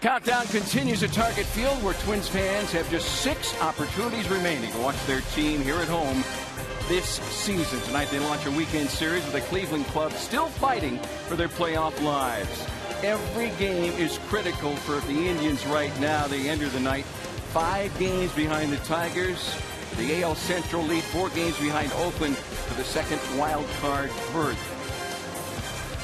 countdown continues at Target Field, where Twins fans have just 6 opportunities remaining to watch their team here at home this season. Tonight they launch a weekend series with the Cleveland club still fighting for their playoff lives. Every game is critical for the Indians right now. They enter the night 5 games behind the Tigers. The AL Central lead 4 games behind Oakland for the second wild card berth.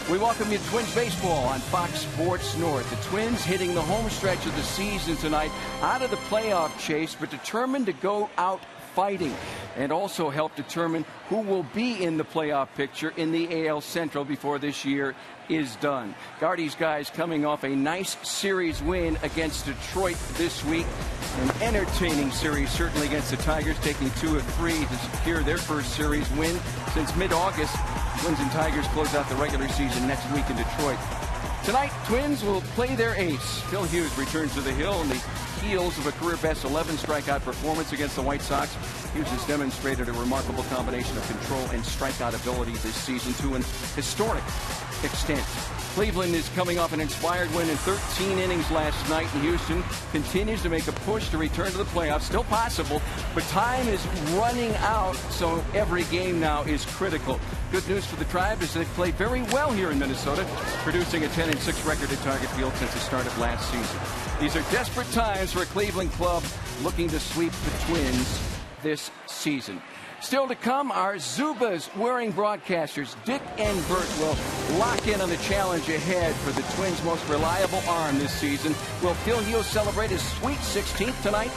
We welcome you to Twins Baseball on Fox Sports North. The Twins hitting the home stretch of the season tonight, out of the playoff chase, but determined to go out fighting and also help determine who will be in the playoff picture in the AL Central before this year is done. Gardy's guys coming off a nice series win against Detroit this week. An entertaining series, certainly, against the Tigers, taking 2 of 3 to secure their first series win since mid-August. Twins and Tigers close out the regular season next week in Detroit. Tonight, Twins will play their ace. Phil Hughes returns to the hill on the heels of a career-best 11 strikeout performance against the White Sox. Hughes has demonstrated a remarkable combination of control and strikeout ability this season to an historic extent. Cleveland is coming off an inspired win in 13 innings last night, and Houston continues to make a push to return to the playoffs. Still possible, but time is running out, so every game now is critical. Good news for the Tribe is they've played very well here in Minnesota, producing a 10-6 record at Target Field since the start of last season. These are desperate times for a Cleveland club looking to sweep the Twins this season. Still to come, our Zubas wearing broadcasters Dick and Bert will lock in on the challenge ahead for the Twins' most reliable arm this season. Will Phil Hughes celebrate his sweet 16th tonight?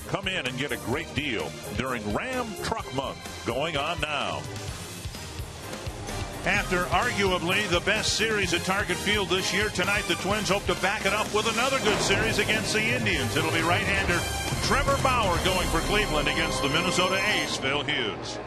Come in and get a great deal during Ram Truck Month, going on now. After arguably the best series at Target Field this year, tonight the Twins hope to back it up with another good series against the Indians. It'll be right-hander Trevor Bauer going for Cleveland against the Minnesota ace, Phil Hughes.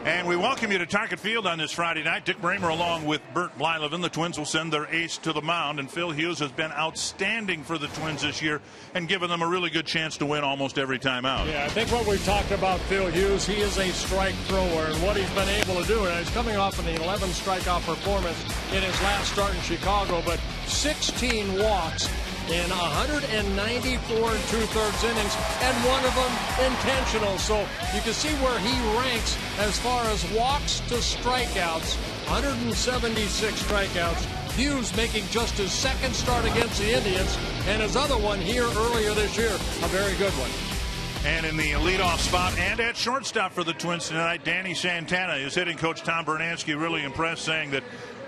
And we welcome you to Target Field on this Friday night. Dick Bramer along with Bert Blyleven. The Twins will send their ace to the mound, and Phil Hughes has been outstanding for the Twins this year and given them a really good chance to win almost every time out. Yeah, I think what we've talked about Phil Hughes, he is a strike thrower, and what he's been able to do, and he's coming off an 11 strikeout performance in his last start in Chicago, but 16 walks in 194 2/3 innings, and one of them intentional. So you can see where he ranks as far as walks to strikeouts. 176 strikeouts. Hughes making just his second start against the Indians, and his other one here earlier this year, a very good one. And in the leadoff spot and at shortstop for the Twins tonight, Danny Santana. His hitting coach Tom Bernansky really impressed, saying that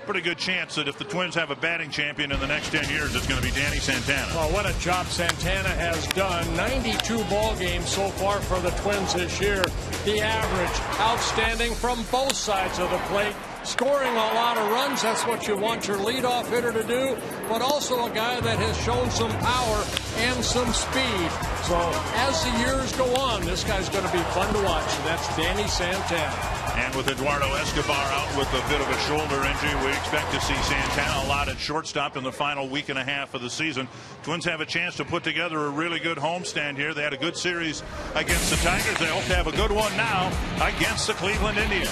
pretty good chance that if the Twins have a batting champion in the next 10 years, it's going to be Danny Santana. Well, what a job Santana has done. 92 ball games so far for the Twins this year. The average outstanding from both sides of the plate. Scoring a lot of runs, that's what you want your leadoff hitter to do, but also a guy that has shown some power and some speed. So as the years go on, this guy's going to be fun to watch, and that's Danny Santana. And with Eduardo Escobar out with a bit of a shoulder injury, we expect to see Santana a lot at shortstop in the final week and a half of the season. Twins have a chance to put together a really good homestand here. They had a good series against the Tigers. They hope to have a good one now against the Cleveland Indians.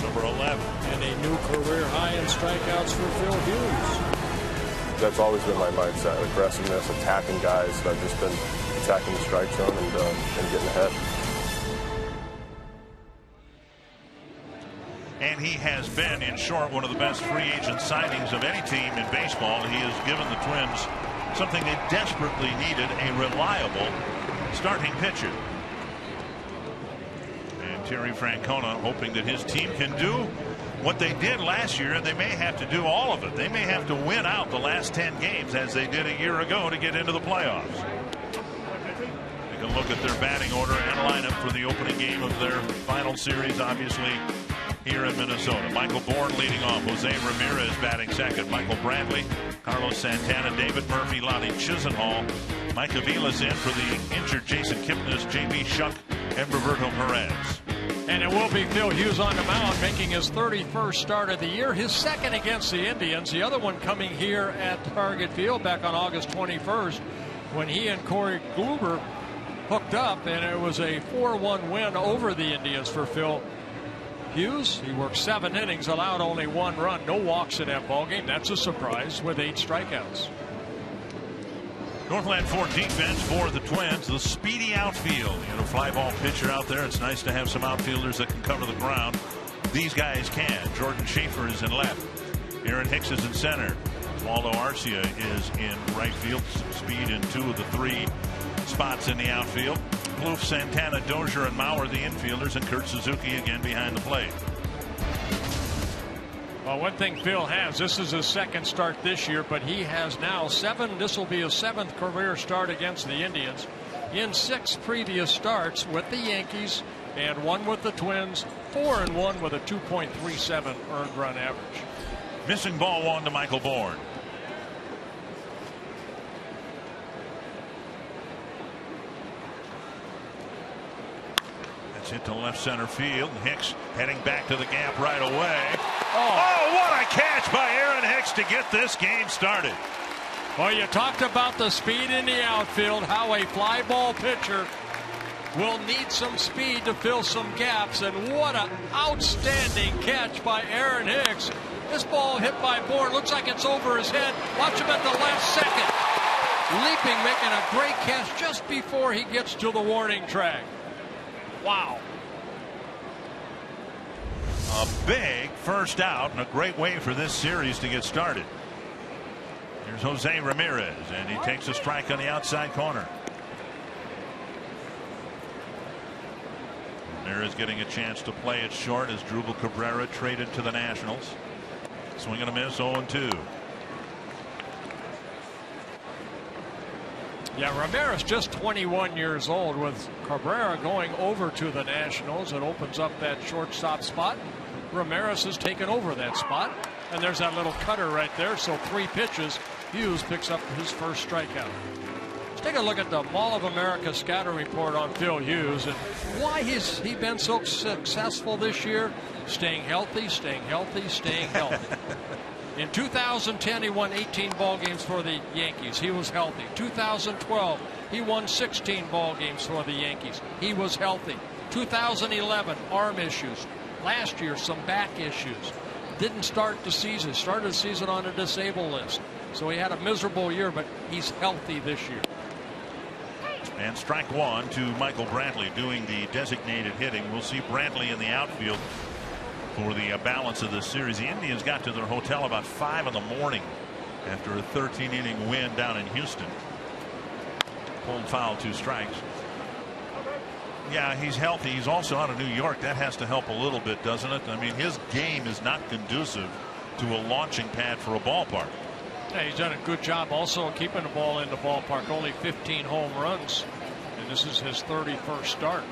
Number 11. And a new career high in strikeouts for Phil Hughes. That's always been my mindset. Aggressiveness, attacking guys. I've just been attacking the strike zone and getting ahead. And he has been, in short, one of the best free agent signings of any team in baseball. He has given the Twins something they desperately needed, a reliable starting pitcher. Terry Francona hoping that his team can do what they did last year, and they may have to do all of it. They may have to win out the last 10 games as they did a year ago to get into the playoffs. Take a look at their batting order and lineup for the opening game of their final series, obviously, here in Minnesota. Michael Bourne leading off. Jose Ramirez batting second. Michael Bradley, Carlos Santana, David Murphy, Lonnie Chisenhall, Mike Avila's in for the injured Jason Kipnis, J.B. Shuck, and Roberto Perez. And it will be Phil Hughes on the mound, making his 31st start of the year, his second against the Indians, the other one coming here at Target Field back on August 21st when he and Corey Kluber hooked up, and it was a 4-1 win over the Indians for Phil Hughes. He worked 7 innings, allowed only 1 run, no walks in that ballgame. That's a surprise with 8 strikeouts. Northland 4 defense for the Twins. The speedy outfield. You know, fly ball pitcher out there. It's nice to have some outfielders that can cover the ground. These guys can. Jordan Schaefer is in left. Aaron Hicks is in center. Waldo Arcia is in right field. Speed in 2 of the 3 spots in the outfield. Plouffe, Santana, Dozier, and Mauer the infielders, and Kurt Suzuki again behind the plate. Well, one thing Phil has, this is his 2nd start this year, but he has now 7. This will be his 7th career start against the Indians in 6 previous starts with the Yankees and 1 with the Twins, 4-1 with a 2.37 earned run average. Missing ball 1 to Michael Bourne. Hit to left center field. Hicks heading back to the gap right away. Oh, what a catch by Aaron Hicks to get this game started. Well, you talked about the speed in the outfield, how a fly ball pitcher will need some speed to fill some gaps, and what an outstanding catch by Aaron Hicks. This ball hit by Bourne, looks like it's over his head. Watch him at the last second. Leaping, making a great catch just before he gets to the warning track. Wow. A big first out and a great way for this series to get started. Here's Jose Ramirez, and he takes a strike on the outside corner. Ramirez getting a chance to play it short as Drupal Cabrera traded to the Nationals. Swing and a miss, 0-2. Yeah, Ramirez just 21 years old. With Cabrera going over to the Nationals, it opens up that shortstop spot. Ramirez has taken over that spot, and there's that little cutter right there. So 3 pitches. Hughes picks up his first strikeout. Let's take a look at the Mall of America scouting report on Phil Hughes and why he's been so successful this year. Staying healthy, staying healthy, staying healthy. In 2010, he won 18 ball games for the Yankees. He was healthy. 2012, he won 16 ball games for the Yankees. He was healthy. 2011, arm issues. Last year, some back issues. Didn't start the season. Started the season on a disabled list. So he had a miserable year, but he's healthy this year. And strike 1 to Michael Brantley doing the designated hitting. We'll see Brantley in the outfield for the balance of this series. The Indians got to their hotel about 5 in the morning after a 13-inning win down in Houston. Pulled foul, 2 strikes. Yeah, he's healthy. He's also out of New York. That has to help a little bit, doesn't it? I mean, his game is not conducive to a launching pad for a ballpark. Yeah, he's done a good job also keeping the ball in the ballpark. Only 15 home runs, and this is his 31st start.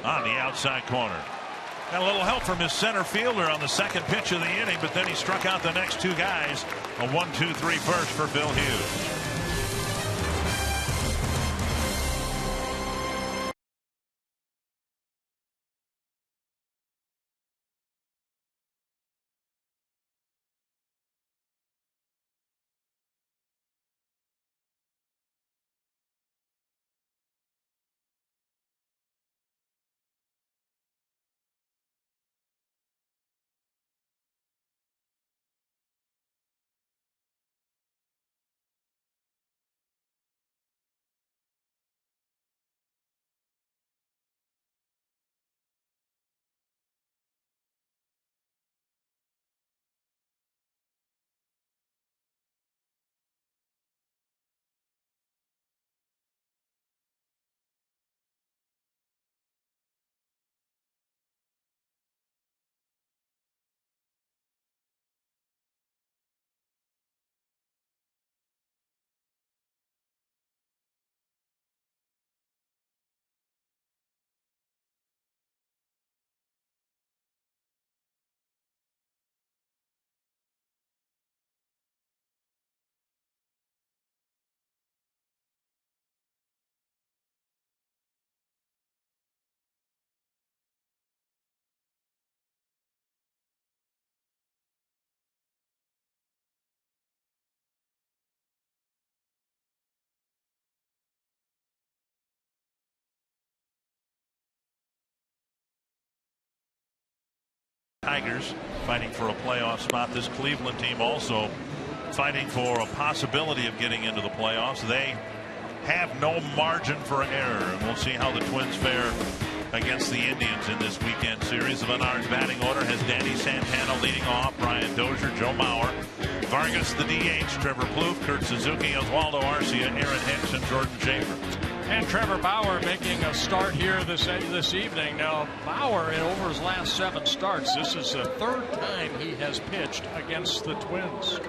On the outside corner. Got a little help from his center fielder on the 2nd pitch of the inning, but then he struck out the next 2 guys. A 1-2-3 first for Phil Hughes. Tigers fighting for a playoff spot. This Cleveland team also fighting for a possibility of getting into the playoffs. They have no margin for error, and we'll see how the Twins fare against the Indians in this weekend series. The Menards batting order has Danny Santana leading off, Brian Dozier, Joe Mauer, Vargas the DH, Trevor Plouffe, Kurt Suzuki, Oswaldo Arcia, Aaron Hicks, and Jordan Schaefer. And Trevor Bauer making a start here this evening. Now, Bauer, over his last 7 starts, this is the 3rd time he has pitched against the Twins.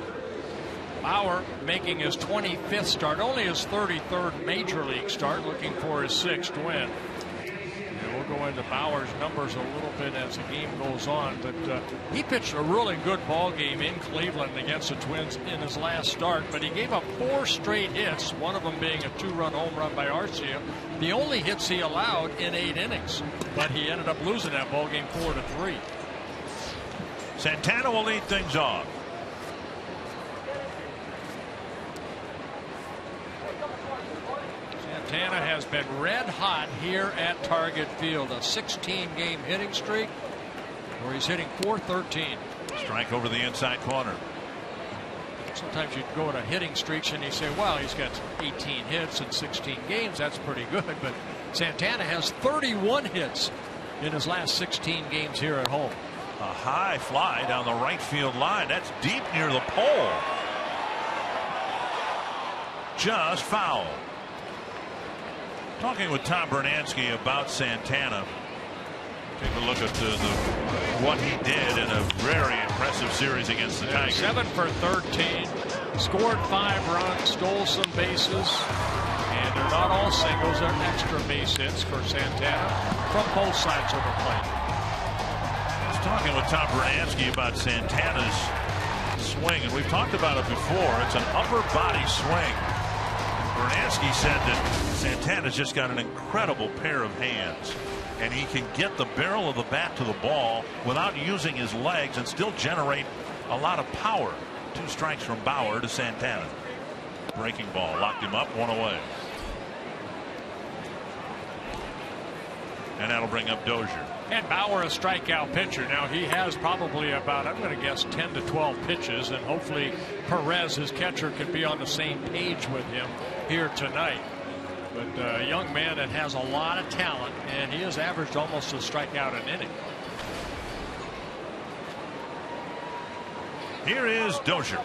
Bauer making his 25th start, only his 33rd major league start, looking for his 6th win. We'll go into Bauer's numbers a little bit as the game goes on, but he pitched a really good ball game in Cleveland against the Twins in his last start, but he gave up 4 straight hits, one of them being a 2-run home run by Arcia, the only hits he allowed in 8 innings, but he ended up losing that ball game 4-3. Santana will lead things off. Santana has been red hot here at Target Field. A 16-game hitting streak where he's hitting .413. Strike over the inside corner. Sometimes you go into hitting streaks and you say, well, he's got 18 hits in 16 games. That's pretty good. But Santana has 31 hits in his last 16 games here at home. A high fly down the right field line. That's deep near the pole. Just foul. Talking with Tom Bernansky about Santana. Take a look at what he did in a very impressive series against the Tigers. 7 for 13, scored 5 runs, stole some bases, and they're not all singles, they're extra base hits for Santana from both sides of the plate. I was talking with Tom Bernansky about Santana's swing, and we've talked about it before. It's an upper body swing. Bernansky said that Santana's just got an incredible pair of hands, and he can get the barrel of the bat to the ball without using his legs and still generate a lot of power. 2 strikes from Bauer to Santana. Breaking ball locked him up, 1 away. And that'll bring up Dozier. And Bauer, a strikeout pitcher. Now he has probably about, I'm going to guess, 10 to 12 pitches, and hopefully Perez, his catcher, can be on the same page with him here tonight. But a young man that has a lot of talent, and he has averaged almost a strikeout an inning. Here is Dozier.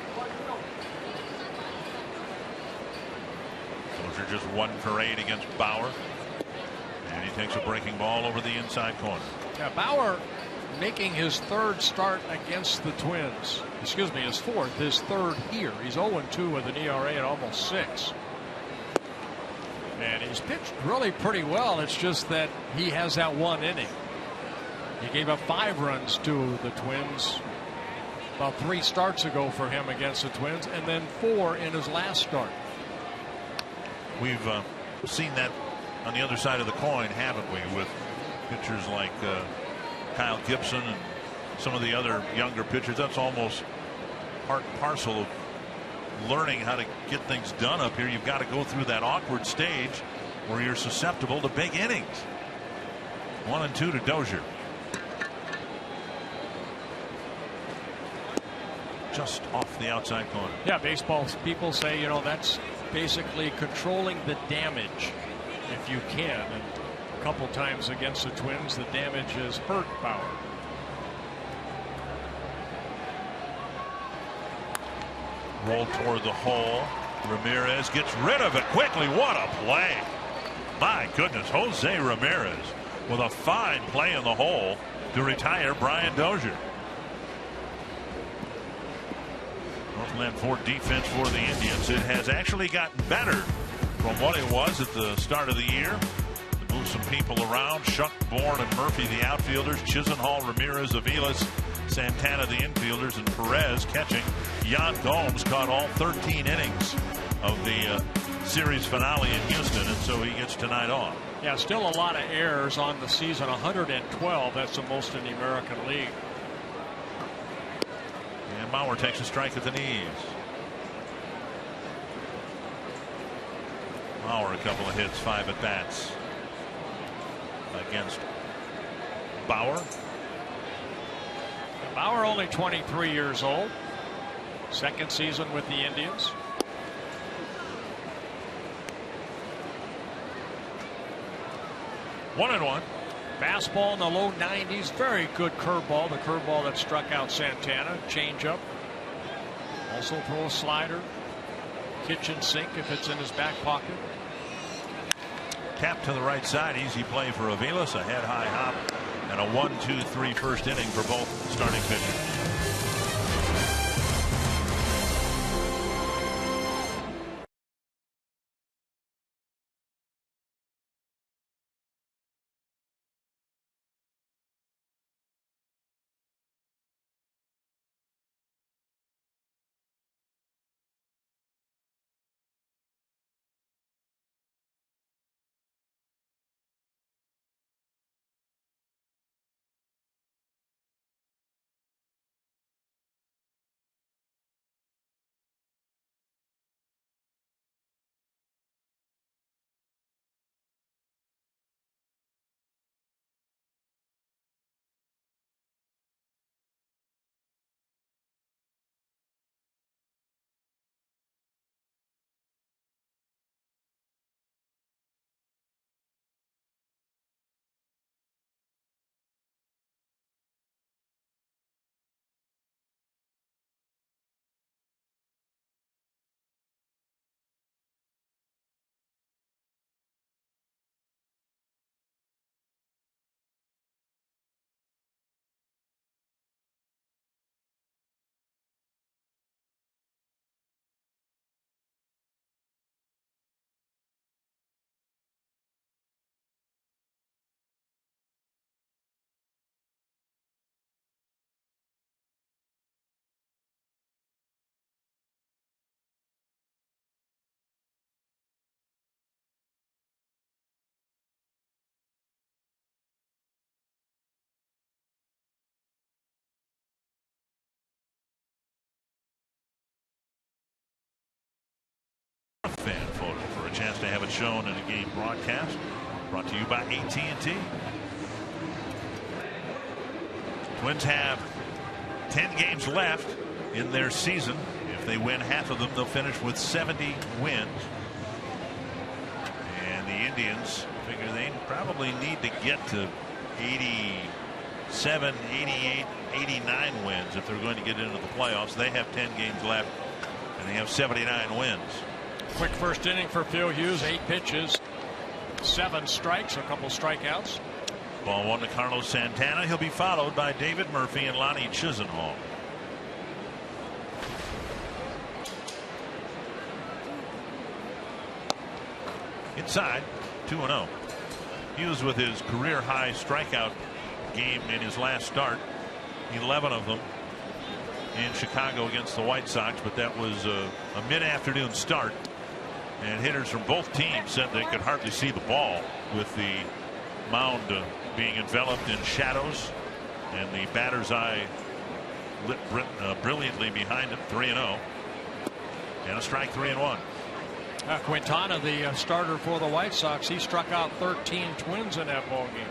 Dozier just 1 for 8 against Bauer. And he takes a breaking ball over the inside corner. Now Bauer making his 3rd start against the Twins. Excuse me, his 4th, his 3rd here. He's 0-2 with an ERA at almost 6. And he's pitched really pretty well. It's just that he has that 1 inning. He gave up 5 runs to the Twins about 3 starts ago for him against the Twins, and then 4 in his last start. We've seen that on the other side of the coin, haven't we, with pitchers like Kyle Gibson and some of the other younger pitchers. That's almost part and parcel of learning how to get things done up here. You've got to go through that awkward stage where you're susceptible to big innings. 1-2 to Dozier. Just off the outside corner. Yeah, baseball people say, you know, that's basically controlling the damage if you can, and a couple times against the Twins the damage has hurt Bauer. Roll toward the hole. Ramirez gets rid of it quickly. What a play. My goodness, Jose Ramirez with a fine play in the hole to retire Brian Dozier. Northland Ford defense for the Indians. It has actually gotten better from what it was at the start of the year. They moved some people around. Shuck, Bourne, and Murphy, the outfielders. Chisenhall, Ramirez, Aviles, Santana, the infielders, and Perez catching. Jan Gomes caught all 13 innings of the series finale in Houston, and so he gets tonight off. Yeah, still a lot of errors on the season. 112. That's the most in the American League. And Mauer takes a strike at the knees. Mauer, a couple of hits, 5 at bats against Bauer. Bauer only 23 years old. Second season with the Indians. One and one. Fastball in the low 90s. Very good curveball. The curveball that struck out Santana. Changeup. Also throw a slider. Kitchen sink if it's in his back pocket. Tap to the right side. Easy play for Aviles. A head high hop and a 1-2-3 first inning for both starting pitchers. Fan photo for a chance to have it shown in a game broadcast brought to you by AT&T. Twins have 10 games left in their season. If they win half of them, they'll finish with 70 wins. And the Indians figure they probably need to get to 87, 88, 89 wins if they're going to get into the playoffs. They have 10 games left and they have 79 wins. Quick first inning for Phil Hughes. 8 pitches, 7 strikes, a couple strikeouts. Ball 1 to Carlos Santana. He'll be followed by David Murphy and Lonnie Chisenhall. Inside, 2-0. Hughes with his career high strikeout game in his last start. 11 of them in Chicago against the White Sox, but that was a mid-afternoon start. And hitters from both teams said they could hardly see the ball with the mound being enveloped in shadows and the batter's eye lit brilliantly behind him. 3-0 and a strike. 3-1. Quintana, the starter for the White Sox, he struck out 13 Twins in that ball game.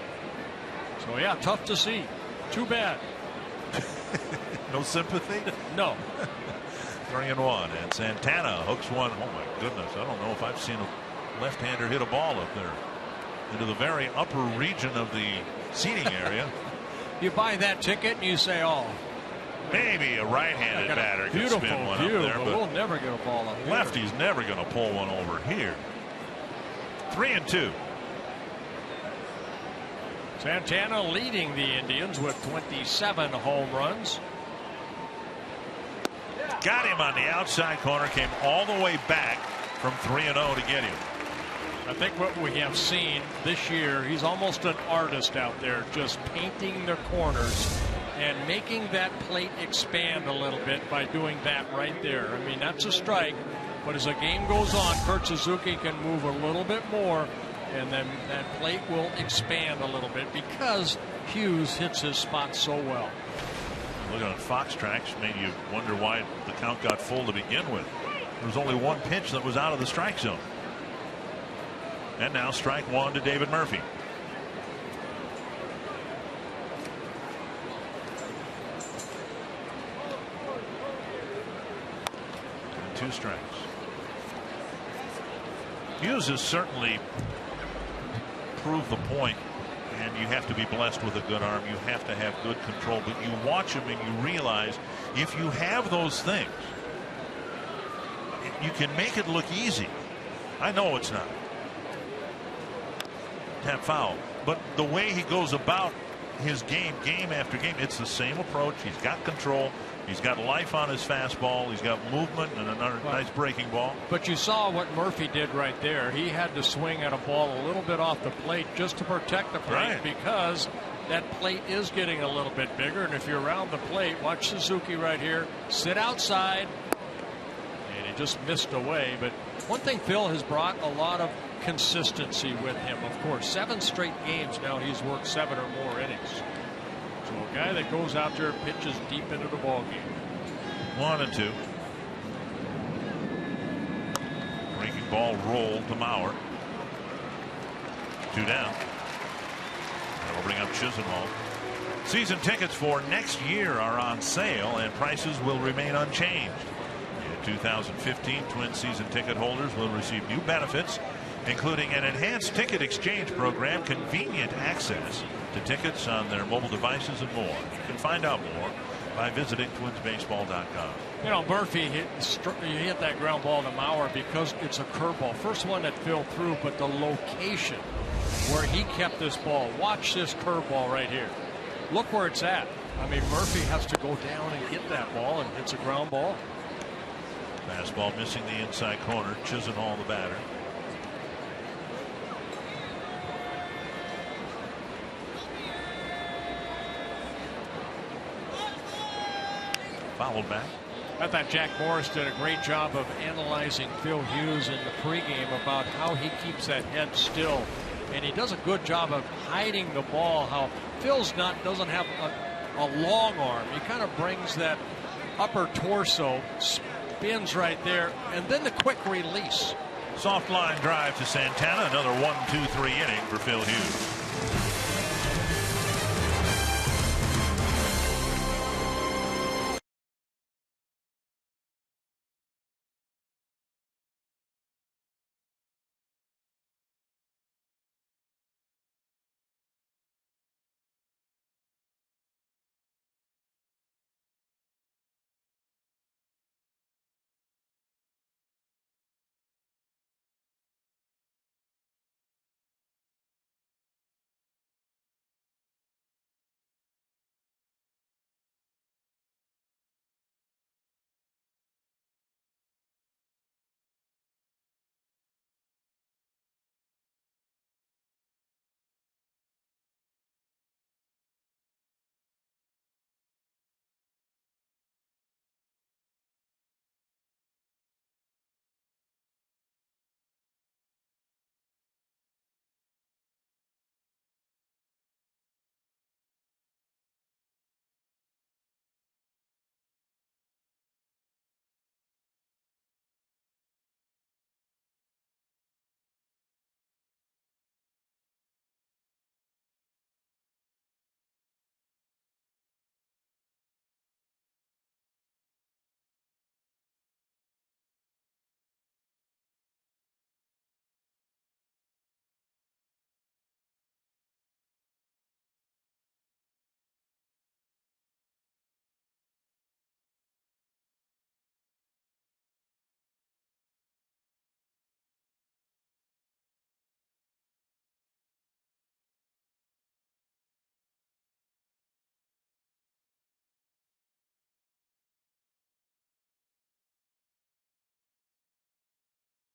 So yeah, tough to see. Too bad. No sympathy? No. 3-1, and Santana hooks one. Oh my goodness, I don't know if I've seen a left-hander hit a ball up there into the very upper region of the seating area. You buy that ticket and you say, oh, maybe a right-handed batter could spin one up there, but we'll never get a ball up here. Lefty's never going to pull one over here. 3-2. Santana leading the Indians with 27 home runs. Got him on the outside corner, came all the way back from 3-0 to get him. I think what we have seen this year, he's almost an artist out there, just painting the corners and making that plate expand a little bit by doing that right there. I mean, that's a strike, but as the game goes on, Kurt Suzuki can move a little bit more, and then that plate will expand a little bit because Hughes hits his spot so well. Looking at Fox Tracks made you wonder why the count got full to begin with. There was only one pitch that was out of the strike zone. And now strike 1 to David 2 strikes. Hughes has certainly proved the point, and you have to be blessed with a good arm. You have to have good control, but you watch him and you realize if you have those things, you can make it look easy. I know it's not. Tap foul. But the way he goes about his game after game, it's the same approach. He's got control. He's got life on his fastball. He's got movement and another nice breaking ball. But you saw what Murphy did right there. He had to swing at a ball a little bit off the plate just to protect the plate, right, because that plate is getting a little bit bigger. And if you're around the plate, watch Suzuki right here. Sit outside. And he just missed away. But one thing Phil has brought a lot of consistency with him. Of course, 7 straight games now he's worked 7 or more innings. So a guy that goes out there and pitches deep into the ball game. 1-2. Breaking ball rolled to Mauer. 2 down. That'll bring up Chisenhall. Season tickets for next year are on sale and prices will remain unchanged. In 2015, Twins season ticket holders will receive new benefits, including an enhanced ticket exchange program, convenient access to tickets on their mobile devices, and more. You can find out more by visiting twinsbaseball.com. You know, Murphy hit that ground ball to Mauer because it's a curveball. First one that fell through, but the location where he kept this ball. Watch this curveball right here. Look where it's at. I mean, Murphy has to go down and get that ball, and it's a ground ball. Fastball missing the inside corner. Chisenhall the batter. Fouled back. I thought Jack Morris did a great job of analyzing Phil Hughes in the pregame about how he keeps that head still, and he does a good job of hiding the ball. How Phil's doesn't have a long arm. He kind of brings that upper torso, spins right there, and then the quick release. Soft line drive to Santana. Another 1-2-3 inning for Phil Hughes.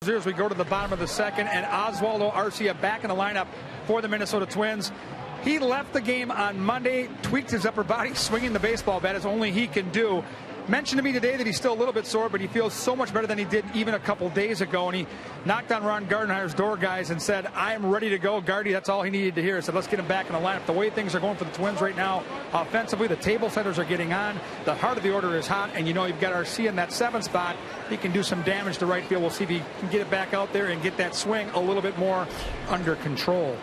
As we go to the bottom of the second, and Oswaldo Arcia back in the lineup for the Minnesota Twins. He left the game on Monday, tweaked his upper body, swinging the baseball bat as only he can do. Mentioned to me today that he's still a little bit sore, but he feels so much better than he did even a couple days ago. And he knocked on Ron Gardenhire's door, guys, and said, I am ready to go. Gardy, that's all he needed to hear. He said, let's get him back in the lineup. The way things are going for the Twins right now, offensively, the table setters are getting on. The heart of the order is hot, and you know you've got Arcia in that 7th spot. He can do some damage to right field. We'll see if he can get it back out there and get that swing a little bit more under control.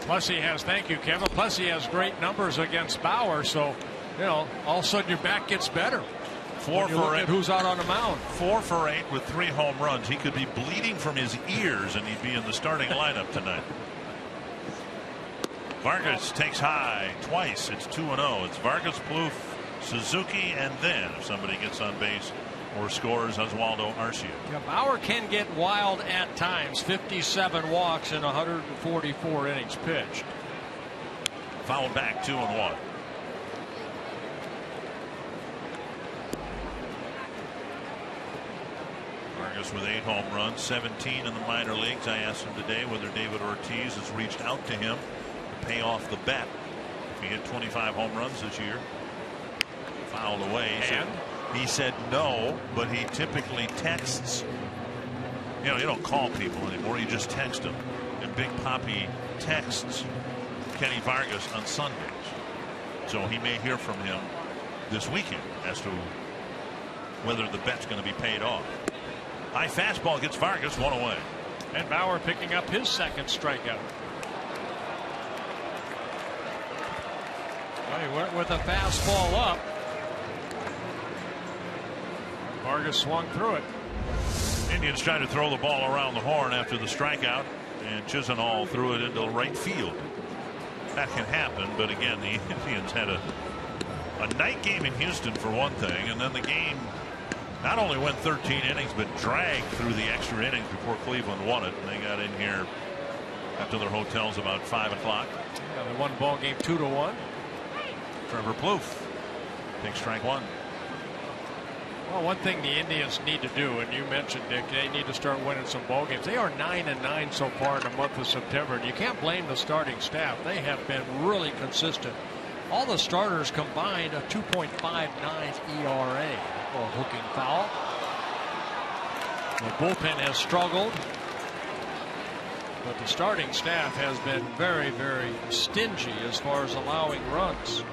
Plus he has, thank you, Kevin, plus he has great numbers against Bauer, so, you know, all of a sudden your back gets better. 4 for 8. Who's out on the mound? 4 for 8 with 3 home runs. He could be bleeding from his ears, and he'd be in the starting lineup tonight. Vargas takes high twice. It's 2-0. It's Vargas, Plouffe, Suzuki, and then if somebody gets on base or scores, Oswaldo Arcia. Yeah, Bauer can get wild at times. 57 walks in 144 innings pitched. Fouled back 2-1. Vargas with 8 home runs, 17 in the minor leagues. I asked him today whether David Ortiz has reached out to him to pay off the bet if he hit 25 home runs this year. Fouled away. He said no, but he typically texts. You know, you don't call people anymore. You just text them. And Big Papi texts Kenny Vargas on Sundays. So he may hear from him this weekend as to whether the bet's going to be paid off. High fastball gets Vargas 1 away. And Bauer picking up his second strikeout. Well, he went with a fastball up. Vargas swung through it. Indians trying to throw the ball around the horn after the strikeout, and Chisenhall threw it into right field. That can happen, but again, the Indians had a night game in Houston for one thing, and then the game not only went 13 innings but dragged through the extra innings before Cleveland won it, and they got in here after their hotels about 5 o'clock. Yeah, they won ball game 2-1. Trevor Plouffe takes strike 1. Well, one thing the Indians need to do, and you mentioned, Dick, they need to start winning some ball games. They are 9-9 so far in the month of September, and you can't blame the starting staff. They have been really consistent. All the starters combined a 2.59 ERA. Oh, hooking foul. The bullpen has struggled, but the starting staff has been very, very stingy as far as allowing runs.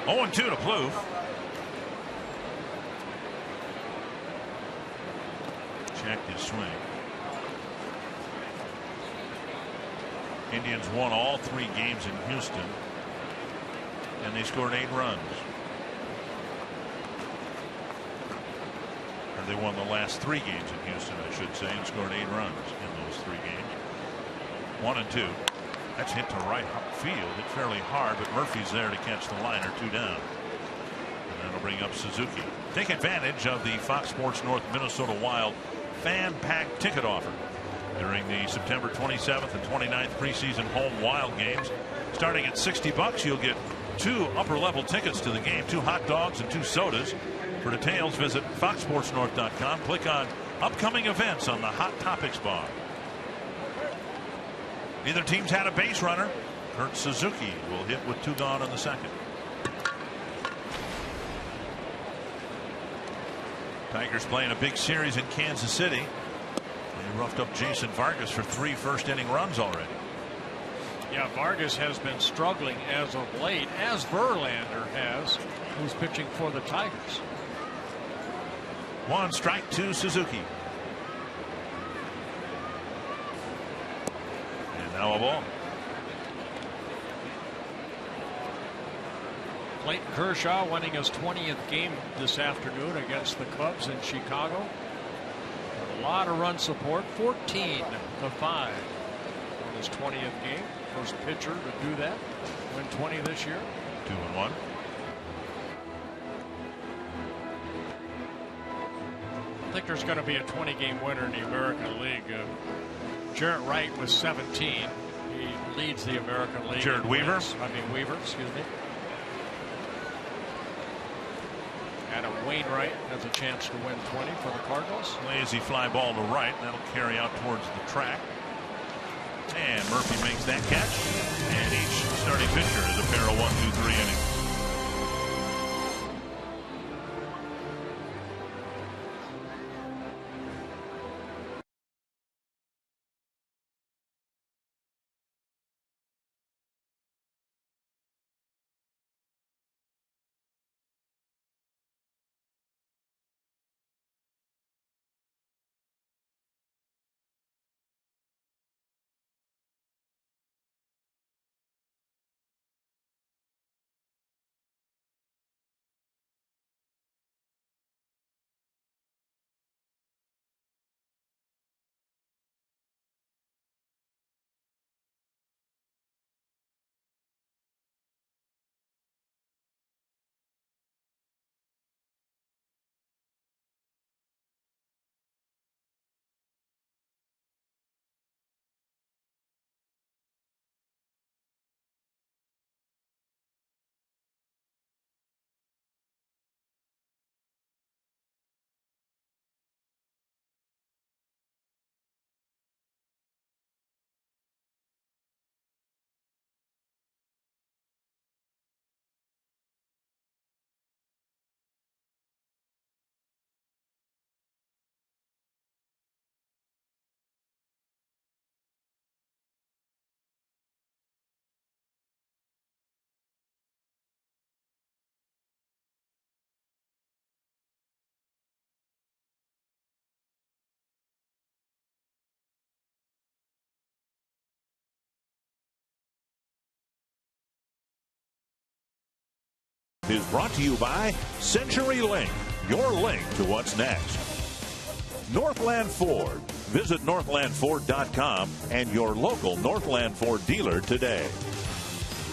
Oh, 2 to Plouffe. Checked his swing. Indians won all 3 games in Houston, and they scored 8 runs. Or they won the last 3 games in Houston, I should say, and scored 8 runs in those 3 games. 1-2. That's hit to right field. Hit fairly hard, but Murphy's there to catch the liner. 2 down. And that'll bring up Suzuki. Take advantage of the Fox Sports North Minnesota Wild fan pack ticket offer during the September 27th and 29th preseason home Wild games. Starting at $60, you'll get 2 upper level tickets to the game, 2 hot dogs and 2 sodas. For details, visit foxsportsnorth.com. Click on upcoming events on the Hot Topics bar. Neither team's had a base runner. Kurt Suzuki will hit with 2 gone in the second. Tigers playing a big series in Kansas City. They roughed up Jason Vargas for 3 first-inning runs already. Yeah, Vargas has been struggling as of late, as Verlander has, who's pitching for the Tigers. 1 strike to Suzuki. Now a ball. Clayton Kershaw winning his 20th game this afternoon against the Cubs in Chicago. A lot of run support, 14-5 on his 20th game. First pitcher to do that, win 20 this year. 2-1. I think there's going to be a 20-game winner in the American League. Jarrett Wright with 17. He leads the American League. Jared Weaver? Weaver, excuse me. Adam Wainwright has a chance to win 20 for the Cardinals. Lazy fly ball to right. That'll carry out towards the track. And Murphy makes that catch. And each starting pitcher is a pair of 1, 2, 3 innings. is brought to you by CenturyLink, your link to what's next. Northland Ford. Visit northlandford.com and your local Northland Ford dealer today.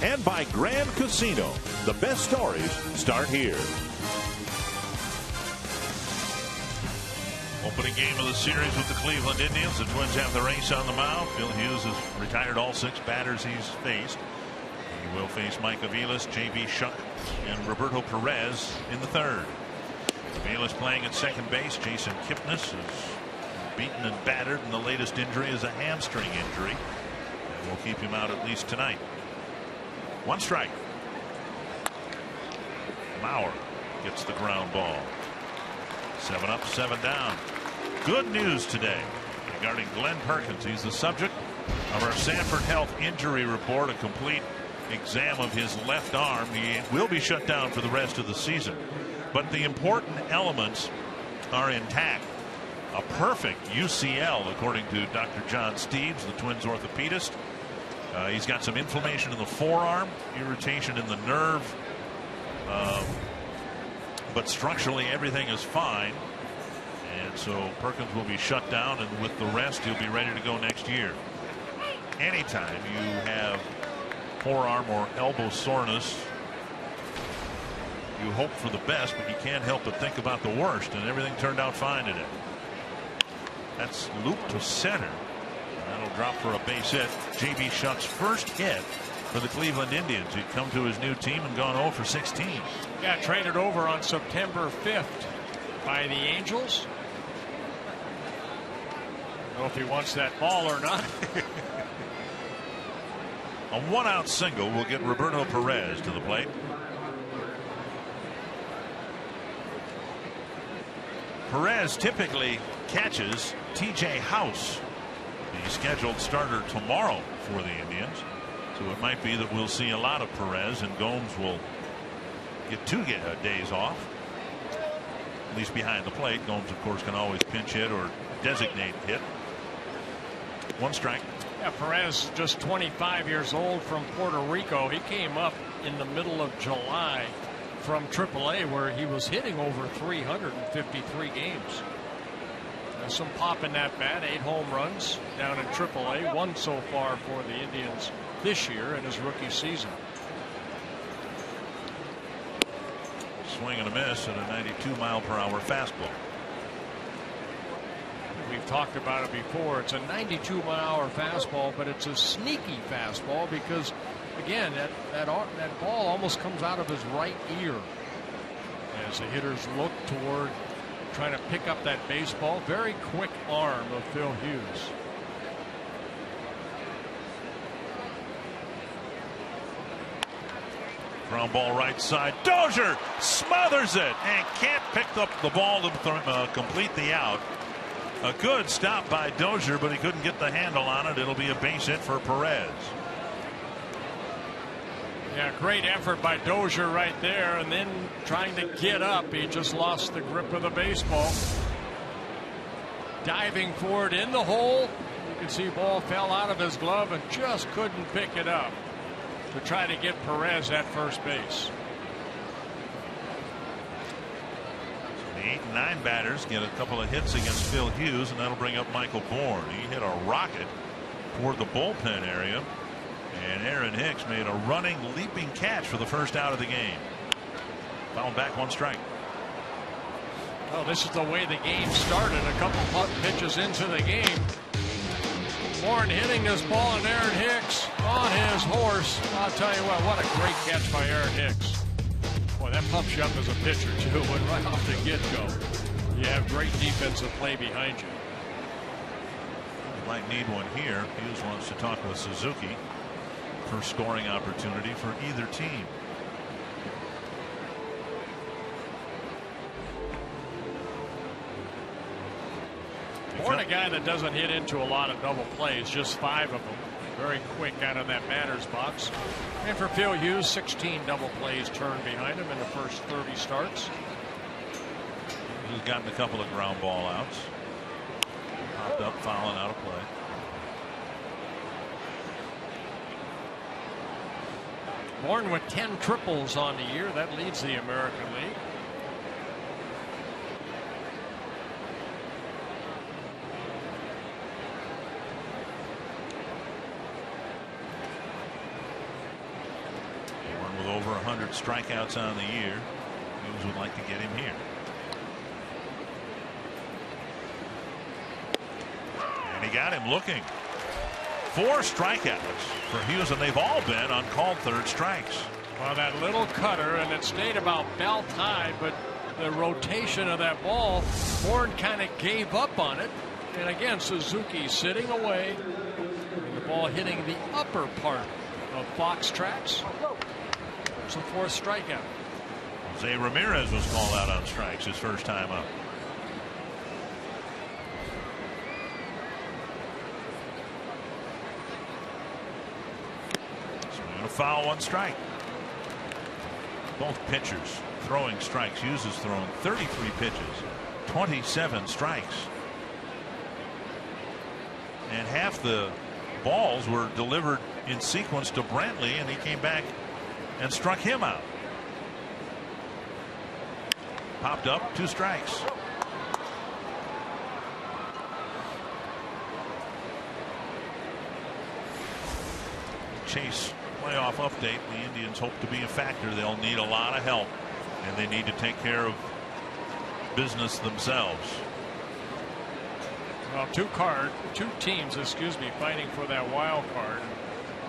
And by Grand Casino. The best stories start here. Opening game of the series with the Cleveland Indians. The Twins have the race on the mound. Phil Hughes has retired all 6 batters he's faced. He will face Mike Aviles, J.B. Shuck, and Roberto Perez in the third. Aviles playing at second base. Jason Kipnis is beaten and battered, and the latest injury is a hamstring injury. And we'll keep him out at least tonight. 1 strike. Mauer gets the ground ball. 7 up, 7 down. Good news today regarding Glenn Perkins. He's the subject of our Sanford Health injury report, a complete exam of his left arm. He will be shut down for the rest of the season, but the important elements are intact. A perfect UCL, according to Dr. John Steeves, the Twins orthopedist. He's got some inflammation in the forearm, irritation in the nerve, but structurally everything is fine. And so Perkins will be shut down, and with the rest he'll be ready to go next year. Anytime you have forearm or elbow soreness, you hope for the best, but you can't help but think about the worst, and everything turned out fine today. That's looped to center. That'll drop for a base hit. J.B. Shuck's first hit for the Cleveland Indians. He'd come to his new team and gone 0 for 16. Yeah, traded over on September 5th by the Angels. I don't know if he wants that ball or not. A 1-out single will get Roberto Perez to the plate. Perez typically catches T.J. House, the scheduled starter tomorrow for the Indians. So it might be that we'll see a lot of Perez, and Gomes will get 2 days off, at least behind the plate. Gomes, of course, can always pinch hit or designate hit. 1 strike. Yeah, Perez, just 25 years old, from Puerto Rico. He came up in the middle of July from AAA, where he was hitting over 353 games. There's some pop in that bat. 8 home runs down in AAA. 1 so far for the Indians this year in his rookie season. Swing and a miss at a 92-mile-per-hour fastball. We've talked about it before. It's a 92-mile-per-hour fastball, but it's a sneaky fastball because, again, that ball almost comes out of his right ear as the hitters look toward trying to pick up that baseball. Very quick arm of Phil Hughes. Ground ball right side. Dozier smothers it and can't pick up the ball to complete the out. A good stop by Dozier, but he couldn't get the handle on it. It'll be a base hit for Perez. Yeah, great effort by Dozier right there, and then trying to get up. He just lost the grip of the baseball. Diving forward in the hole. You can see ball fell out of his glove and just couldn't pick it up to try to get Perez at first base. The 8 and 9 batters get a couple of hits against Phil Hughes, and that'll bring up Michael Bourne. He hit a rocket toward the bullpen area, and Aaron Hicks made a running, leaping catch for the first out of the game. Fouled back, 1 strike. Well, this is the way the game started. A couple pitches into the game. Bourne hitting this ball, and Aaron Hicks on his horse. I'll tell you what a great catch by Aaron Hicks. Boy, that pumps you up as a pitcher, too, and right off the get-go. You have great defensive play behind you. You might need one here. Hughes wants to talk with Suzuki for scoring opportunity for either team. Bourne, a guy that doesn't hit into a lot of double plays, just 5 of them. Very quick out of that batter's box. And for Phil Hughes, 16 double plays turned behind him in the first 30 starts. He's gotten a couple of ground ball outs. Popped up, fouling out of play. Born with 10 triples on the year. That leads the American League. Born with over 100 strikeouts on the year. Hughes would like to get him here. And he got him looking. 4 strikeouts for Hughes, and they've all been on called third strikes. Well, that little cutter, and it stayed about belt high, but the rotation of that ball, Bourne kind of gave up on it. And again, Suzuki sitting away, and the ball hitting the upper part of box tracks. It's the 4th strikeout. Jose Ramirez was called out on strikes his first time up. A foul, 1 strike. Both pitchers throwing strikes. Hughes has thrown 33 pitches, 27 strikes, and half the balls were delivered in sequence to Brantley, and he came back and struck him out. Popped up, 2 strikes. Chase playoff update. The Indians hope to be a factor. They'll need a lot of help, and they need to take care of business themselves. Well, two teams, fighting for that wild card.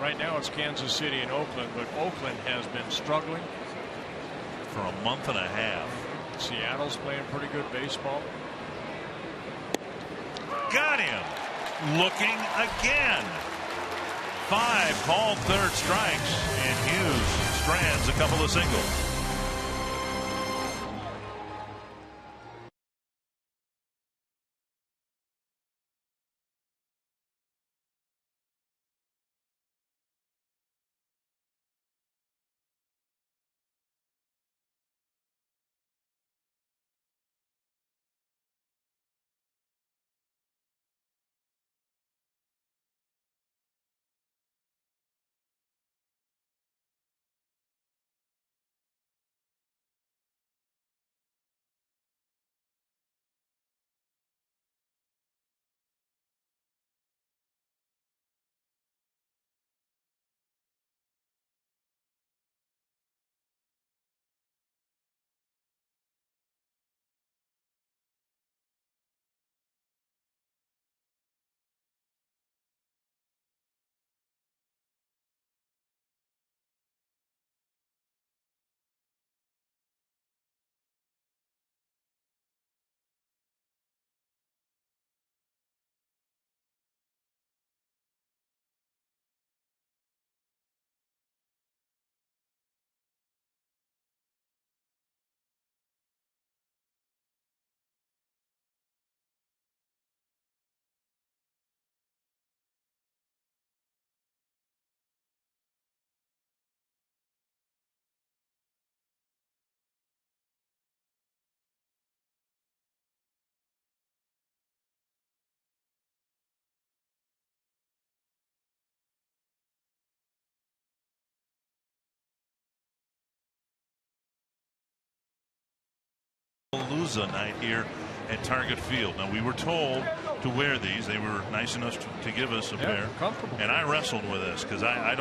Right now it's Kansas City and Oakland, but Oakland has been struggling for a month and a half. Seattle's playing pretty good baseball. Got him. Looking again. 5 called third strikes, and Hughes strands a couple of singles. Palooza night here at Target Field. Now, we were told to wear these. They were nice enough to give us a pair. Comfortable. And I wrestled with this because I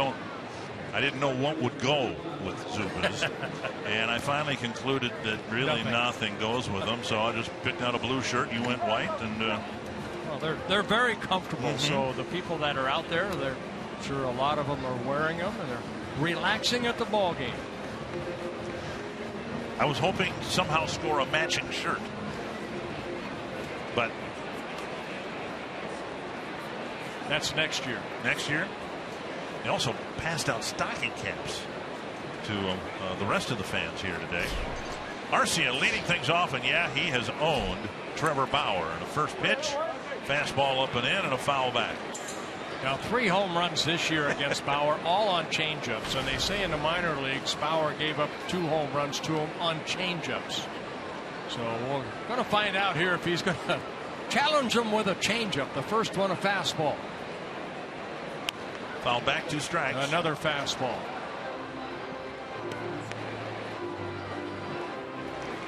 didn't know what would go with Zubas. And I finally concluded that really nothing goes with them. So I just picked out a blue shirt. You went white, and well, they're very comfortable. So the people that are out there, they're sure a lot of them are wearing them, and they're relaxing at the ball game. I was hoping to somehow score a matching shirt, but that's next year. Next year. They also passed out stocking caps to the rest of the fans here today. Arcia leading things off, and yeah, he has owned Trevor Bauer. And a first pitch, fastball up and in, and a foul back. Now 3 home runs this year against Bauer, all on changeups. And they say in the minor leagues, Bauer gave up 2 home runs to him on changeups. So we're going to find out here if he's going to challenge him with a changeup. The first one, a fastball. Foul back, 2 strikes. Another fastball.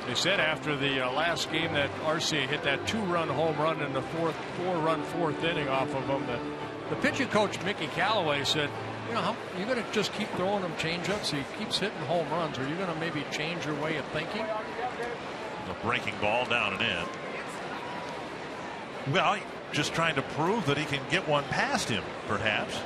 They said after the last game that Arcia hit that 2-run home run in the four-run fourth inning off of him. The pitching coach Mickey Callaway said, you know, you're going to just keep throwing him changeups. He keeps hitting home runs. Are you going to maybe change your way of thinking? The breaking ball down and in. Well, just trying to prove that he can get one past him, perhaps.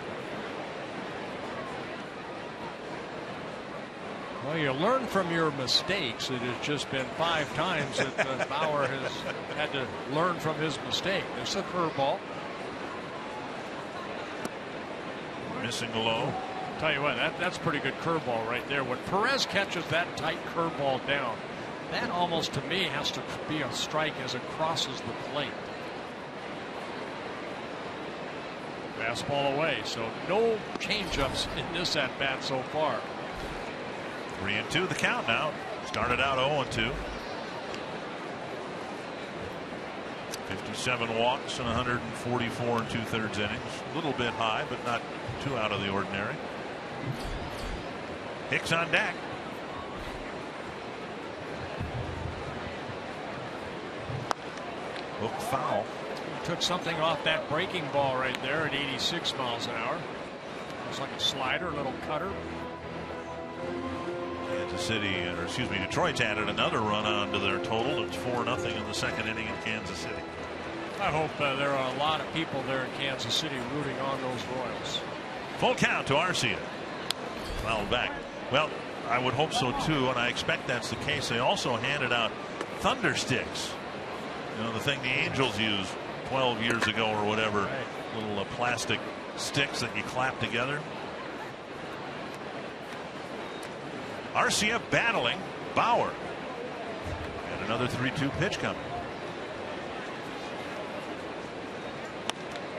Well, you learn from your mistakes. It has just been 5 times that Bauer has had to learn from his mistake. There's a curveball. Missing low. Tell you what, that's pretty good curveball right there. When Perez catches that tight curveball down, that almost to me has to be a strike as it crosses the plate. Fastball away, so no changeups in this at bat so far. 3-2 the count now. Started out 0-2. 57 walks and 144 2/3 innings. A little bit high, but not too out of the ordinary. Hicks on deck. Hook foul. Took something off that breaking ball right there at 86 miles an hour. Looks like a slider, a little cutter. Kansas City, or excuse me, Detroit's added another run onto their total. It's 4-0 in the second inning in Kansas City. I hope there are a lot of people there in Kansas City rooting on those Royals. Full count to Arcia. Fouled back. Well, I would hope so too, and I expect that's the case. They also handed out thunder sticks. You know, the thing the Angels used 12 years ago or whatever. Right. Little plastic sticks that you clap together. Arcia battling Bauer. And another 3-2 pitch coming.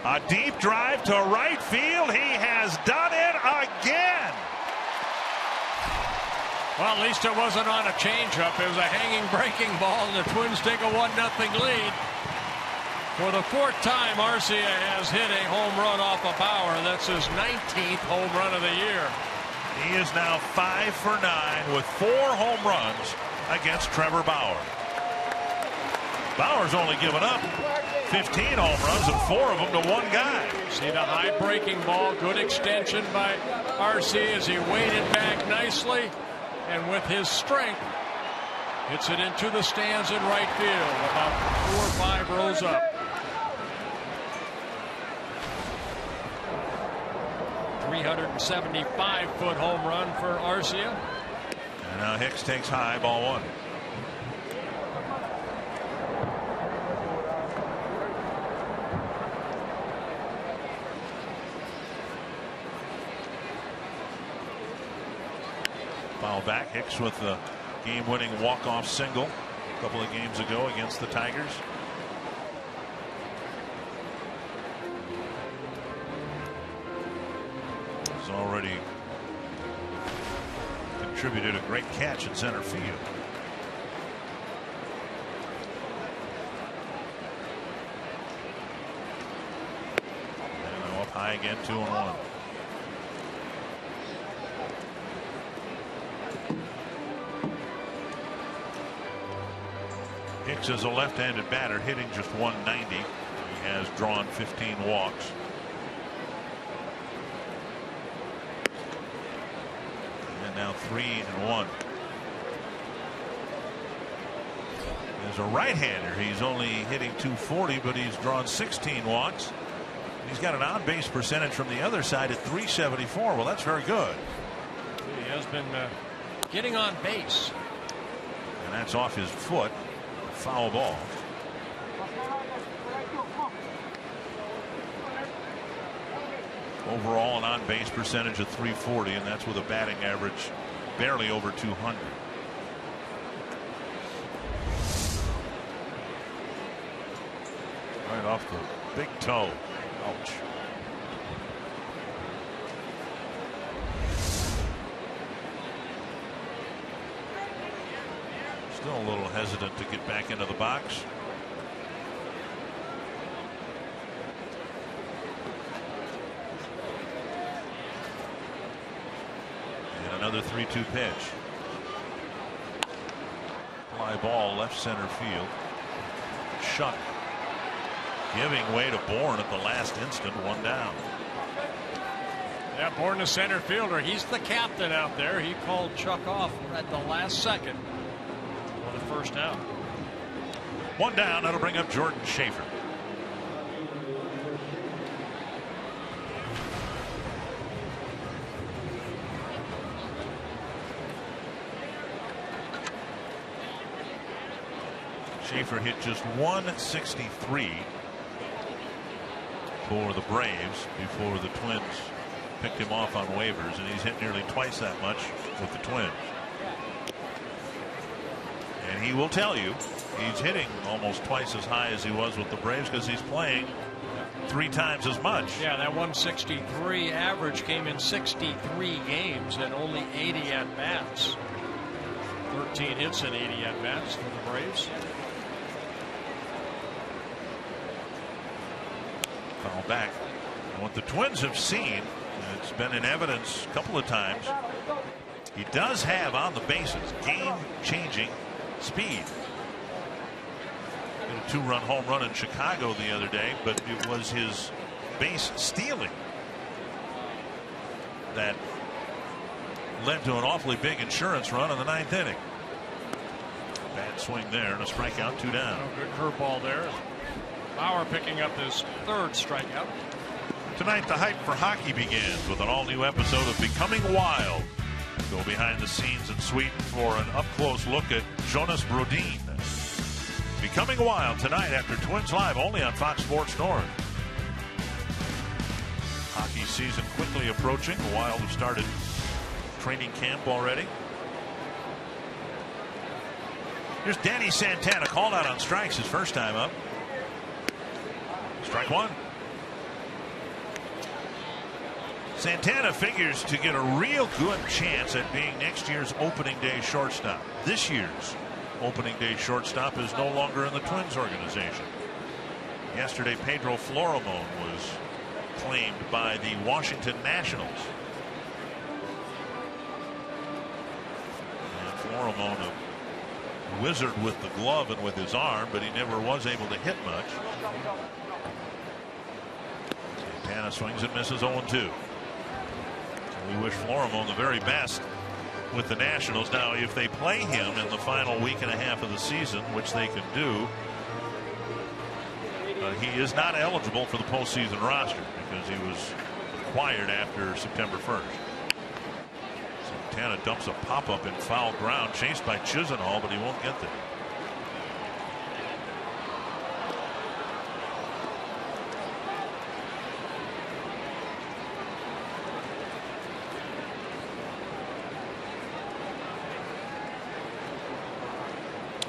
A deep drive to right field. He has done it again. Well, at least it wasn't on a changeup. It was a hanging breaking ball, and the Twins take a 1-0 lead. For the 4th time, Arcia has hit a home run off of Bauer. That's his 19th home run of the year. He is now 5 for 9 with 4 home runs against Trevor Bauer. Bauer's only given up 15 home runs and 4 of them to one guy. See the high breaking ball. Good extension by Arcia as he waded back nicely. And with his strength, hits it into the stands in right field. About 4 or 5 rows up. .375-foot home run for Arcia. And now Hicks takes high, ball 1. Foul back. Hicks with the game-winning walk-off single a couple of games ago against the Tigers. He's already contributed a great catch in center field. And up high again, 2-1. Hicks is a left-handed batter hitting just 190. He has drawn 15 walks. And now 3-1. As a right-hander, he's only hitting 240, but he's drawn 16 walks. He's got an on-base percentage from the other side at .374. Well, that's very good. He has been getting on base. And that's off his foot. Foul ball. Overall, an on-base percentage of .340, and that's with a batting average barely over 200. Right off the big toe. Ouch. Still a little hesitant to get back into the box. And another 3-2 pitch. Fly ball left center field. Shuck giving way to Bourne at the last instant. One down. Yeah, Bourne, the center fielder. He's the captain out there. He called Chuck off at the last second for the first out. One down. That'll bring up Jordan Schaefer. Schaefer hit just 163 for the Braves before the Twins picked him off on waivers, and he's hit nearly twice that much with the Twins. And he will tell you he's hitting almost twice as high as he was with the Braves because he's playing 3 times as much. Yeah, that 163 average came in 63 games and only 80 at bats. 13 hits and 80 at bats for the Braves. Foul back. And what the Twins have seen, it's been in evidence a couple of times, he does have on the bases game-changing speed. Hit a 2-run home run in Chicago the other day, but it was his base stealing that led to an awfully big insurance run in the 9th inning. Bad swing there and a strikeout, 2 down. Oh, good curveball there. Bauer picking up his 3rd strikeout. Tonight the hype for hockey begins with an all-new episode of Becoming Wild. Go behind the scenes in Sweden for an up-close look at Jonas Brodin. Becoming Wild tonight after Twins Live, only on Fox Sports North. Hockey season quickly approaching. The Wild have started training camp already. Here's Danny Santana, called out on strikes his first time up. Strike 1. Santana figures to get a real good chance at being next year's opening day shortstop. This year's opening day shortstop is no longer in the Twins organization. Yesterday, Pedro Florimon was claimed by the Washington Nationals. And Florimon, a wizard with the glove and with his arm, but he never was able to hit much. Santana swings and misses 0-2. We wish Florimon the very best with the Nationals. Now, if they play him in the final week and a half of the season, which they can do, he is not eligible for the postseason roster because he was acquired after September 1st. Santana dumps a pop-up in foul ground, chased by Chisenhall, but he won't get there.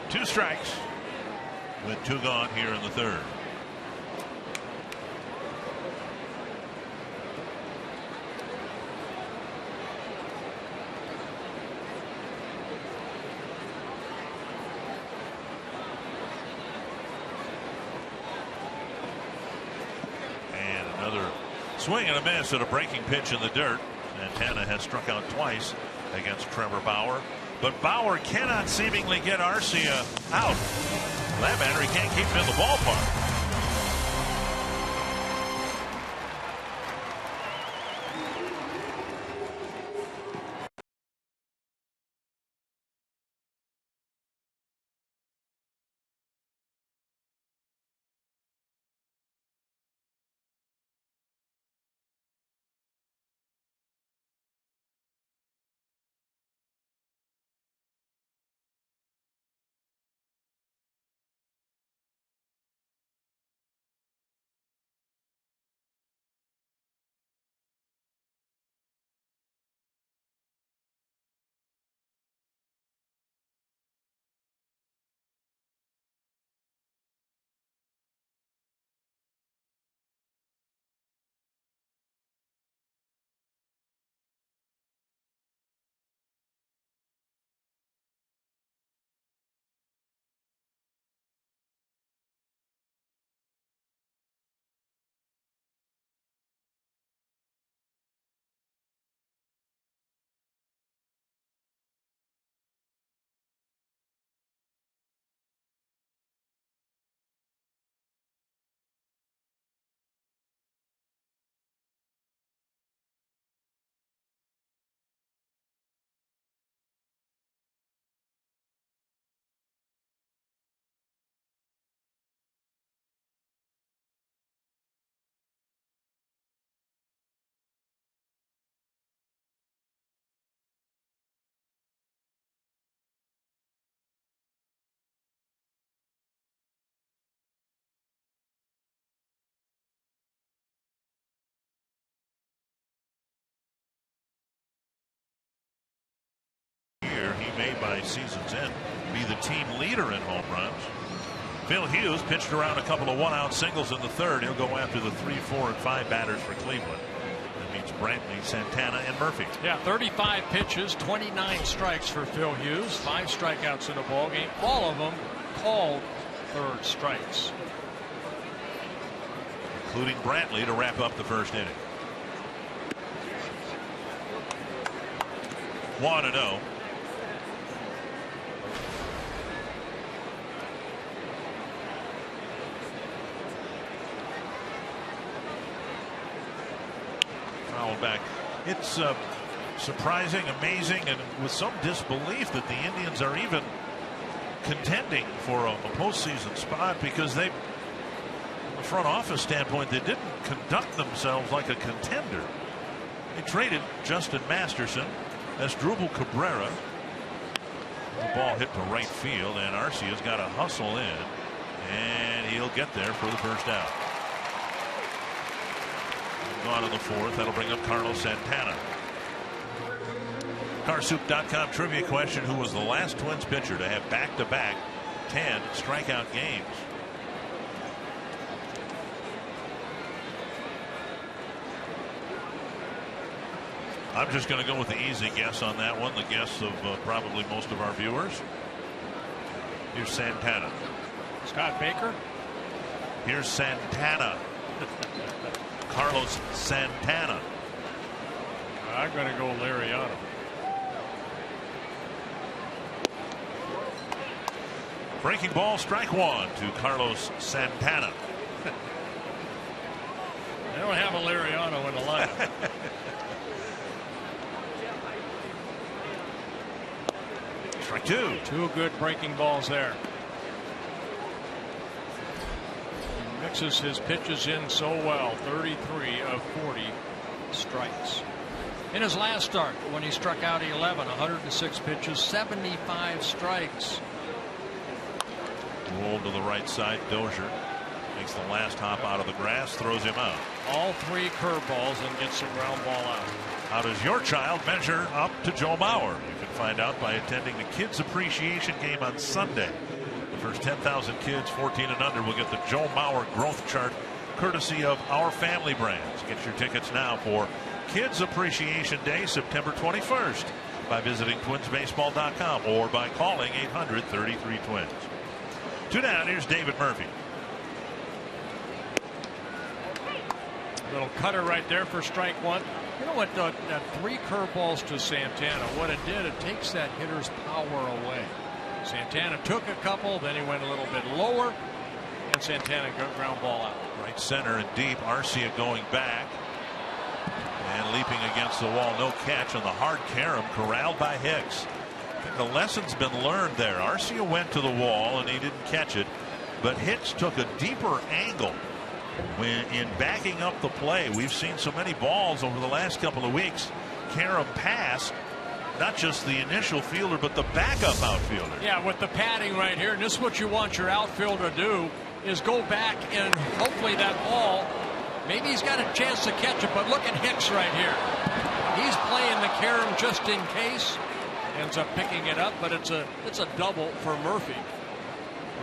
Two strikes with 2 gone here in the 3rd. And another swing and a miss at a breaking pitch in the dirt. Santana has struck out twice against Trevor Bauer. But Bauer cannot seemingly get Arcia out. For that matter, he can't keep him in the ballpark. by season's end be the team leader in home runs. Phil Hughes pitched around a couple of 1-out singles in the third. He'll go after the 3, 4, and 5 batters for Cleveland. That means Brantley, Santana, and Murphy. Yeah, 35 pitches, 29 strikes for Phil Hughes, 5 strikeouts in the ball game. All of them called third strikes, including Brantley to wrap up the first inning. 1-0. Foul back. It's surprising, amazing, and with some disbelief that the Indians are even contending for a postseason spot, because they, from a front office standpoint, they didn't conduct themselves like a contender. They traded Justin Masterson, Asdrubal Cabrera. The ball hit to right field, and Arcia's got to hustle in, and he'll get there for the first out. Gone in the fourth. That'll bring up Carlos Santana. Carsoup.com trivia question: who was the last Twins pitcher to have back-to-back 10 strikeout games? I'm just going to go with the easy guess on that one, the guess of probably most of our viewers. Here's Santana. Scott Baker. Here's Santana. Carlos Santana. I'm going to go Liriano. Breaking ball, strike one to Carlos Santana. They don't have a Liriano in the lineup. Strike two. 2 good breaking balls there. He mixes his pitches in so well. 33 of 40 strikes. In his last start, when he struck out 11, 106 pitches, 75 strikes. Rolled to the right side. Dozier makes the last hop out of the grass, throws him out. All 3 curveballs and gets a ground ball out. How does your child measure up to Joe Mauer? You can find out by attending the Kids Appreciation Game on Sunday. The first 10,000 kids 14 and under will get the Joe Mauer growth chart, courtesy of Our Family Brands. Get your tickets now for Kids Appreciation Day, September 21st, by visiting twinsbaseball.com or by calling 800-33-TWINS. 2 down. Here's David Murphy. Little cutter right there for strike one. You know what, that 3 curveballs to Santana, what it did, it takes that hitter's power away. Santana took a couple, then he went a little bit lower, and Santana got ground ball out. Right center and deep. Arcia going back and leaping against the wall. No catch on the hard carom, corralled by Hicks. I think the lesson's been learned there. Arcia went to the wall and he didn't catch it, but Hicks took a deeper angle. When in backing up the play, we've seen so many balls over the last couple of weeks. Carom pass, not just the initial fielder, but the backup outfielder. Yeah, with the padding right here, and this is what you want your outfielder to do, is go back and hopefully that ball, maybe he's got a chance to catch it, but look at Hicks right here. He's playing the carom just in case, ends up picking it up, but it's a double for Murphy.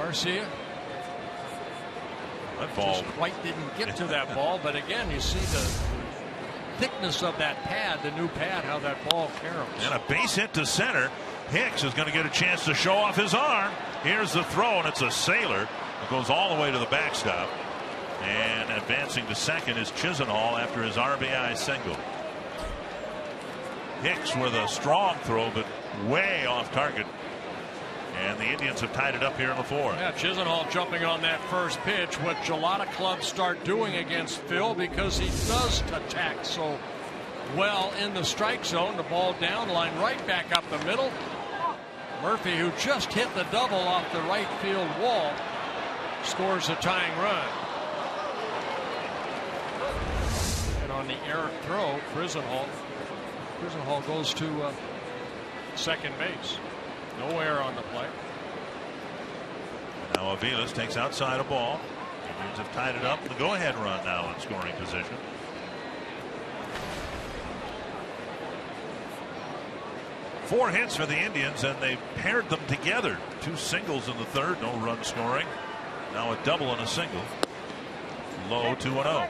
Arcia. That ball just quite didn't get to that ball, but again, you see the thickness of that pad, the new pad, how that ball caroms. And a base hit to center. Hicks is going to get a chance to show off his arm. Here's the throw, and it's a sailor. It goes all the way to the backstop. And advancing to second is Chisenhall after his RBI single. Hicks with a strong throw, but way off target. And the Indians have tied it up here in the fourth. Yeah, Chisenhall jumping on that first pitch, which a lot of clubs start doing against Phil because he does attack so well in the strike zone. The ball down line right back up the middle. Murphy, who just hit the double off the right field wall, scores a tying run. And on the errant throw, Chisenhall goes to second base. No error on the play. Now Aviles takes outside a ball. The Indians have tied it up. The go-ahead run now in scoring position. 4 hits for the Indians, and they paired them together. 2 singles in the third, no run scoring. Now a double and a single. Low 2-0.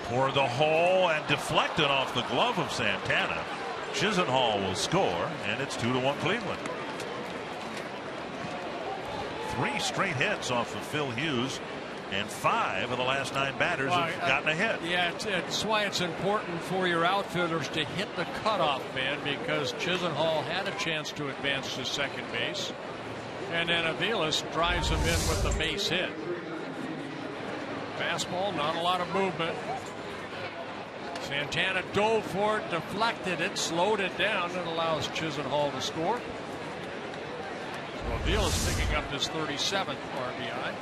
For the hole and deflected off the glove of Santana. Chisenhall will score, and it's 2-1 Cleveland. 3 straight hits off of Phil Hughes, and 5 of the last 9 batters have gotten a hit. Yeah, it's why it's important for your outfielders to hit the cutoff man, because Chisenhall had a chance to advance to second base, and then Aviles drives him in with the base hit. Fastball, not a lot of movement. Santana dove for it, deflected it, slowed it down, and allows Chisenhall to score. So Aviles picking up his 37th RBI.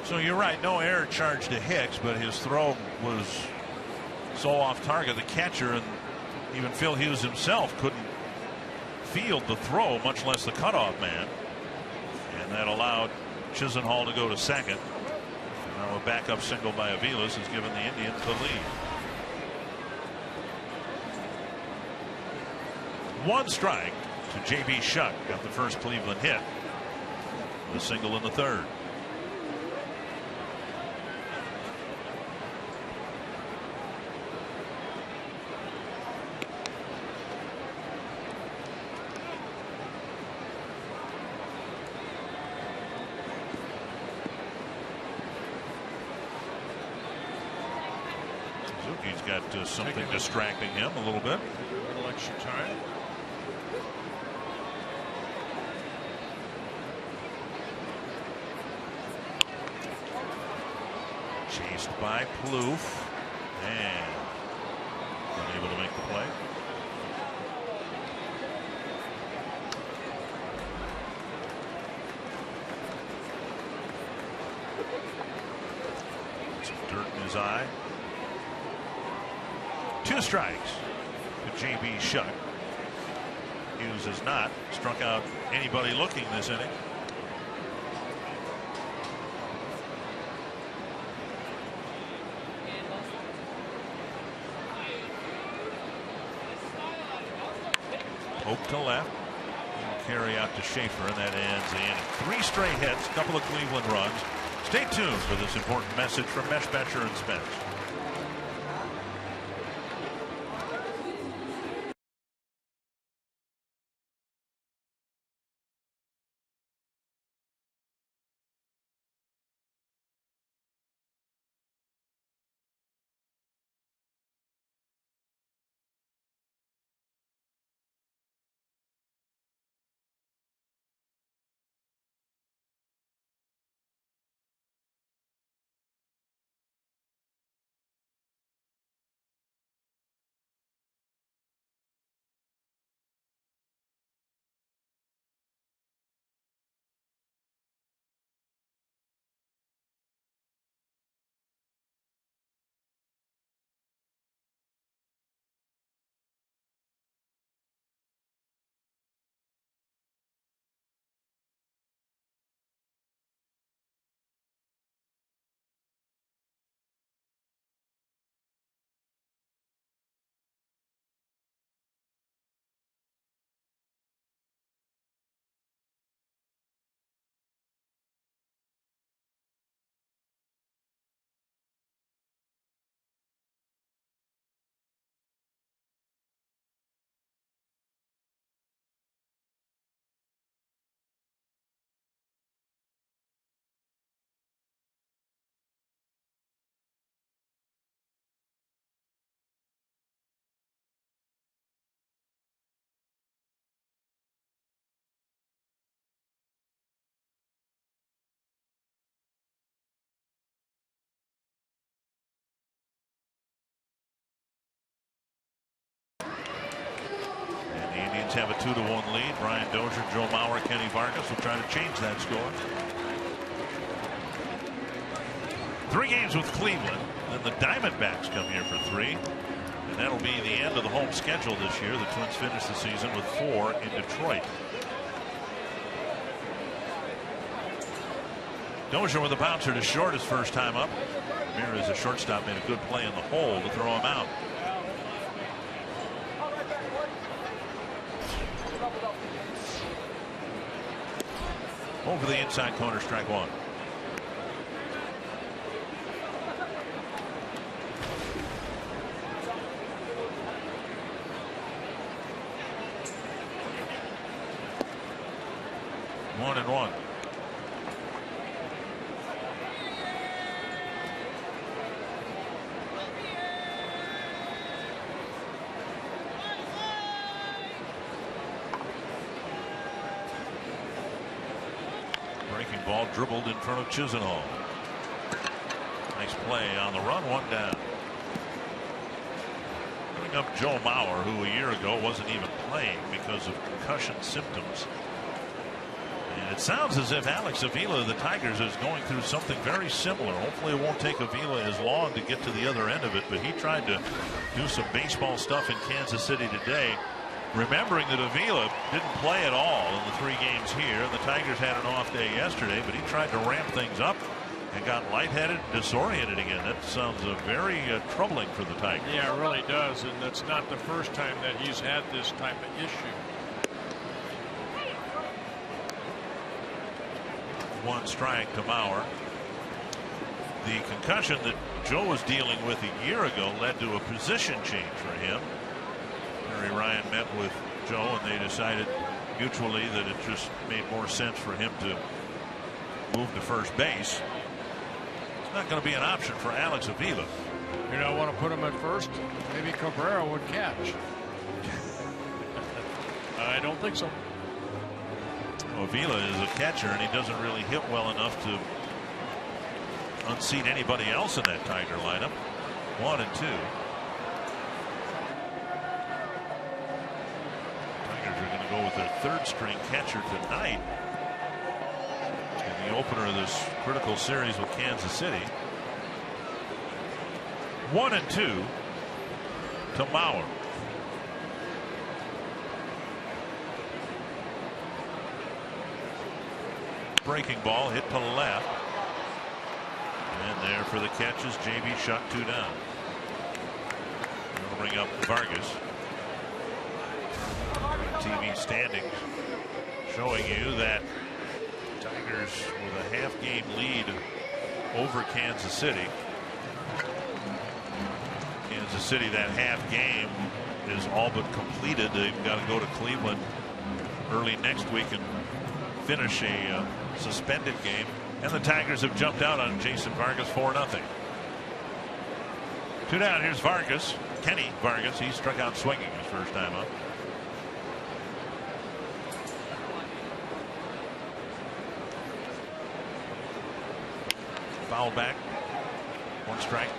So you're right, no error charge to Hicks, but his throw was so off target. The catcher and even Phil Hughes himself couldn't field the throw, much less the cutoff man. And that allowed Chisenhall to go to second. Now a backup single by Aviles has given the Indians the lead. 1 strike to J.B. Shutt. Got the first Cleveland hit. The single in the third. Suzuki's got something distracting him a little bit. A little extra time. Chased by Plouffe and unable to make the play. Some dirt in his eye. 2 strikes to J.B. Shutt. Hughes has not struck out anybody looking this inning. Poke to left. Carry out to Schaefer, and that ends the inning. 3 straight hits, a couple of Cleveland runs. Stay tuned for this important message from Meshbecher and Spence. Have a 2-1 lead. Brian Dozier, Joe Mauer, Kenny Vargas will try to change that score. 3 games with Cleveland. Then the Diamondbacks come here for 3. And that'll be the end of the home schedule this year. The Twins finish the season with 4 in Detroit. Dozier with a bouncer to short his first time up. Ramirez, a shortstop, made a good play in the hole to throw him out. Over the inside corner, strike one. One and one. Breaking ball dribbled in front of Chisenhall. Nice play on the run, one down. Bring up Joe Mauer, who a year ago wasn't even playing because of concussion symptoms. And it sounds as if Alex Avila of the Tigers is going through something very similar. Hopefully it won't take Avila as long to get to the other end of it, but he tried to do some baseball stuff in Kansas City today, remembering that Avila didn't play at all in the 3 games here. The Tigers had an off day yesterday, but he tried to ramp things up and got lightheaded, disoriented again. That sounds very troubling for the Tigers. Yeah, it really does, and that's not the first time that he's had this type of issue. One strike to Mauer. The concussion that Joe was dealing with a year ago led to a position change for him. Terry Ryan met with Joe and they decided mutually that it just made more sense for him to move to first base. It's not going to be an option for Alex Avila. You don't want to put him at first? Maybe Cabrera would catch. I don't think so. Avila is a catcher and he doesn't really hit well enough to unseat anybody else in that Tiger lineup. 1 and 2. Tigers are going to go with their 3rd string catcher tonight in the opener of this critical series with Kansas City. 1 and 2 to Mauer. Breaking ball hit to left, and there for the catch is JB Shuck, 2 down. We'll bring up Vargas. TV standings showing you that Tigers with a half-game lead over Kansas City. Kansas City, that half game is all but completed. They've got to go to Cleveland early next week and finish a suspended game, and the Tigers have jumped out on Jason Vargas 4-0. 2 down. Here's Vargas, Kenny Vargas. He struck out swinging his first time up. Foul back, 1 strike.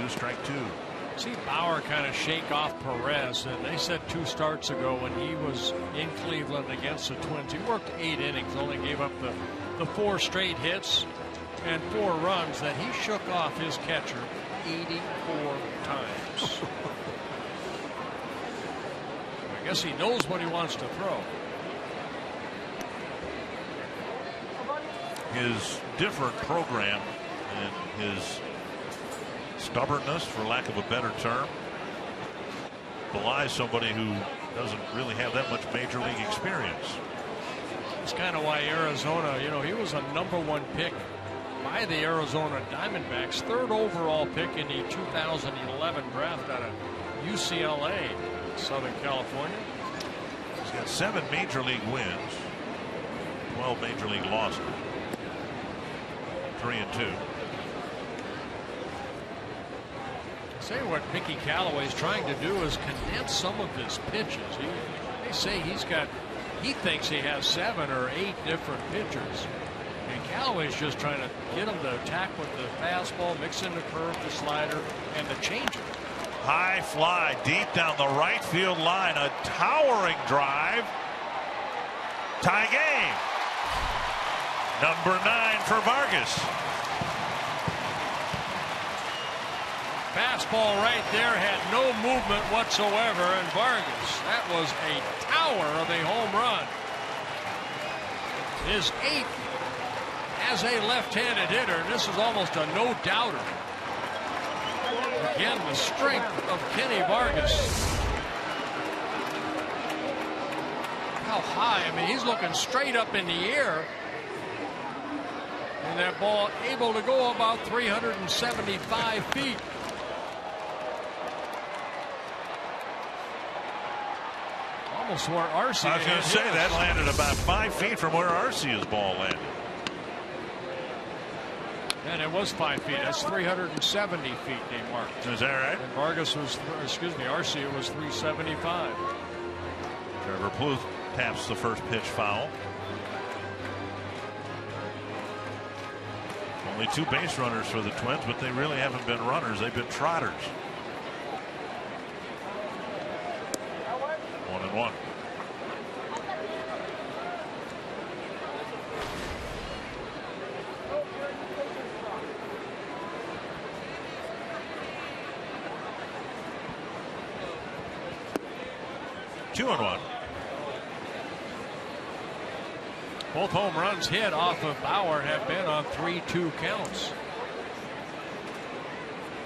Strike 2. See Bauer kind of shake off Perez, and they said 2 starts ago when he was in Cleveland against the Twins, he worked 8 innings, only gave up the 4 straight hits and 4 runs, that he shook off his catcher 84 times. I guess he knows what he wants to throw. His different program and his stubbornness, for lack of a better term, belies somebody who doesn't really have that much major league experience. It's kind of why Arizona, you know, he was a #1 pick by the Arizona Diamondbacks, 3rd overall pick in the 2011 draft out of UCLA, Southern California. He's got 7 major league wins, 12 major league losses, 3 and 2. Say what Mickey Callaway's trying to do is condense some of his pitches. They say he thinks he has 7 or 8 different pitchers, And Callaway's just trying to get him to attack with the fastball, mix in the curve, the slider, and the changeup. High fly deep down the right field line. A towering drive. Tie game. Number 9 for Vargas. Fastball right there had no movement whatsoever, and Vargas, that was a tower of a home run. His 8th as a left-handed hitter, and this is almost a no-doubter. Again, the strength of Kenny Vargas. How high? I mean, he's looking straight up in the air. And that ball able to go about 375 feet. Almost where Arcia. I was going to say that landed about 5 feet from where Arcia's ball landed. And it was 5 feet. That's 370 feet they marked. Is that right? And Vargas was, Arcia was 375. Trevor Plouffe taps the first pitch foul. Only 2 base runners for the Twins, but they really haven't been runners. They've been trotters. 1-1. Two and one. Both home runs hit off of Bauer have been on 3-2 counts.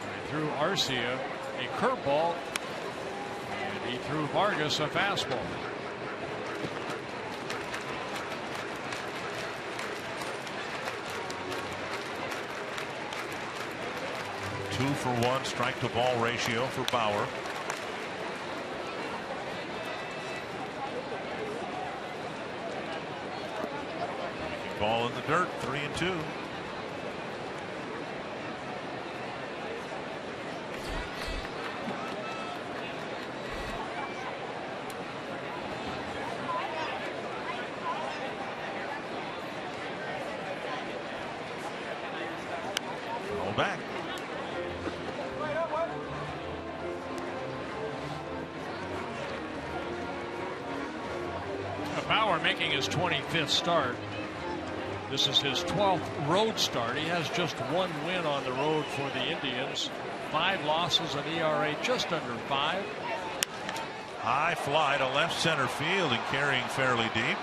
He threw Arcia a curveball, and he threw Vargas a fastball. Two for one strike to ball ratio for Bauer. Ball in the dirt, 3-2. Roll back. Bauer making his 25th start. This is his 12th road start. He has just 1 win on the road for the Indians. 5 losses, an ERA just under 5. High fly to left center field and carrying fairly deep.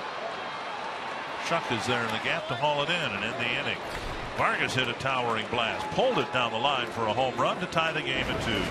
Shuck is there in the gap to haul it in and end the inning. Vargas hit a towering blast, pulled it down the line for a home run to tie the game at 2.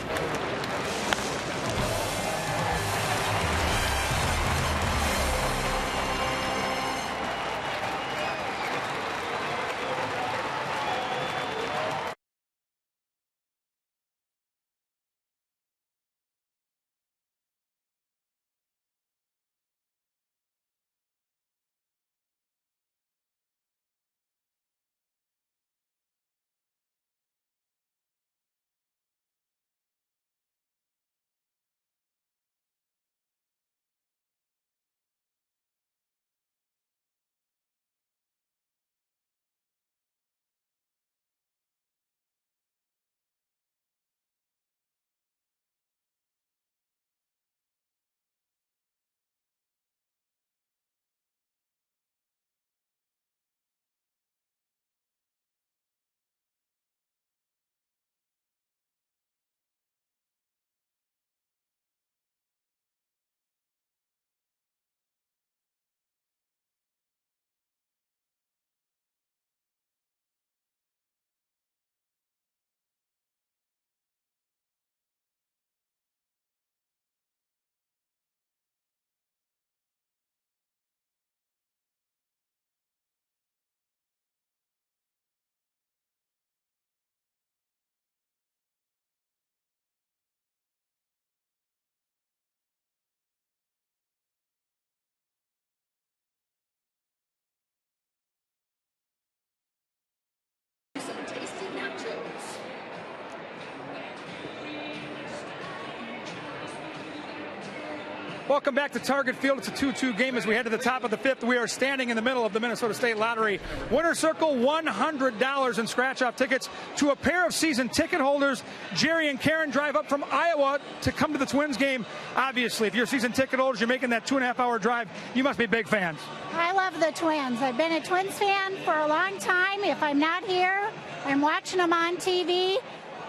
Welcome back to Target Field. It's a 2-2 game as we head to the top of the fifth. We are standing in the middle of the Minnesota State Lottery. Winner circle, $100 in scratch-off tickets to a pair of season ticket holders. Jerry and Karen drive up from Iowa to come to the Twins game. Obviously, if you're season ticket holders, you're making that 2.5-hour drive. You must be big fans. I love the Twins. I've been a Twins fan for a long time. If I'm not here, I'm watching them on TV.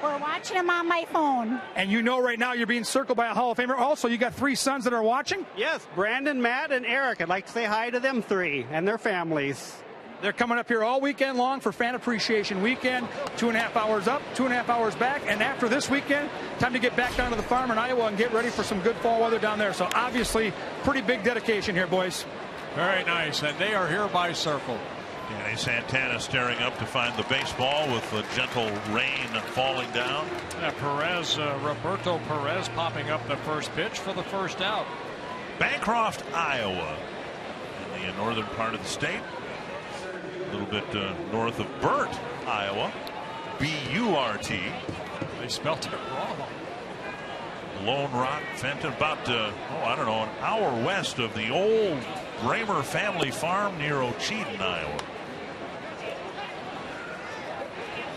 We're watching them on my phone. And you know right now you're being circled by a Hall of Famer. Also, you got 3 sons that are watching? Yes, Brandon, Matt, and Eric. I'd like to say hi to them 3 and their families. They're coming up here all weekend long for Fan Appreciation Weekend. 2.5 hours up, 2.5 hours back. And after this weekend, time to get back down to the farm in Iowa and get ready for some good fall weather down there. So obviously, pretty big dedication here, boys. Very nice. And they are hereby circled. Danny Santana staring up to find the baseball with the gentle rain falling down. Roberto Perez popping up the first pitch for the first out. Bancroft, Iowa, in the northern part of the state. A little bit north of Burt, Iowa. B-U-R-T. They spelled it wrong. Lone Rock, Fenton, about, I don't know, an hour west of the old Bramer family farm near Ocheaton, Iowa.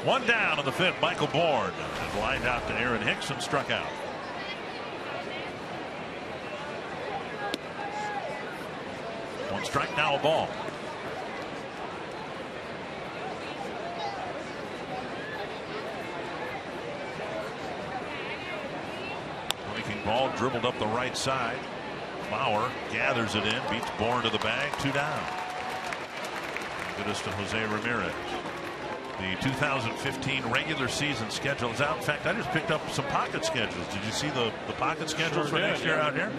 One down in the fifth. Michael Bourne has lined out to Aaron Hicks and struck out. One strike, now a ball. Breaking ball dribbled up the right side. Bauer gathers it in, beats Bourne to the bag, 2 down. Good as to Jose Ramirez. The 2015 regular season schedule is out. In fact, I just picked up some pocket schedules. Did you see the pocket schedules for next year out here?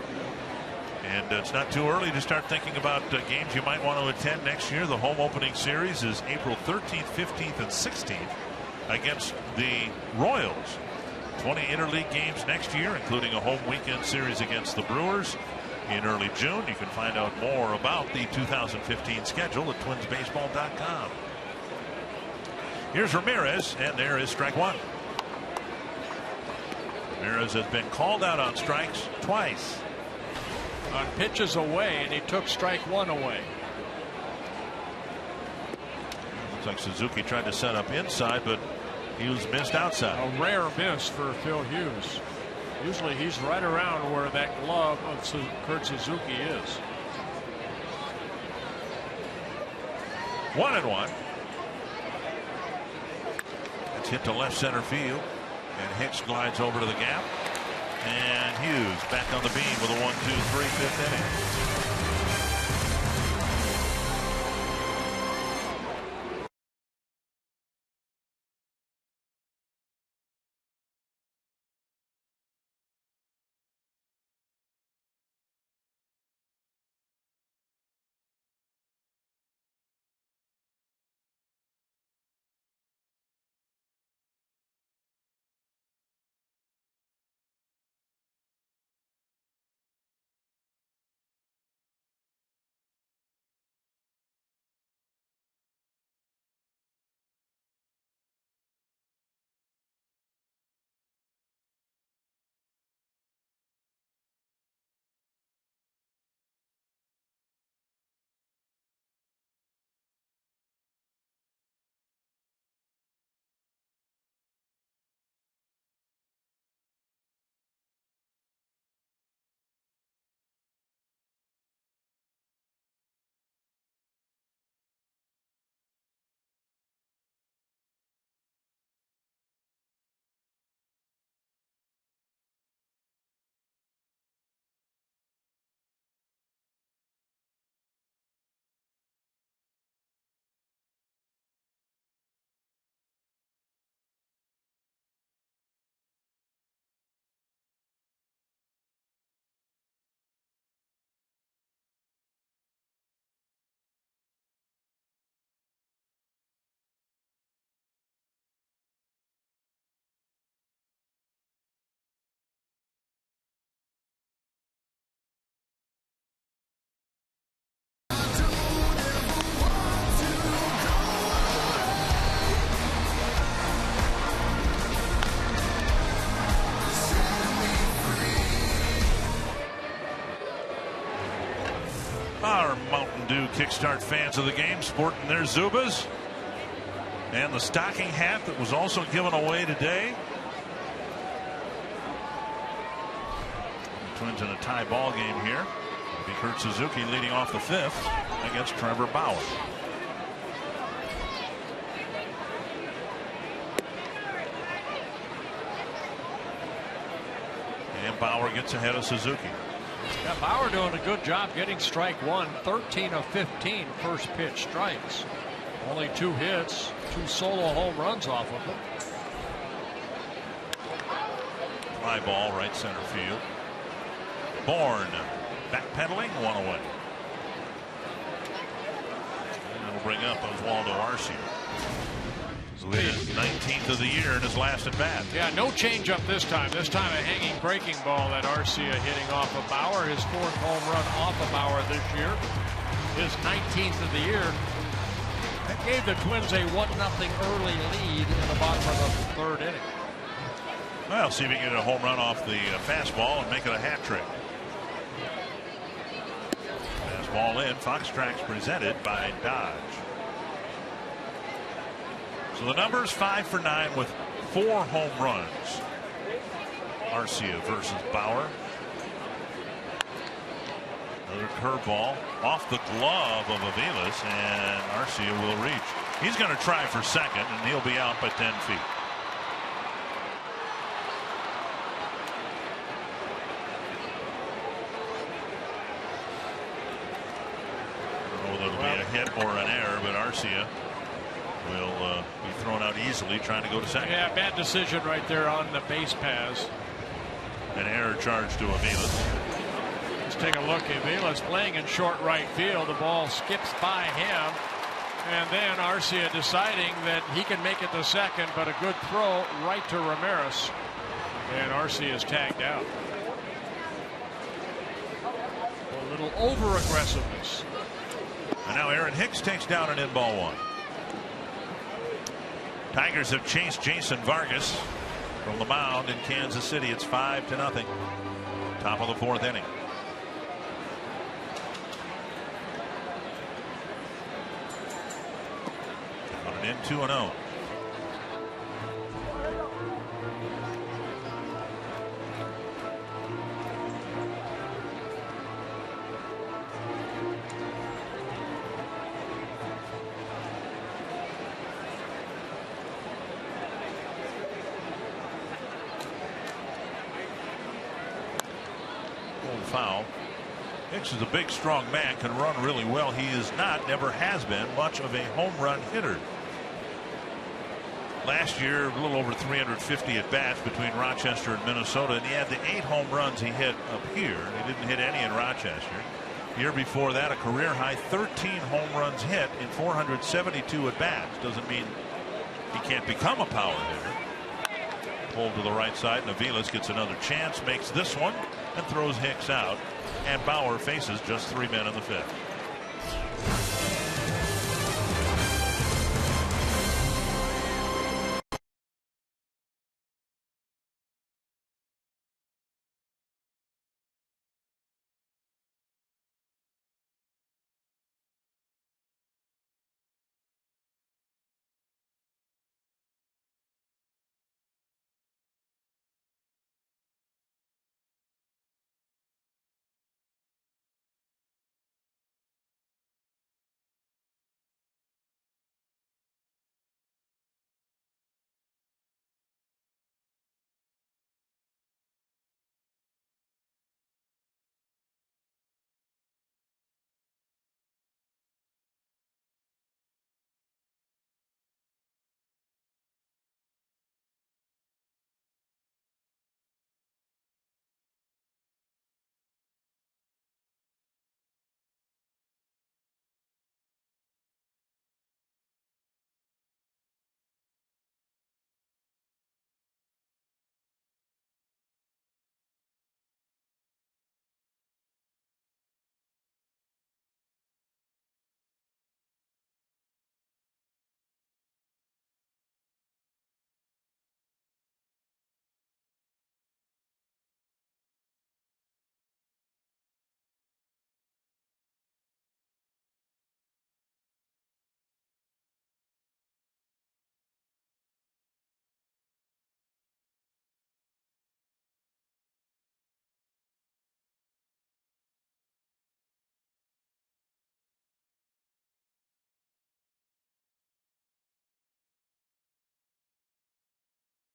And it's not too early to start thinking about games you might want to attend next year. The home opening series is April 13th, 15th, and 16th against the Royals. 20 interleague games next year, including a home weekend series against the Brewers in early June. You can find out more about the 2015 schedule at twinsbaseball.com. Here's Ramirez, and there is strike 1. Ramirez has been called out on strikes twice. On pitches away, and he took strike 1 away. Looks like Suzuki tried to set up inside, but he was missed outside. A rare miss for Phil Hughes. Usually he's right around where that glove of Kurt Suzuki is. 1-1. It's hit to left center field, and Hicks glides over to the gap, and Hughes back on the beam with a 1-2-3 fifth inning. Mountain Dew Kickstart fans of the game sporting their Zubas. And the stocking hat that was also given away today. The Twins in a tie ball game here. It'll be Kurt Suzuki leading off the 5th against Trevor Bauer. And Bauer gets ahead of Suzuki. Yeah, Bauer doing a good job getting strike one. 13 of 15 first pitch strikes. Only 2 hits, 2 solo home runs off of them. Fly ball right center field. Bourne backpedaling, 1 away. And that'll bring up Oswaldo Arcia. His lead 19th of the year in his last at bat. Yeah, no changeup this time. This time a hanging breaking ball that Arcia hitting off of Bauer. His 4th home run off of Bauer this year. His 19th of the year. That gave the Twins a 1-0 early lead in the bottom of the 3rd inning. Well, see if he can get a home run off the fastball and make it a hat trick. Fastball in. Fox Tracks presented by Dodge. So the numbers 5 for 9 with 4 home runs. Arcia versus Bauer. Another curveball off the glove of Aviles, and Arcia will reach. He's going to try for second, and he'll be out by 10 feet. I don't know whether it'll be a hit or an error, but Arcia will be thrown out easily trying to go to second. Yeah, bad decision right there on the base pass. An error charge to Aviles. Let's take a look. Aviles playing in short right field. The ball skips by him. And then Arcia deciding that he can make it to second, but a good throw right to Ramirez. And Arcia is tagged out. A little over aggressiveness. And now Aaron Hicks takes down an in-ball 1. Tigers have chased Jason Vargas from the mound in Kansas City. It's 5-0. Top of the 4th inning. On an in 2-0. Foul. Hicks is a big, strong man, can run really well. He is not, never has been, much of a home run hitter. Last year, a little over 350 at bats between Rochester and Minnesota, and he had the 8 home runs he hit up here. He didn't hit any in Rochester. Year before that, a career high 13 home runs hit in 472 at bats. Doesn't mean he can't become a power hitter. Pulled to the right side, and Aviles gets another chance, makes this one, and throws Hicks out. And Bauer faces just 3 men in the 5th.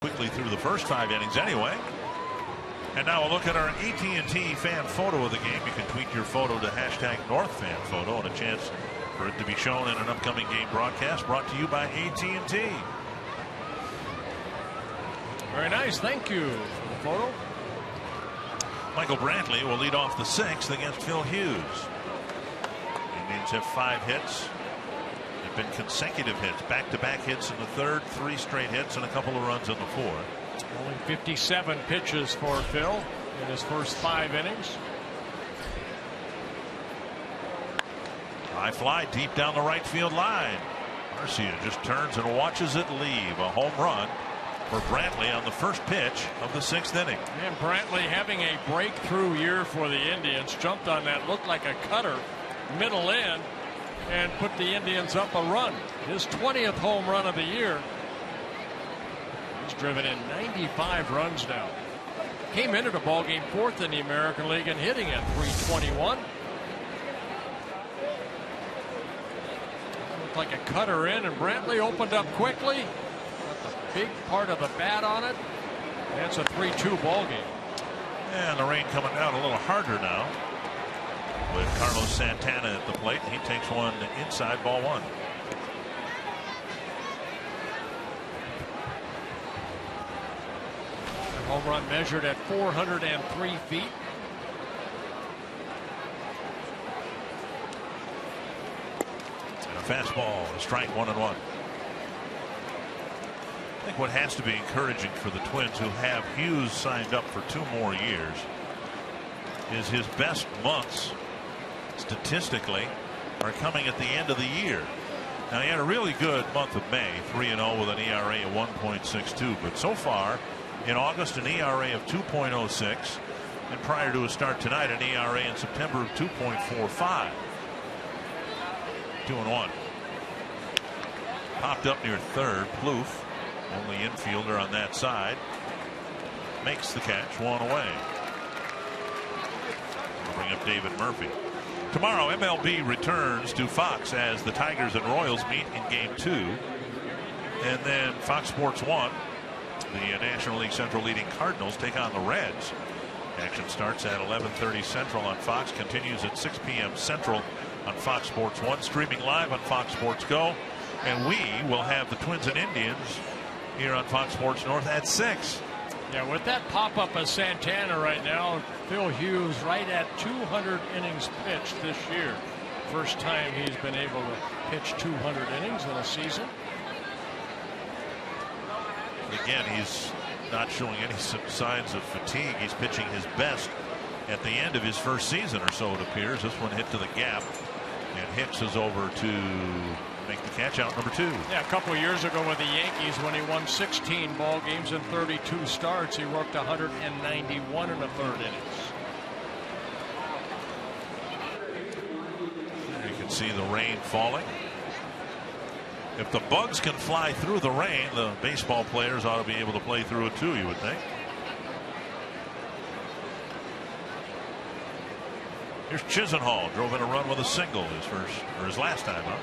quickly through the first 5 innings anyway. And now a look at our AT&T fan photo of the game. You can tweet your photo to #NorthFanPhoto and a chance for it to be shown in an upcoming game broadcast brought to you by AT&T. Very nice. Thank you for the photo. Michael Brantley will lead off the 6th against Phil Hughes. Indians have 5 hits. They've been consecutive hits, back-to-back hits in the 3rd, 3 straight hits, and a couple of runs in the 4th. Only 57 pitches for Phil in his first 5 innings. High fly deep down the right field line. Garcia just turns and watches it leave. A home run for Brantley on the first pitch of the 6th inning. And Brantley having a breakthrough year for the Indians. Jumped on that, looked like a cutter, middle in, and put the Indians up a run. His 20th home run of the year. He's driven in 95 runs now. Came into the ballgame 4th in the American League and hitting at .321. Looked like a cutter in, and Brantley opened up quickly. Got the big part of the bat on it. And it's a 3-2 ballgame. And the rain coming down a little harder now with Carlos Santana at the plate. He takes one inside, ball 1. Home run measured at 403 feet. And a fastball, a strike, 1-1. I think what has to be encouraging for the Twins, who have Hughes signed up for 2 more years, is his best months statistically are coming at the end of the year. Now, he had a really good month of May, 3-0 with an ERA of 1.62, but so far in August, an ERA of 2.06, and prior to his start tonight, an ERA in September of 2.45. 2-1. Popped up near 3rd. Plouffe, only infielder on that side, makes the catch, 1 away. We'll bring up David Murphy. Tomorrow, MLB returns to Fox as the Tigers and Royals meet in Game 2, and then Fox Sports 1. The National League Central leading Cardinals take on the Reds. Action starts at 11:30 Central on Fox, continues at 6 p.m. Central on Fox Sports 1, streaming live on Fox Sports Go. And we will have the Twins and Indians here on Fox Sports North at 6. Yeah, with that pop-up of Santana right now, Phil Hughes right at 200 innings pitched this year. First time he's been able to pitch 200 innings in a season. Again, he's not showing any signs of fatigue. He's pitching his best at the end of his first season or so, it appears. This one hit to the gap, and Hicks is over to make the catch out, number 2. Yeah, a couple of years ago with the Yankees, when he won 16 ball games and 32 starts, he worked 191 in the 3rd innings. You can see the rain falling. If the bugs can fly through the rain, the baseball players ought to be able to play through it too, you would think. Here's Chisenhall, drove in a run with a single his last time up.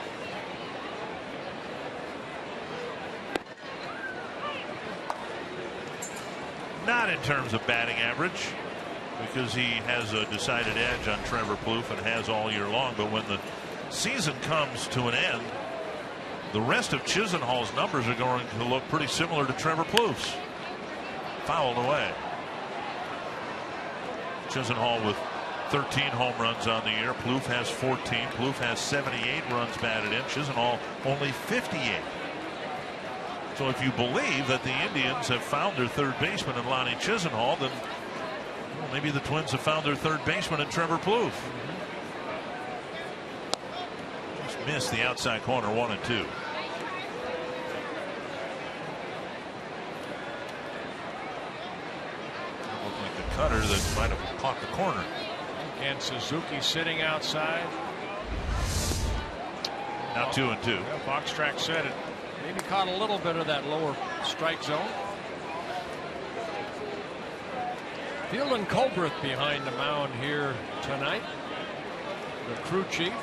Not in terms of batting average, because he has a decided edge on Trevor Plouffe and has all year long, but when the season comes to an end, the rest of Chisenhall's numbers are going to look pretty similar to Trevor Plouffe's. Fouled away. Chisenhall with 13 home runs on the year. Plouffe has 14. Plouffe has 78 runs batted in. Chisenhall only 58. So if you believe that the Indians have found their 3rd baseman in Lonnie Chisenhall, then maybe the Twins have found their 3rd baseman in Trevor Plouffe. Missed the outside corner, 1-2. Looked like the cutter that might have caught the corner. And Suzuki sitting outside. Now 2-2. Yeah, Foxtrack said it. Maybe caught a little bit of that lower strike zone. Fielding Colbreth behind the mound here tonight. The crew chief.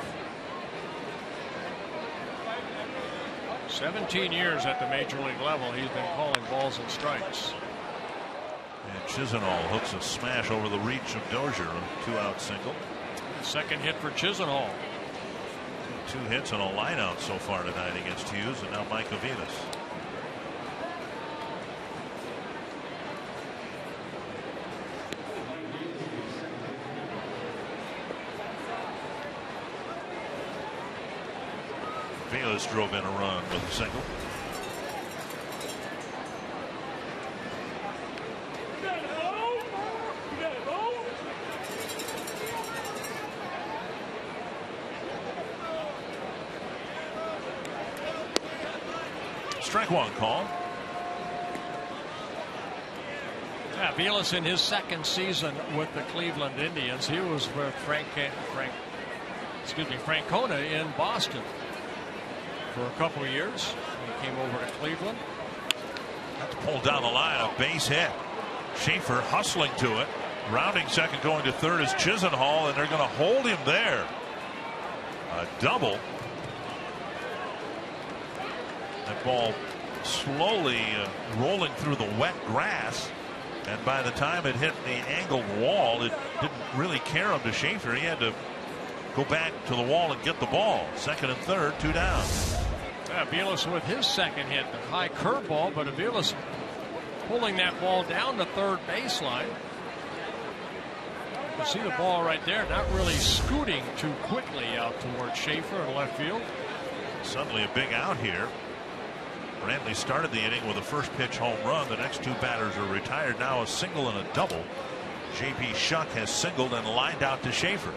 17 years at the major league level, he's been calling balls and strikes. And Chisenhall hooks a smash over the reach of Dozier, a 2-out single. Second hit for Chisenhall. 2 hits and a line out so far tonight against Hughes, and now Mike Aviles. Aviles drove in a run with a single. Strike one call. Yeah, Aviles in his second season with the Cleveland Indians. He was with Francona in Boston for a couple of years. He came over to Cleveland. That's pulled down the line, a base hit. Schaefer hustling to it. Rounding second, going to third is Chisenhall, and they're going to hold him there. A double. That ball slowly rolling through the wet grass, and by the time it hit the angled wall, it didn't really care him to Schaefer. He had to go back to the wall and get the ball. Second and third, 2 down. Aviles with his second hit, the high curveball, but Aviles pulling that ball down the third baseline. You see the ball right there, not really scooting too quickly out towards Schaefer in left field. Suddenly a big out here. Brantley started the inning with a first pitch home run. The next 2 batters are retired. Now a single and a double. J.P. Shuck has singled and lined out to Schaefer.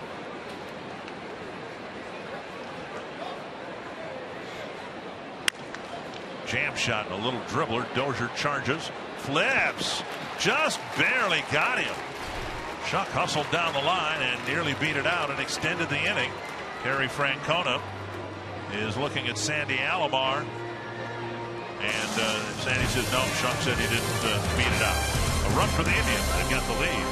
Jam shot and a little dribbler. Dozier charges, flips, just barely got him. Shuck hustled down the line and nearly beat it out and extended the inning. Terry Francona is looking at Sandy Alomar. And Sandy says no. Shuck said he didn't beat it out. A run for the Indians. They've got the lead.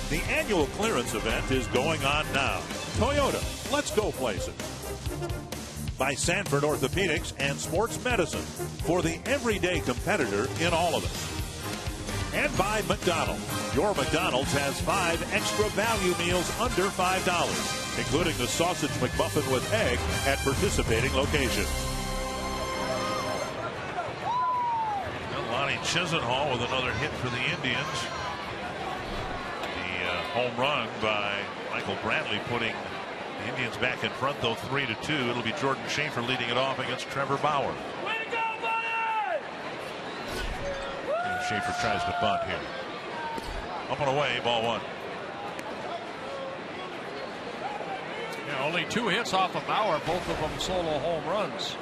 The annual clearance event is going on now. Toyota, let's go places. By Sanford Orthopedics and Sports Medicine for the everyday competitor in all of it. And by McDonald's. Your McDonald's has 5 extra value meals under $5, including the sausage McMuffin with egg at participating locations. Lonnie Chisenhall with another hit for the Indians. Home run by Michael Brantley putting the Indians back in front, though 3-2. It'll be Jordan Schaefer leading it off against Trevor Bauer. Way to go, buddy! And Schaefer tries to bunt here. Up and away, ball 1. Yeah, only 2 hits off of Bauer, both of them solo home runs.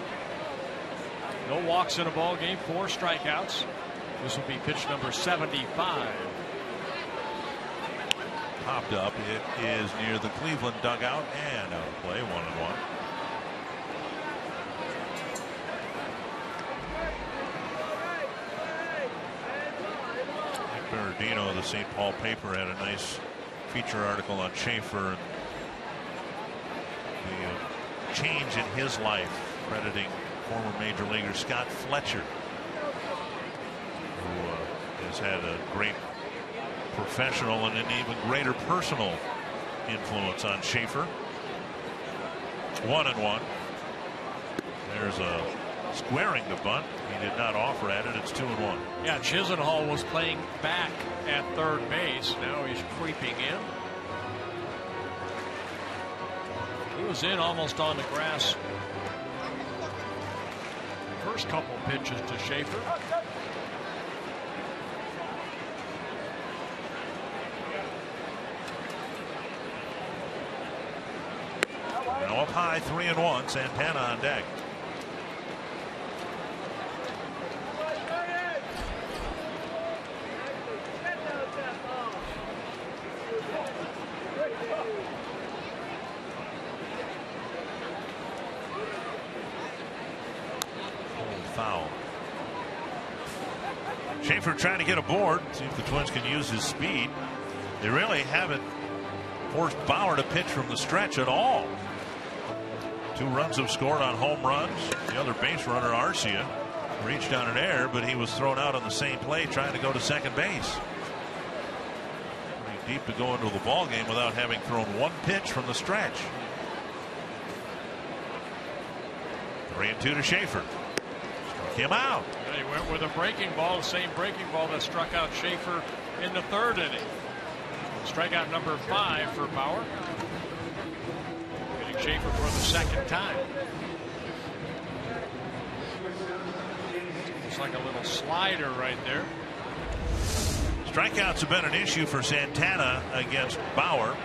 No walks in a ball game, 4 strikeouts. This will be pitch number 75. Popped up. It is near the Cleveland dugout and out of play, 1-1. Bernardino of the St. Paul paper had a nice feature article on Schaefer and the change in his life, crediting former major leaguer Scott Fletcher, who has had a great professional and an even greater personal influence on Schaefer. 1-1. There's a squaring the bunt. He did not offer at it. It's 2-1. Yeah, Chisenhall was playing back at third base. Now he's creeping in. He was in almost on the grass. First couple pitches to Schaefer. Now up high, 3-1. Santana on deck. Foul. Schaefer trying to get aboard, see if the Twins can use his speed. They really haven't forced Bauer to pitch from the stretch at all. 2 runs have scored on home runs. The other base runner, Arcia, reached on an error, but he was thrown out on the same play trying to go to second base. Pretty deep to go into the ball game without having thrown 1 pitch from the stretch. 3-2 to Schaefer. Struck him out. He went with a breaking ball, the same breaking ball that struck out Schaefer in the 3rd inning. Strikeout number 5 for Bauer. Hitting Schaefer for the 2nd time. Looks like a little slider right there. Strikeouts have been an issue for Santana against Bauer.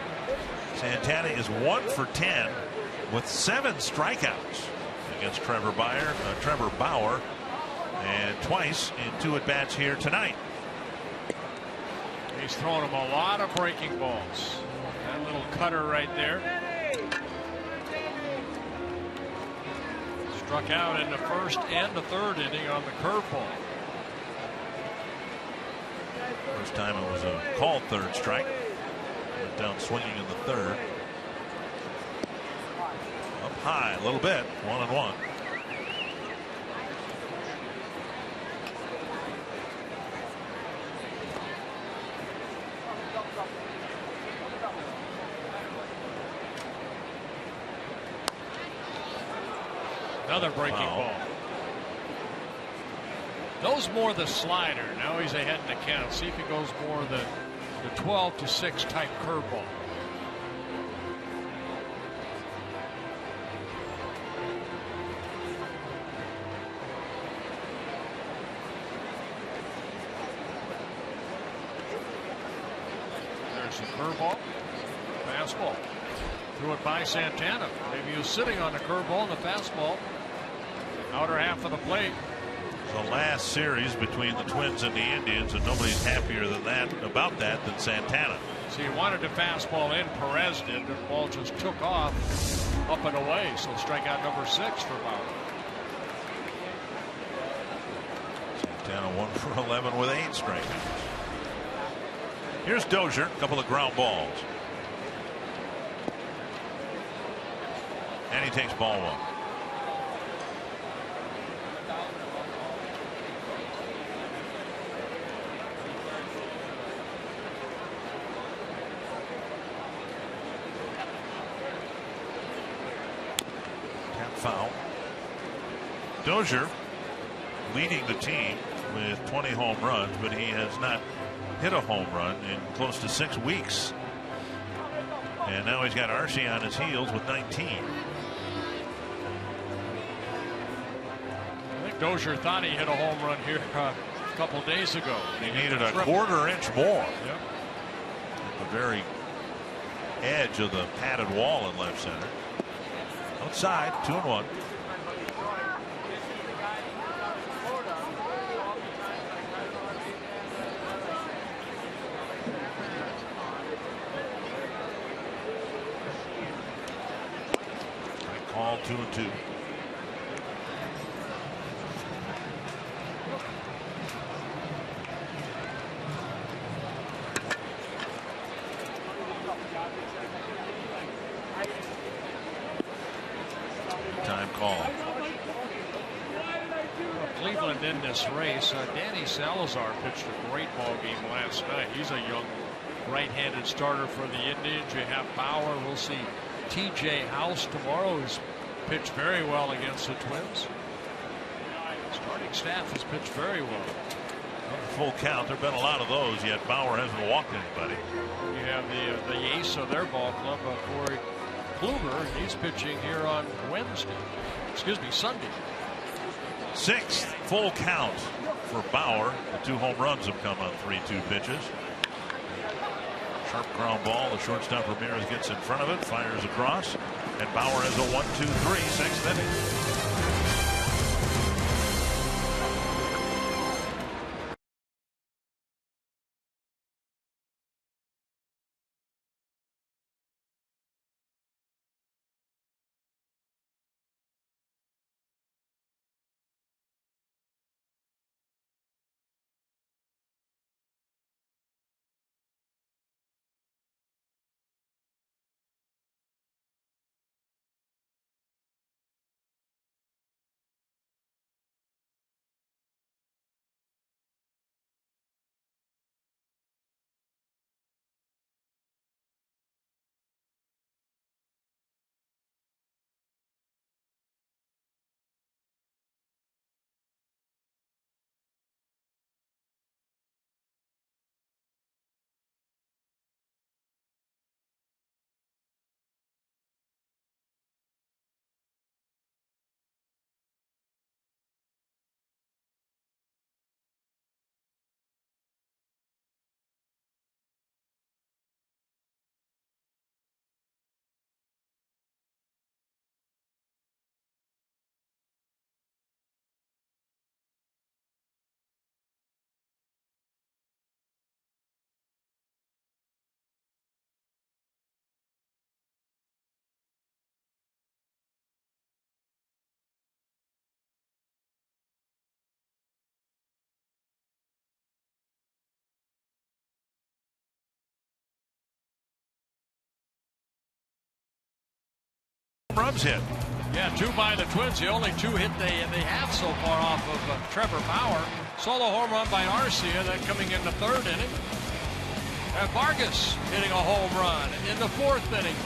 Santana is 1 for 10 with 7 strikeouts against Trevor Bauer, and twice in 2 at-bats here tonight. He's throwing him a lot of breaking balls. That little cutter right there. Struck out in the 1st and the 3rd inning on the curveball. First time it was a called 3rd strike. Went down swinging in the 3rd. Up high a little bit, 1-1. Another breaking ball. Goes more the slider. Now he's ahead in the count. See if he goes more the 12-6 type curveball. There's the curveball. Fastball. Threw it by Santana. Maybe he was sitting on the curveball and the fastball. Outer half of the plate. The last series between the Twins and the Indians, and nobody's happier about that than Santana. See, he wanted the fastball in. Perez did. The ball just took off up and away. So strikeout number 6 for Bauer. Santana 1 for 11 with 8 strikeouts. Here's Dozier, a couple of ground balls. And he takes ball 1. Foul. Dozier leading the team with 20 home runs, but he has not hit a home run in close to 6 weeks. And now he's got Arcia on his heels with 19. I think Dozier thought he hit a home run here a couple days ago. He needed a 1/4 inch more. Yep. At the very edge of the padded wall in left center. Outside, 2-1. Right call, 2-2. Cleveland in this race. Danny Salazar pitched a great ball game last night. He's a young right-handed starter for the Indians. You have Bauer. We'll see T.J. House tomorrow, who's pitched very well against the Twins. Starting staff has pitched very well. Full count. There have been a lot of those, yet Bauer hasn't walked anybody. You have the ace of their ball club, Corey Kluber. He's pitching here on Sunday. Sixth full count for Bauer. The 2 home runs have come on 3-2 pitches. Sharp ground ball. The shortstop Ramirez gets in front of it, fires across, and Bauer has a 1-2-3 sixth inning. Runs hit. Yeah, 2 by the Twins. The only 2 hit they have so far off of Trevor Bauer. Solo home run by Arcia, then coming in the 3rd inning. And Vargas hitting a home run in the 4th inning.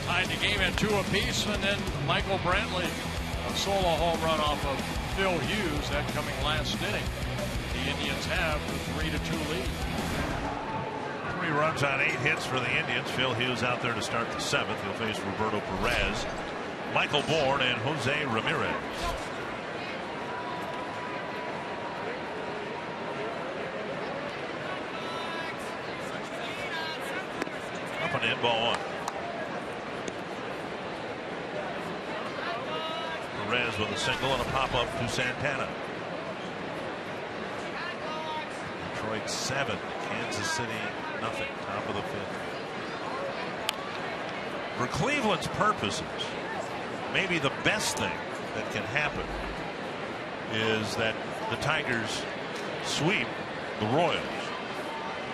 Tied the game at 2 apiece, and then Michael Brantley, a solo home run off of Phil Hughes, that coming last inning. The Indians have the 3-2 lead. 3 runs on 8 hits for the Indians. Phil Hughes out there to start the 7th. He'll face Roberto Perez, Michael Bourne, and Jose Ramirez. Up and in, ball 1. Perez with a single and a pop-up to Santana. Detroit 7, Kansas City nothing. Top of the 5th. For Cleveland's purposes, maybe the best thing that can happen is that the Tigers sweep the Royals,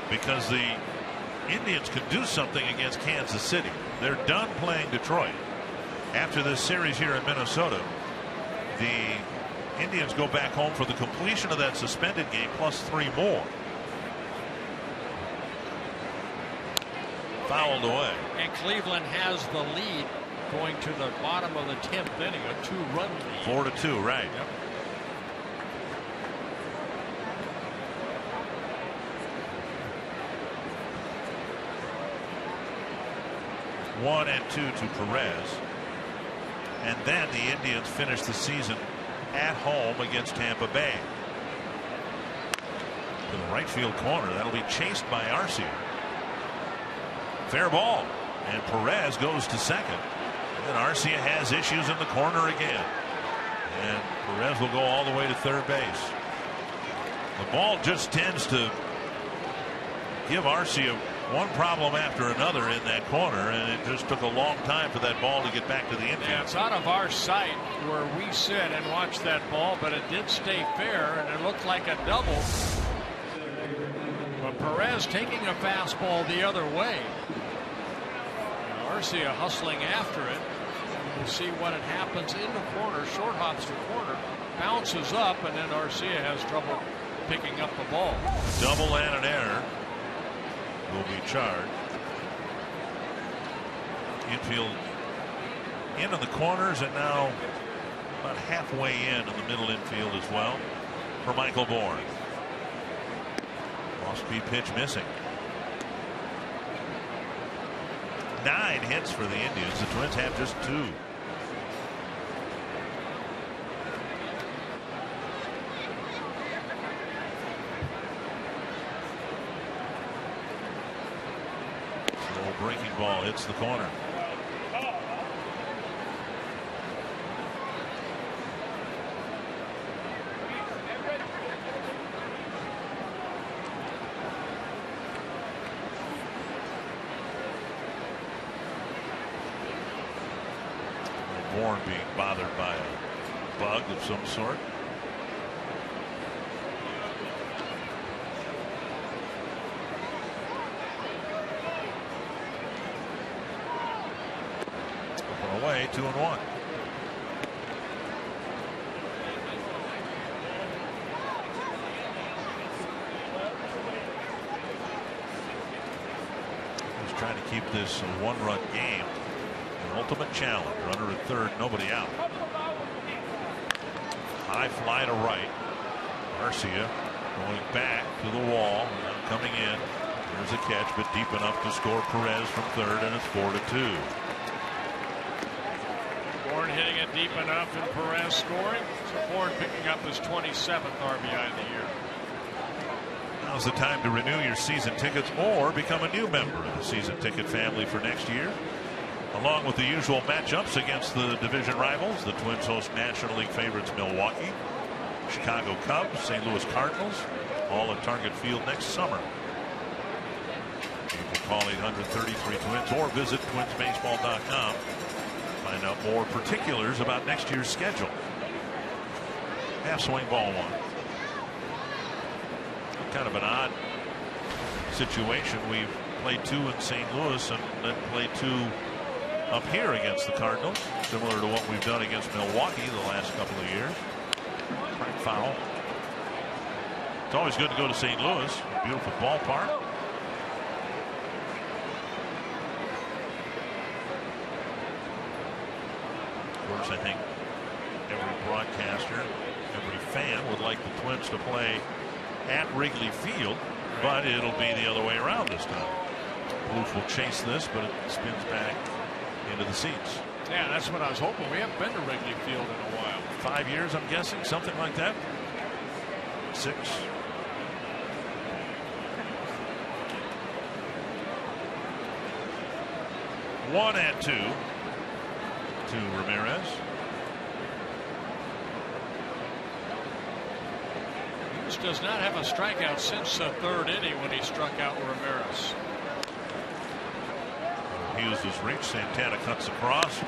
because the Indians can do something against Kansas City. They're done playing Detroit. After this series here in Minnesota, the Indians go back home for the completion of that suspended game plus 3 more. Fouled away. And Cleveland has the lead going to the bottom of the 10th inning, a 2-run lead. 4-2, right. Yep. One and 2 to Perez. And then the Indians finish the season at home against Tampa Bay. To the right field corner. That'll be chased by Arcia. Fair ball, and Perez goes to second. And Arcia has issues in the corner again, and Perez will go all the way to third base. The ball just tends to give Arcia one problem after another in that corner, and it just took a long time for that ball to get back to the infield. Yeah, it's out of our sight where we sit and watch that ball, but it did stay fair, and it looked like a double. But Perez taking a fastball the other way. Arcia hustling after it. We'll see what it happens in the corner. Short hops the corner, bounces up, and then Arcia has trouble picking up the ball. Double and an error will be charged. Infield in on the corners, and now about halfway in the middle infield as well for Michael Bourne. Off-speed pitch missing. 9 hits for the Indians. The Twins have just 2. Breaking ball hits the corner. Bourne being bothered by a bug of some sort. Away, 2-1. He's trying to keep this a 1-run game. An ultimate challenge. Runner at third, nobody out. High fly to right. Arcia going back to the wall, coming in. There's a catch, but deep enough to score Perez from third, and it's 4-2. Bourne hitting it deep enough, and Perez scoring. So Bourne picking up his 27th RBI of the year. Now's the time to renew your season tickets or become a new member of the season ticket family for next year. Along with the usual matchups against the division rivals, the Twins host National League favorites Milwaukee, Chicago Cubs, St. Louis Cardinals, all at Target Field next summer. You can call 800-33-TWINS or visit twinsbaseball.com. Find out more particulars about next year's schedule. Half swing ball 1. Kind of an odd situation. We've played 2 in St. Louis and then played 2 up here against the Cardinals, similar to what we've done against Milwaukee the last couple of years. Right foul. It's always good to go to St. Louis. Beautiful ballpark. Of course, I think every broadcaster, every fan would like the Twins to play at Wrigley Field, but it'll be the other way around this time. Bluth will chase this, but it spins back into the seats. Yeah, that's what I was hoping. We haven't been to Wrigley Field in a while. 5 years, I'm guessing, something like that. 6. One and 2 to Ramirez. Hughes does not have a strikeout since the 3rd inning when he struck out Ramirez. Hughes was reached. Santana cuts across.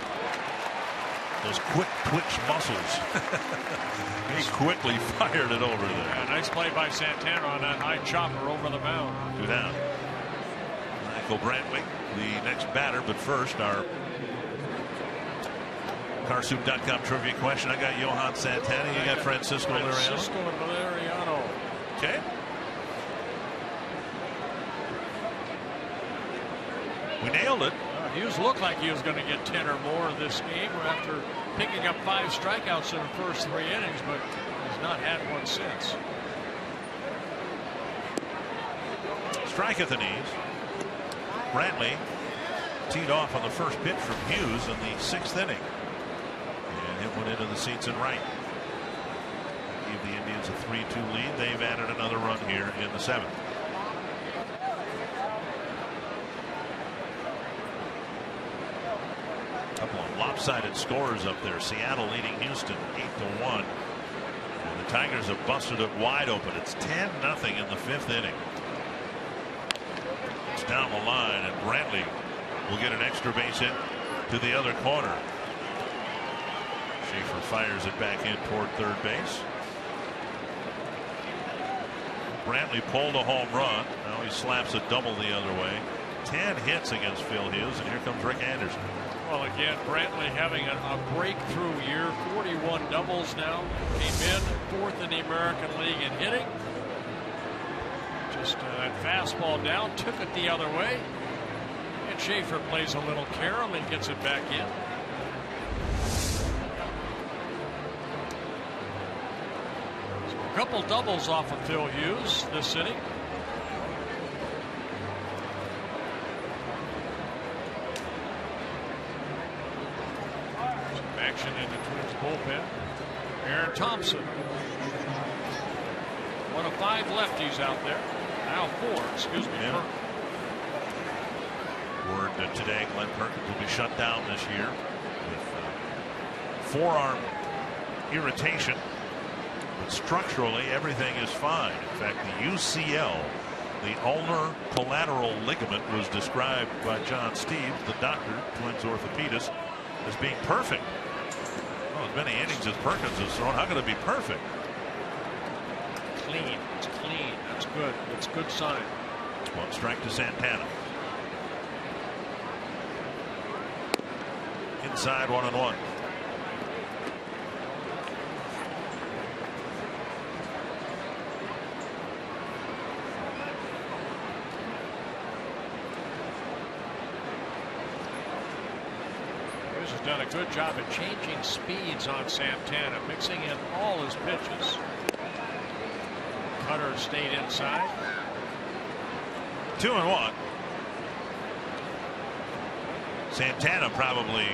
Those quick twitch muscles. He quickly fired it over there. Yeah, nice play by Santana on that high chopper over the mound. 2 down. Michael Brantley, the next batter, but first our Carsoup.com trivia question. I got Johan Santana. You got Francisco Liriano. Francisco Liriano. Okay. We nailed it. Hughes looked like he was going to get 10 or more in this game after picking up 5 strikeouts in the first 3 innings, but has not had one since. Strike at the knees. Brantley teed off on the first pitch from Hughes in the 6th inning. And hit one into the seats and right. Gave the Indians a 3-2 lead. They've added another run here in the 7th. Couple of lopsided scores up there. Seattle leading Houston 8-1. And the Tigers have busted it wide open. It's 10-0 in the 5th inning. It's down the line, and Brantley will get an extra base hit to the other corner. Schaefer fires it back in toward third base. Brantley pulled a home run. Now he slaps a double the other way. 10 hits against Phil Hughes, and here comes Rick Anderson. Well, again, Brantley having a breakthrough year. 41 doubles now. Came in 4th in the American League in hitting. Just that fastball down, took it the other way. And Schaefer plays a little carom and gets it back in. A couple doubles off of Phil Hughes this inning. Some action in the Twins bullpen. Aaron Thompson. One of 5 lefties out there. Now 4, excuse me. Yeah. Word that today Glenn Perkins will be shut down this year with forearm irritation. But structurally, everything is fine. In fact, the UCL, the ulnar collateral ligament, was described by John Steeves, the doctor, Twins orthopedist, as being perfect. Well, as many innings as Perkins has thrown, how can it be perfect? Clean. It's clean. That's good. That's a good sign. 1 strike to Santana. Inside 1-1. This has done a good job at changing speeds on Santana, mixing in all his pitches. Cutter stayed inside. 2-1. Santana probably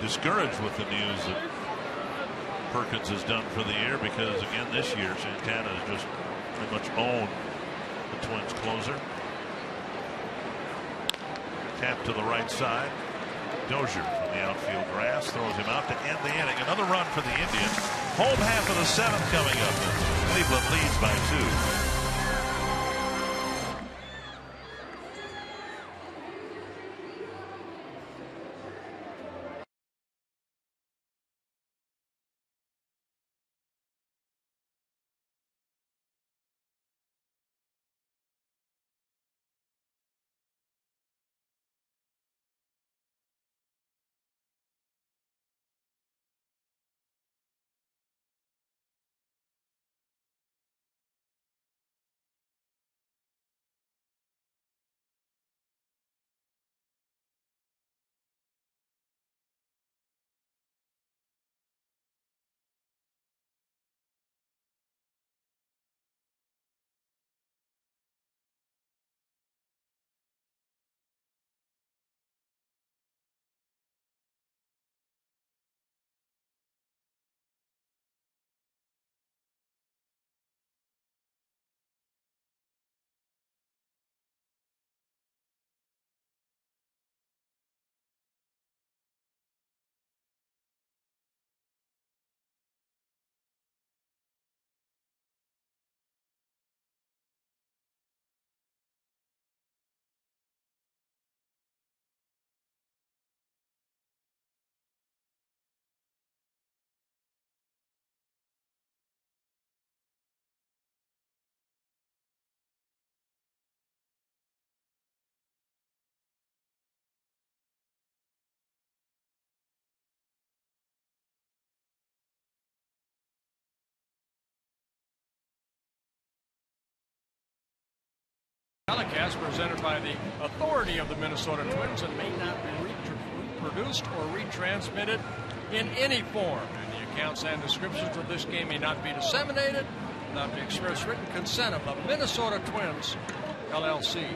discouraged with the news that Perkins has done for the year, because again this year Santana has just pretty much owned the Twins closer. Tap to the right side. Dozier from the outfield grass throws him out to end the inning. Another run for the Indians. Home half of the 7th coming up. Cleveland leads by 2. Telecast presented by the authority of the Minnesota Twins and may not be reproduced or retransmitted in any form. And the accounts and descriptions of this game may not be disseminated without the express written consent of the Minnesota Twins, LLC.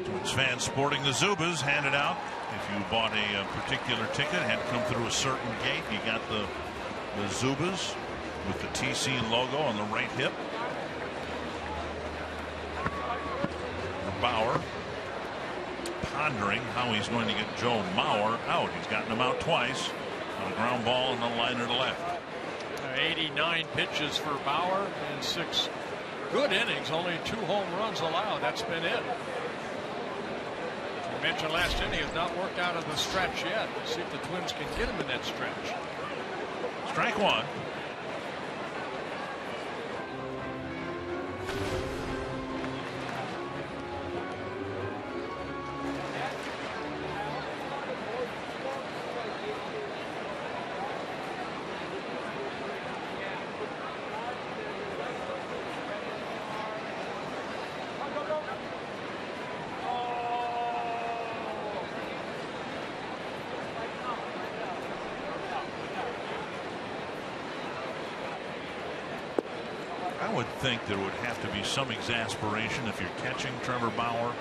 Twins fans sporting the Zubas handed out. If you bought a particular ticket, had to come through a certain gate, you got the Zubas with the TC logo on the right hip. Bauer pondering how he's going to get Joe Mauer out. He's gotten him out twice on a ground ball and a liner to left. 89 pitches for Bauer in 6 good innings. Only 2 home runs allowed. That's been it. I mentioned last inning has not worked out of the stretch yet. Let's see if the Twins can get him in that stretch. Strike one. I would think there would have to be some exasperation if you're catching Trevor Bauer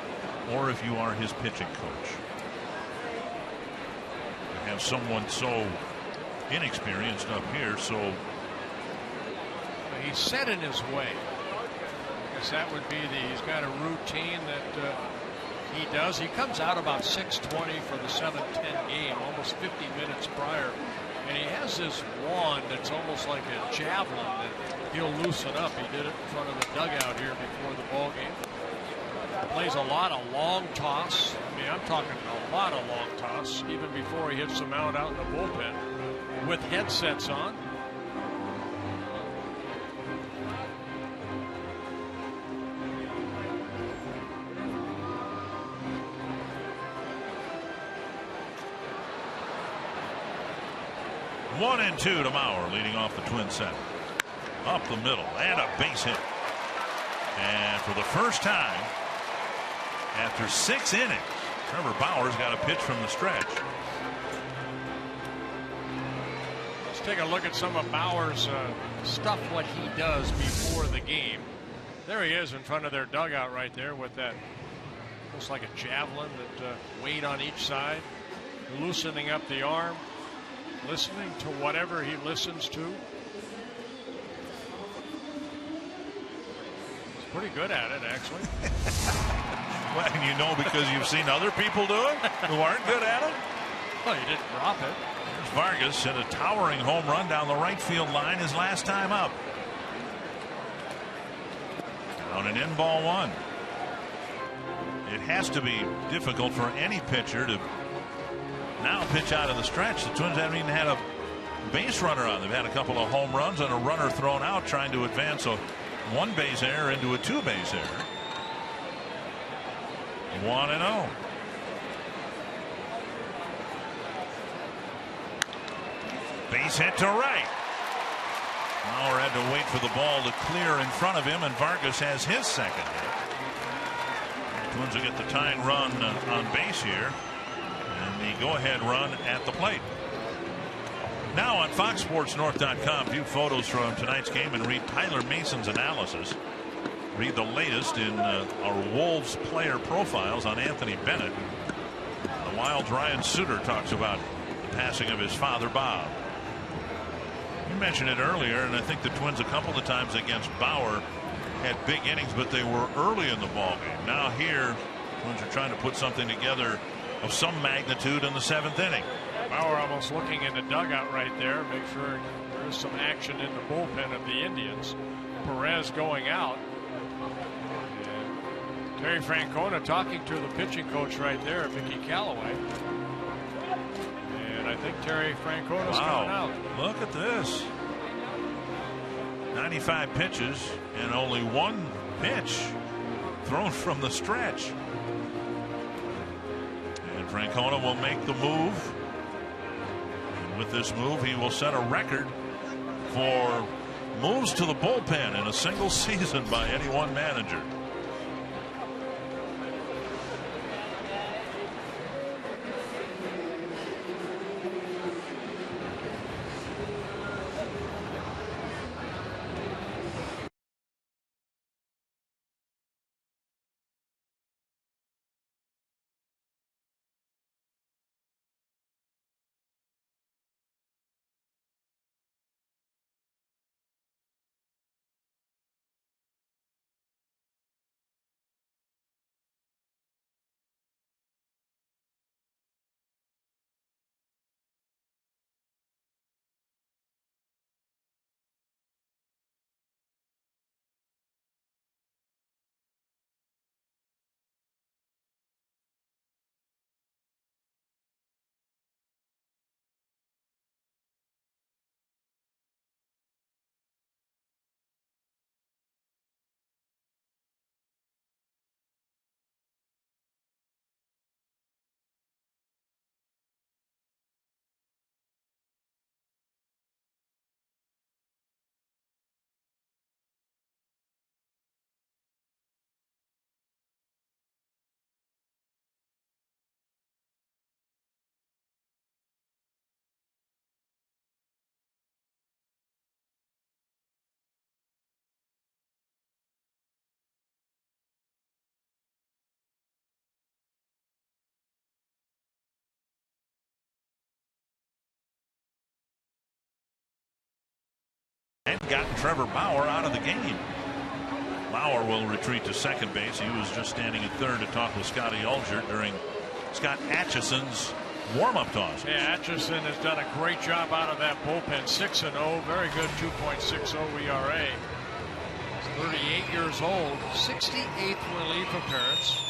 or if you are his pitching coach. To have someone so inexperienced up here, so he's set in his way. I guess that would be he's got a routine that he does. He comes out about 6:20 for the 7:10 game, almost 50 minutes prior. And he has this wand that's almost like a javelin that he'll loosen up. He did it in front of the dugout here before the ball game. Plays a lot of long toss. I mean, I'm talking a lot of long toss, even before he hits them out in the bullpen with headsets on. One and two to Mauer, leading off the Twin seventh. Up the middle and a base hit. And for the first time after 6 innings, Trevor Bauer's got a pitch from the stretch. Let's take a look at some of Bauer's stuff, what he does before the game. There he is in front of their dugout right there with that almost like a javelin that weight on each side, loosening up the arm, listening to whatever he listens to. He's pretty good at it, actually. Well, and you know because you've seen other people do it who aren't good at it. Well, he didn't drop it. There's Vargas hit a towering home run down the right field line his last time up. Down and in, ball one. It has to be difficult for any pitcher to now pitch out of the stretch. The Twins haven't even had a base runner on. They've had a couple of home runs and a runner thrown out trying to advance a 1 base error into a 2 base error. 1-0. Base hit to right. Mauer had to wait for the ball to clear in front of him, and Vargas has his second hit. The Twins will get the tying run on base here. And the go-ahead run at the plate. Now on FoxSportsNorth.com, view photos from tonight's game and read Tyler Mason's analysis. Read the latest in our Wolves player profiles on Anthony Bennett. The Wild's Ryan Suter talks about the passing of his father, Bob. You mentioned it earlier, and I think the Twins a couple of times against Bauer had big innings, but they were early in the ball game. Now here, Twins are trying to put something together of some magnitude in the 7th inning. Bauer almost looking in the dugout right there. Make sure there is some action in the bullpen of the Indians. Perez going out. And Terry Francona talking to the pitching coach right there, Mickey Callaway. And I think Terry Francona's coming out. Look at this. 95 pitches and only 1 pitch thrown from the stretch. And Francona will make the move. And with this move, he will set a record for moves to the bullpen in a single season by any one manager. gotten Trevor Bauer out of the game. Bauer will retreat to second base. He was just standing at third to talk with Scotty Alger during Scott Atchison's warm-up toss. Yeah, Atchison has done a great job out of that bullpen. 6-0, very good 2.60 ERA. He's 38 years old, 68th relief appearance.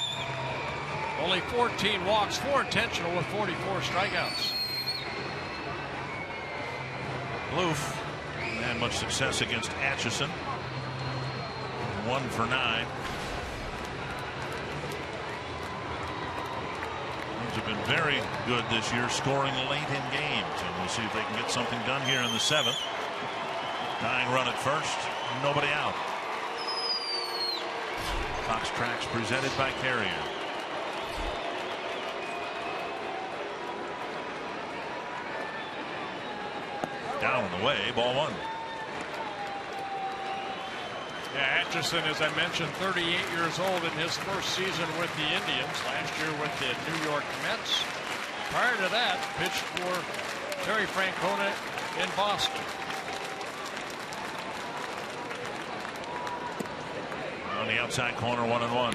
Only 14 walks, 4 intentional with 44 strikeouts. Bloof had much success against Atchison. 1 for 9. Teams have been very good this year scoring late in games, and we'll see if they can get something done here in the 7th. Tying run at first, nobody out. Fox Tracks presented by Carrier. Down and away, ball 1. Yeah, Atchison, as I mentioned, 38 years old in his first season with the Indians. Last year with the New York Mets. Prior to that, pitched for Terry Francona in Boston. On the outside corner, 1-1.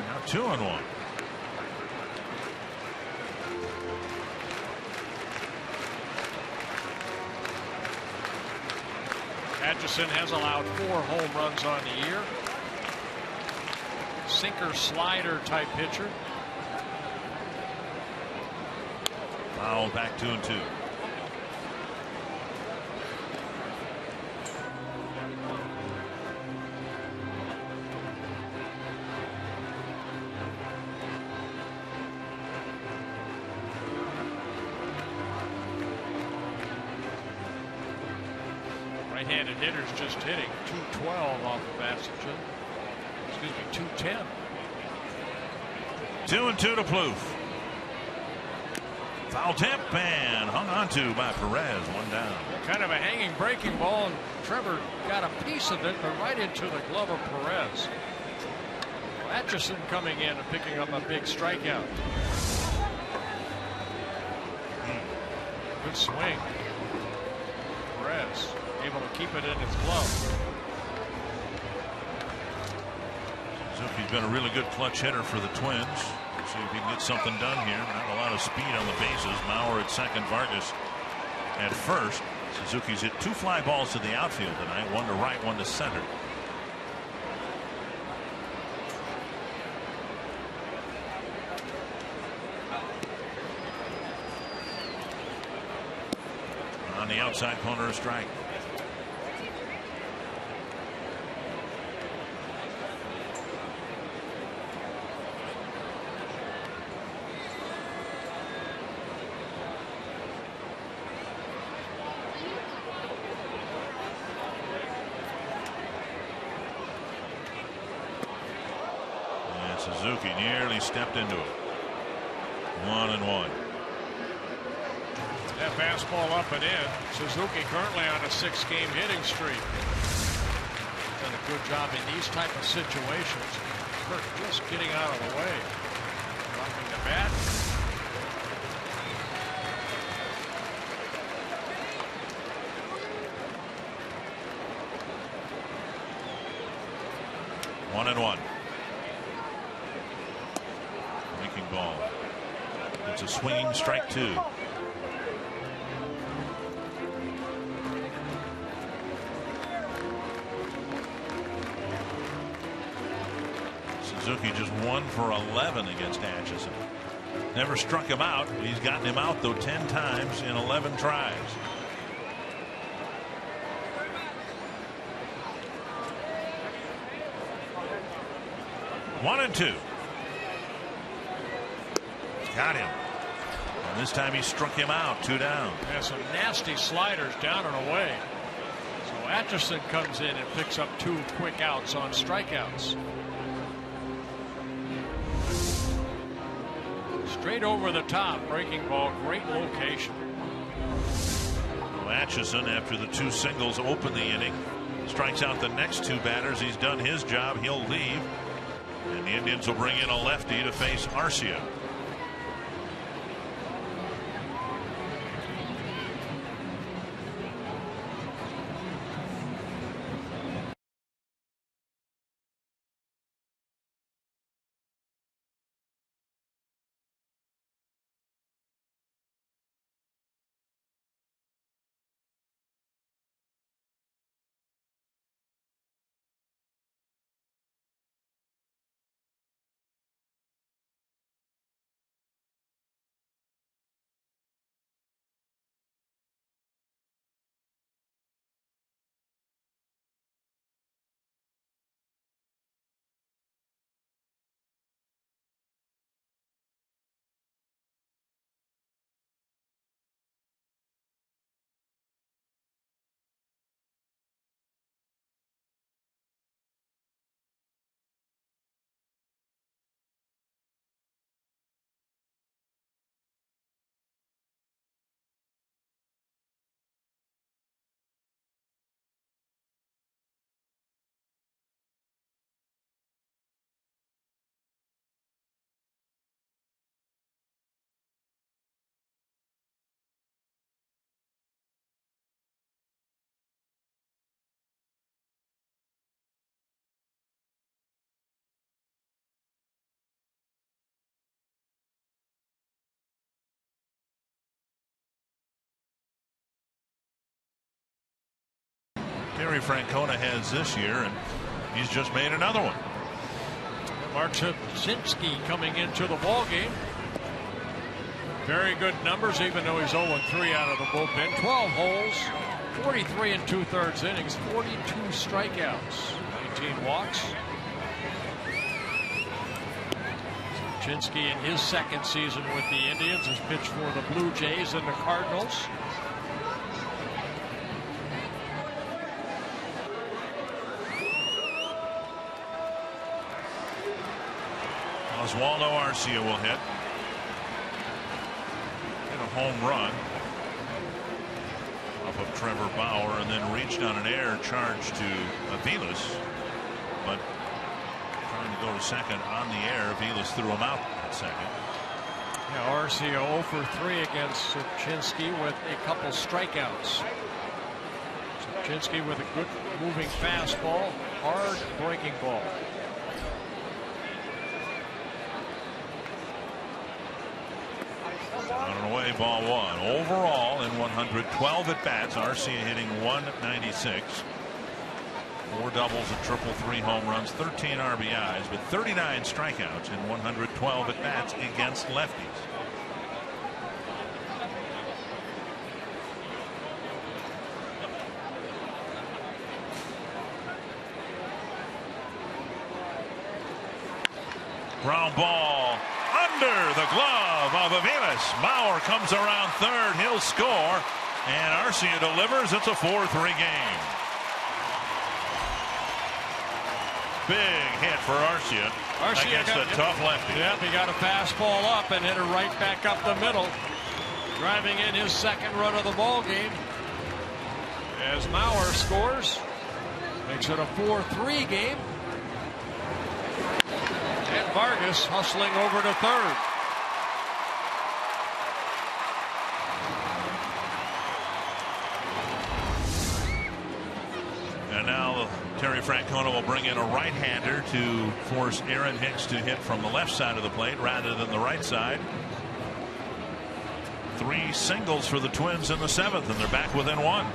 Now 2-1. Atchison has allowed 4 home runs on the year. Sinker slider type pitcher. Foul, back 2-2. Right-handed hitters just hitting 212 off of Atchison. Excuse me, 210. 2-2 to Plouffe. Foul tip and hung on to by Perez. 1 down. Kind of a hanging breaking ball, and Trevor got a piece of it, but right into the glove of Perez. Atchison coming in and picking up a big strikeout. Good swing. Perez able to keep it in his glove. Suzuki's been a really good clutch hitter for the Twins. See if he can get something done here. Not a lot of speed on the bases. Mauer at second, Vargas at first. Suzuki's hit 2 fly balls to the outfield tonight. 1 to right, 1 to center. On the outside corner, a strike. Suzuki nearly stepped into it. 1-1. That fastball up and in. Suzuki currently on a 6-game hitting streak. Done a good job in these type of situations. Kirk just getting out of the way. Dropping the bat. One and one. Ball. It's a swinging strike 2. Suzuki just 1 for 11 against Atchison. Never struck him out. He's gotten him out though 10 times in 11 tries. One and 2. Got him. And this time he struck him out. 2 down. Yeah, some nasty sliders down and away. So Atchison comes in and picks up 2 quick outs on strikeouts. Straight over the top, breaking ball, great location. Atchison, after the 2 singles, open the inning. Strikes out the next 2 batters. He's done his job. He'll leave. And the Indians will bring in a lefty to face Arcia. Terry Francona has this year, and he's just made another one. Mark Szymczynski coming into the ball game. Very good numbers, even though he's 0-3 out of the bullpen. 12 holes, 43 2/3 innings, 42 strikeouts, 19 walks. Szymczynski in his second season with the Indians has pitched for the Blue Jays and the Cardinals. Oswaldo Arcia will hit a home run off of Trevor Bauer, and then reached on an air charge to Aviles, but trying to go to second on the air. Aviles threw him out at second. Yeah, Arcia 0-3 against Szymczynski with a couple strikeouts. Szymczynski with a good moving fastball, hard breaking ball. On and away, ball 1. Overall, in 112 at bats, Arcia hitting .196. 4 doubles, a triple, 3 home runs, 13 RBIs, with 39 strikeouts in 112 at bats against lefties. Ground ball under the glove of Aviles. Bauer comes around third. He'll score, and Arcia delivers. It's a 4-3 game. Big hit for Arcia against a tough lefty. Yep, he got a fastball up and hit it right back up the middle, driving in his second run of the ball game. As Mauer scores, makes it a 4-3 game. And Vargas hustling over to third. And now Terry Francona will bring in a right-hander to force Aaron Hicks to hit from the left side of the plate rather than the right side. 3 singles for the Twins in the 7th, and they're back within 1.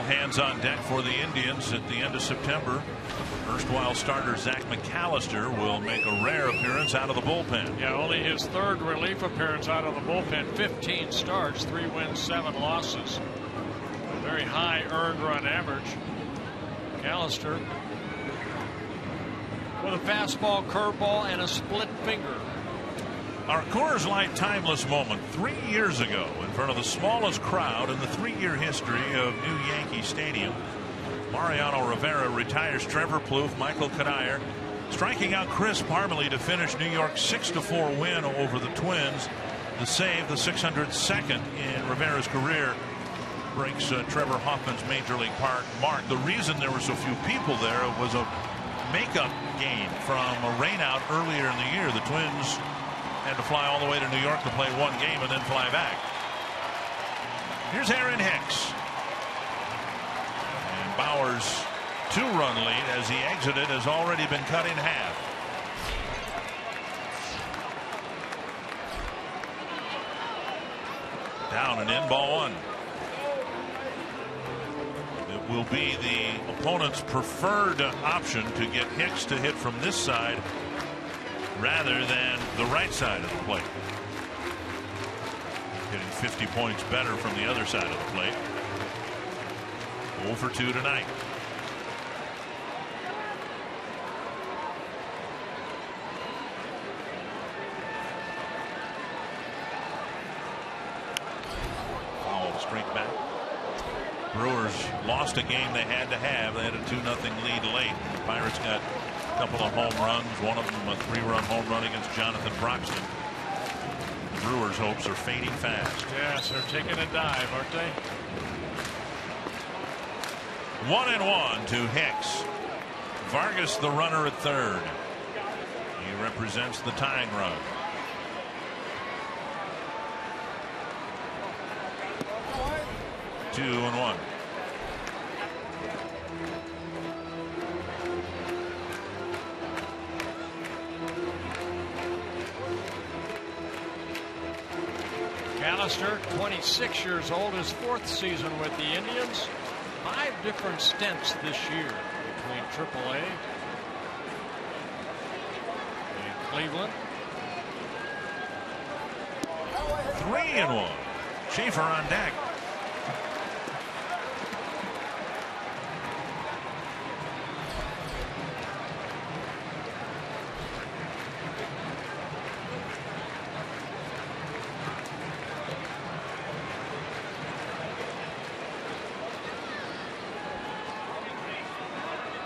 hands on deck for the Indians at the end of September. Erstwhile starter Zach McAllister will make a rare appearance out of the bullpen. Yeah, only his third relief appearance out of the bullpen. 15 starts, 3 wins, 7 losses. A very high earned run average. McAllister with a fastball, curveball, and a split finger. Our Coors Light timeless moment 3 years ago in front of the smallest crowd in the 3-year history of new Yankee Stadium. Mariano Rivera retires Trevor Plouffe, Michael Kadire, striking out Chris Parmelee to finish New York's 6-4 win over the Twins. The save, the 602nd in Rivera's career, breaks Trevor Hoffman's Major League Park mark. The reason there were so few people there was a makeup game from a rainout earlier in the year. The Twins had to fly all the way to New York to play one game and then fly back. Here's Aaron Hicks. And Bauer's 2-run lead as he exited has already been cut in half. Down and in, ball 1. It will be the opponent's preferred option to get Hicks to hit from this side rather than the right side of the plate. Hitting 50 points better from the other side of the plate. 0 for 2 tonight. Foul straight back. Brewers lost a game they had to have. They had a 2-0 lead late. The Pirates got a couple of home runs, one of them a 3-run home run against Jonathan Broxton. The Brewers' hopes are fading fast. Yes, they're taking a dive, aren't they? 1-1 to Hicks. Vargas the runner at third. He represents the tying run. Two and one. McAllister, 26 years old, his 4th season with the Indians. 5 different stints this year between AAA and Cleveland. 3-1. Schaefer on deck.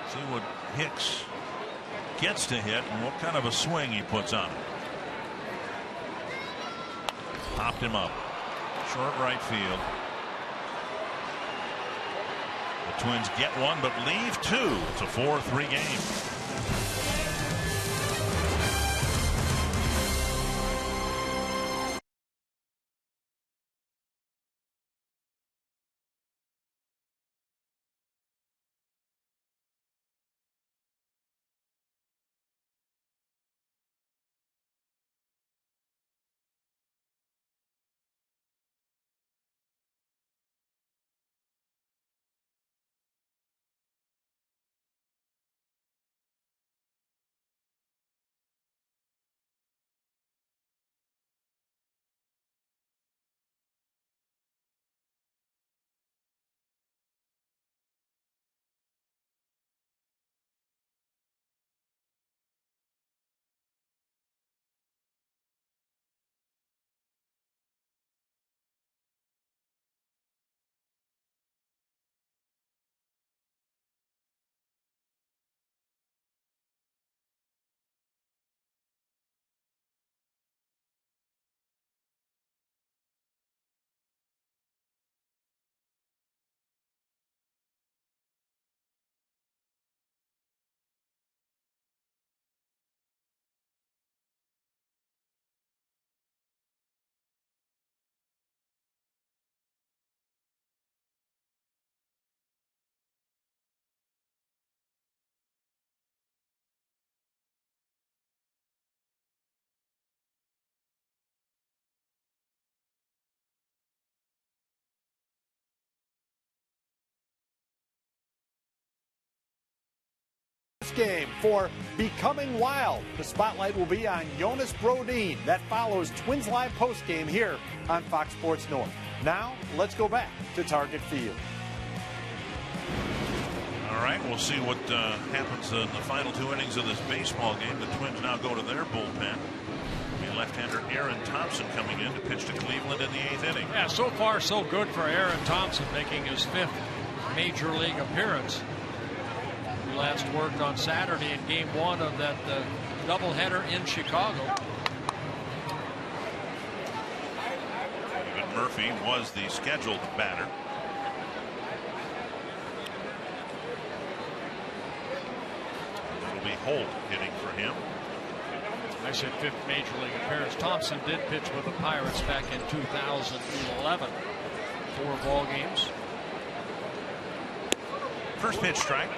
See what Hicks gets to hit and what kind of a swing he puts on it. Popped him up. Short right field. The Twins get one but leave 2. It's a 4-3 game. postgame for Becoming Wild. The spotlight will be on Jonas Brodin. That follows Twins Live postgame here on Fox Sports North. Now, let's go back to Target Field. All right, we'll see what happens in the final 2 innings of this baseball game. The Twins now go to their bullpen. The left-hander Aaron Thompson coming in to pitch to Cleveland in the 8th inning. Yeah, so far so good for Aaron Thompson, making his 5th major league appearance. He last worked on Saturday in Game 1 of that doubleheader in Chicago. David Murphy was the scheduled batter. It'll be Holt hitting for him. I said 5th major league appearance. Thompson did pitch with the Pirates back in 2011. 4 ball games. First pitch strike.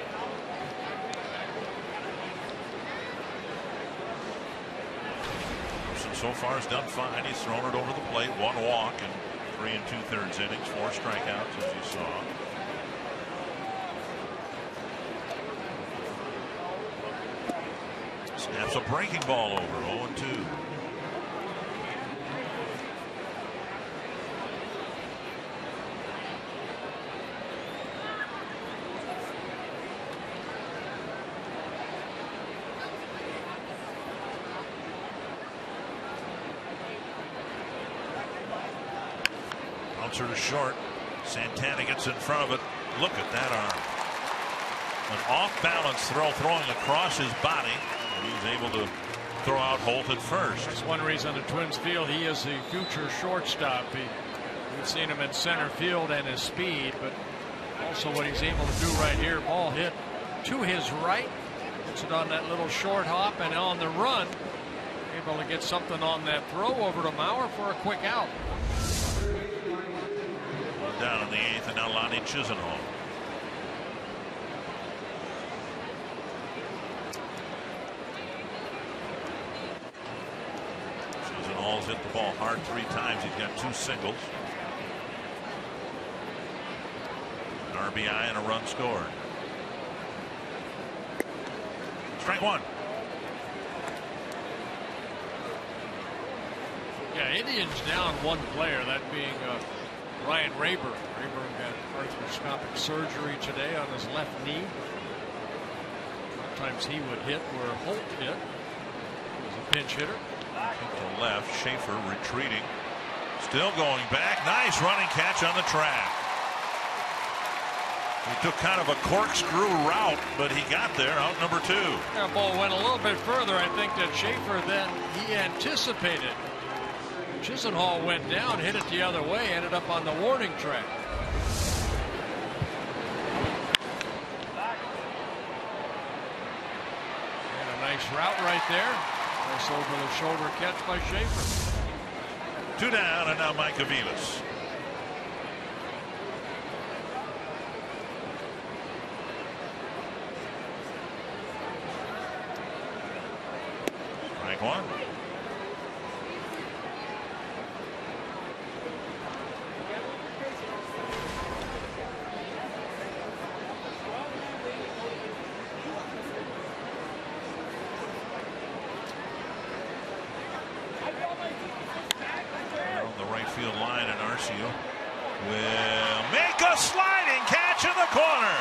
Thompson so far has done fine. He's thrown it over the plate. 1 walk in 3 2/3 innings. 4 strikeouts, as you saw. Snaps a breaking ball over. 0-2. Bouncer to short. Santana gets in front of it. Look at that arm. An off-balance throw throwing across his body. He's able to throw out Holt at first. That's one reason the Twins feel he is the future shortstop. We've seen him in center field and his speed, but also what he's able to do right here. Ball hit to his right. Gets it on that little short hop, and on the run, able to get something on that throw over to Mauer for a quick out. Down in the 8th, and now Lonnie Chisenhall. Chisenhall's hit the ball hard 3 times. He's got 2 singles. An RBI and a run scored. Strike 1. Yeah, Indians down 1 player, that being Ryan Rayburn. Rayburn got arthroscopic surgery today on his left knee. Sometimes he would hit where Holt hit. He was a pinch hitter. To left, Schaefer retreating. Still going back. Nice running catch on the track. He took kind of a corkscrew route, but he got there, out number 2. That ball went a little bit further. I think that Schaefer then he anticipated. Chisenhall went down, hit it the other way, ended up on the warning track. And a nice route right there. Nice over the shoulder catch by Schaefer. 2 down, and now Mike Aviles. Strike 1. Field line, and Arcia will make a sliding catch in the corner.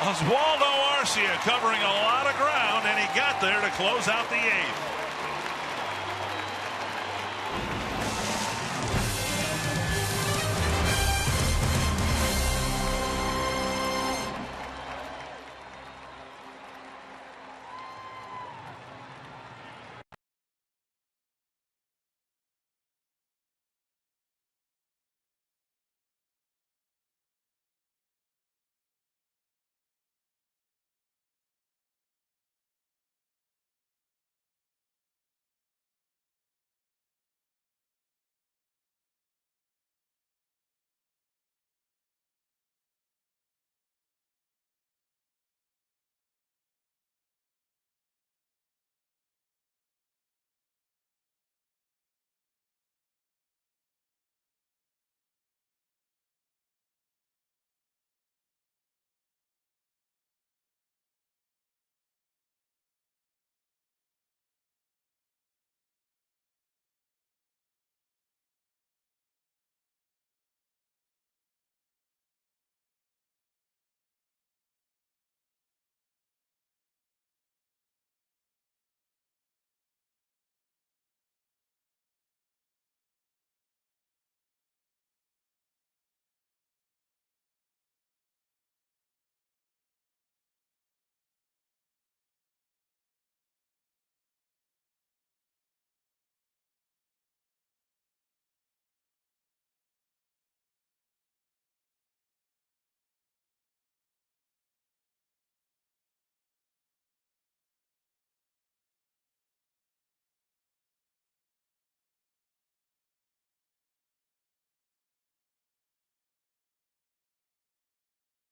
Oswaldo Arcia covering a lot of ground, and he got there to close out the 8th.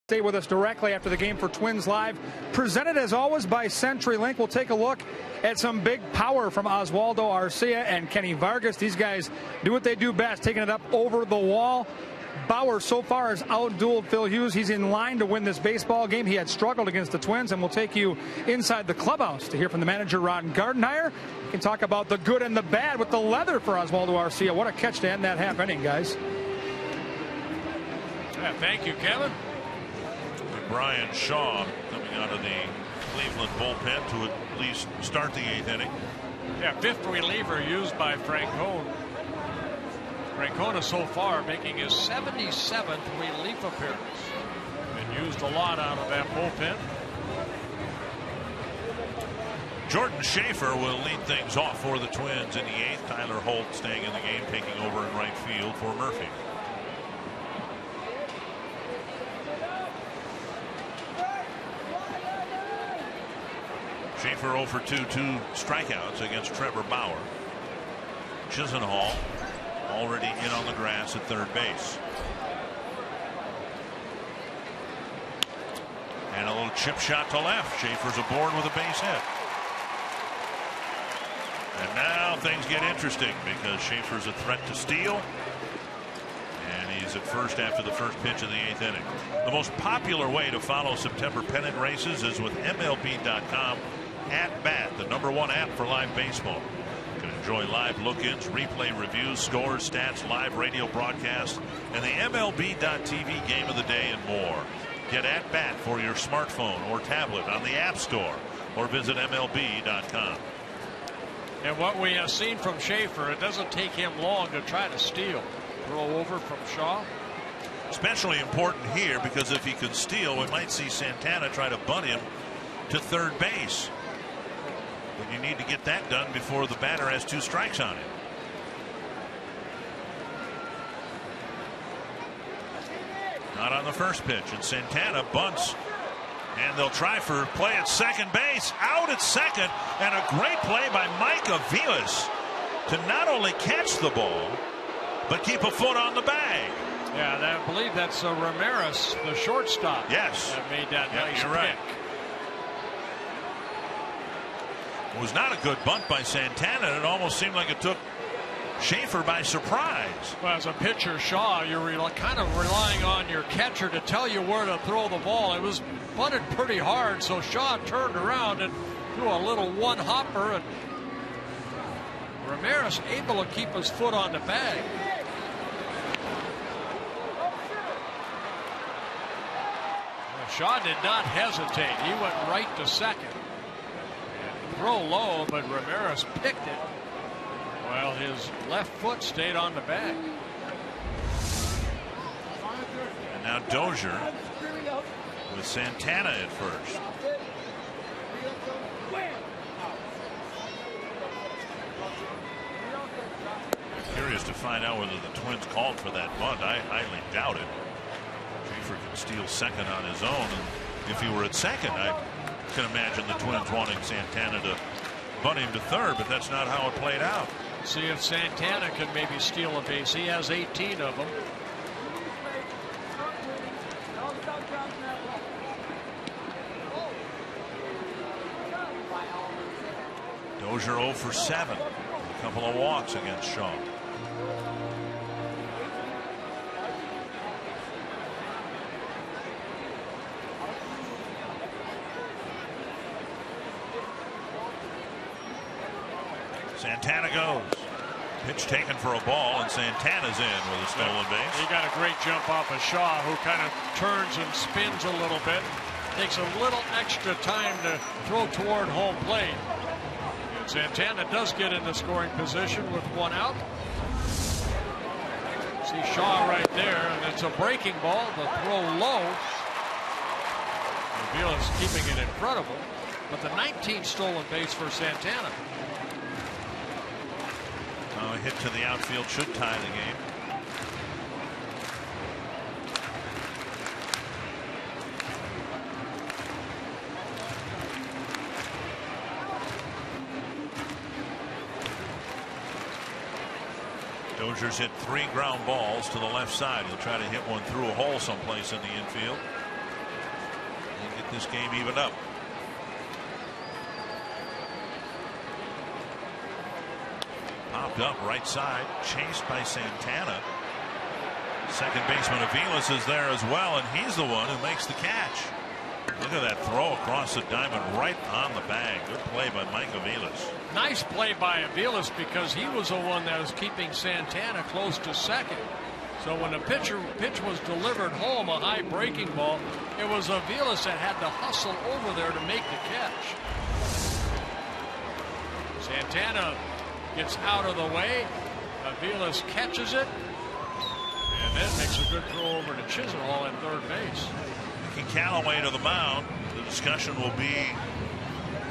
Stay with us directly after the game for Twins Live, presented as always by CenturyLink. We'll take a look at some big power from Oswaldo Arcia and Kenny Vargas. These guys do what they do best, taking it up over the wall. Bauer so far has outdueled Phil Hughes. He's in line to win this baseball game. He had struggled against the Twins, and we'll take you inside the clubhouse to hear from the manager, Ron Gardenhire. We can talk about the good and the bad with the leather for Oswaldo Arcia. What a catch to end that half inning, guys. Yeah, thank you, Kevin. Brian Shaw coming out of the Cleveland bullpen to at least start the 8th inning. Yeah, 5th reliever used by Francona. Francona so far making his 77th relief appearance. Been used a lot out of that bullpen. Jordan Schaefer will lead things off for the Twins in the 8th. Tyler Holt staying in the game, taking over in right field for Murphy. Schaefer 0 for 2, 2 strikeouts against Trevor Bauer. Chisenhall already in on the grass at third base. And a little chip shot to left. Schaefer's aboard with a base hit. And now things get interesting because Schaefer's a threat to steal. And he's at first after the first pitch of the 8th inning. The most popular way to follow September pennant races is with MLB.com At Bat, the #1 app for live baseball. You can enjoy live look-ins, replay reviews, scores, stats, live radio broadcasts, and the MLB.TV game of the day and more. Get At Bat for your smartphone or tablet on the App Store or visit MLB.com. And what we have seen from Schaefer, it doesn't take him long to try to steal. Throw over from Shaw. Especially important here because if he can steal, we might see Santana try to bunt him to third base. But you need to get that done before the batter has 2 strikes on him. Not on the first pitch, and Santana bunts, and they'll try for play at second base. Out at second, and a great play by Mike Aviles to not only catch the ball, but keep a foot on the bag. Yeah, I believe that's Ramirez, the shortstop. Yes, that made that nice you're pick. right. It was not a good bunt by Santana. It almost seemed like it took Schaefer by surprise. Well, as a pitcher, Shaw, you're kind of relying on your catcher to tell you where to throw the ball. It was bunted pretty hard, so Shaw turned around and threw a little one-hopper, and Ramirez able to keep his foot on the bag. Well, Shaw did not hesitate. He went right to second. Throw low, but Ramirez picked it. Well, his left foot stayed on the bag. And now Dozier with Santana at first. Curious to find out whether the Twins called for that bunt. I highly doubt it. Schaefer can steal second on his own, and if he were at second, I can imagine the Twins wanting Santana to bunt him to third, but that's not how it played out. See if Santana can maybe steal a base. He has 18 of them. Dozier 0 for 7. A couple of walks against Shaw. Santana goes. Pitch taken for a ball, and Santana's in with a stolen base. He got a great jump off of Shaw, who kind of turns and spins a little bit. Takes a little extra time to throw toward home plate. And Santana does get into scoring position with 1 out. See Shaw right there, and it's a breaking ball. The throw low. Aviles keeping it in front of him. But the 19th stolen base for Santana. A hit to the outfield should tie the game. Dozier's hit 3 ground balls to the left side. He'll try to hit one through a hole someplace in the infield. get this game evened up. Popped up right side, chased by Santana. Second baseman Aviles is there as well, and he's the one who makes the catch. Look at that throw across the diamond right on the bag. Good play by Mike Aviles. Nice play by Aviles because he was the one that was keeping Santana close to second. So when the pitch was delivered home, a high breaking ball, it was Aviles that had to hustle over there to make the catch. Santana gets out of the way. Aviles catches it and then makes a good throw over to Chisenhall at third base. Callaway to the mound. The discussion will be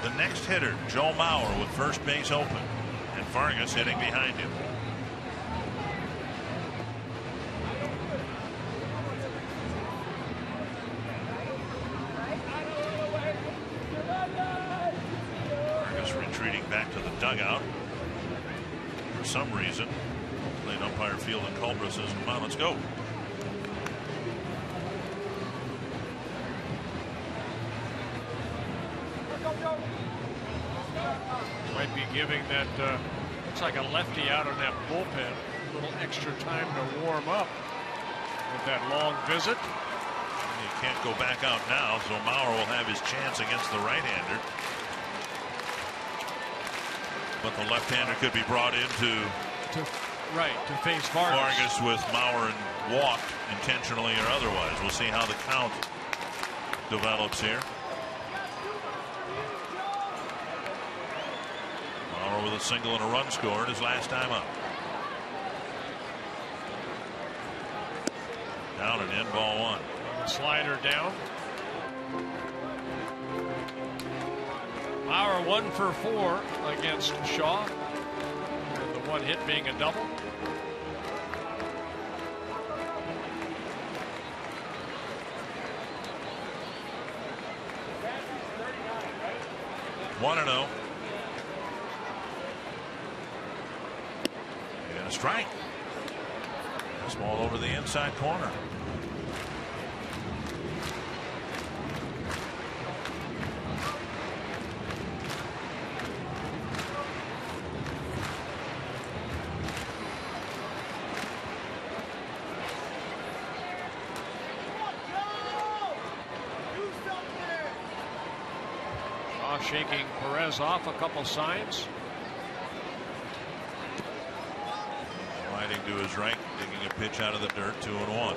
the next hitter, Joe Mauer, with first base open, and Vargas hitting behind him. Vargas retreating back to the dugout for some reason. Playing umpire field and Culbra says, "Come on, let's go." Might be giving that looks like a lefty out on that bullpen a little extra time to warm up with that long visit. You can't go back out now, so Mauer will have his chance against the right-hander. But the left-hander could be brought in to face Vargas. Vargas with Mauer and walked intentionally or otherwise. We'll see how the count develops here. With a single and a run scored his last time up. Down and in, ball one. Slider down. Mauer 1 for 4 against Shaw. And the one hit being a double. One and 0. A strike. Fastball over the inside corner. Shaw shaking Perez off a couple signs. To his right, taking a pitch out of the dirt, 2-1.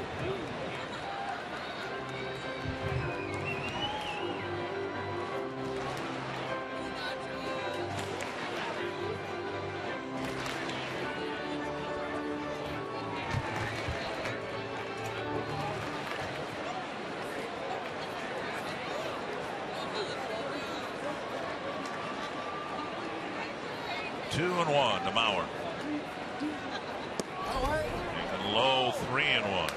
Two and one to Mauer. Low 3-1.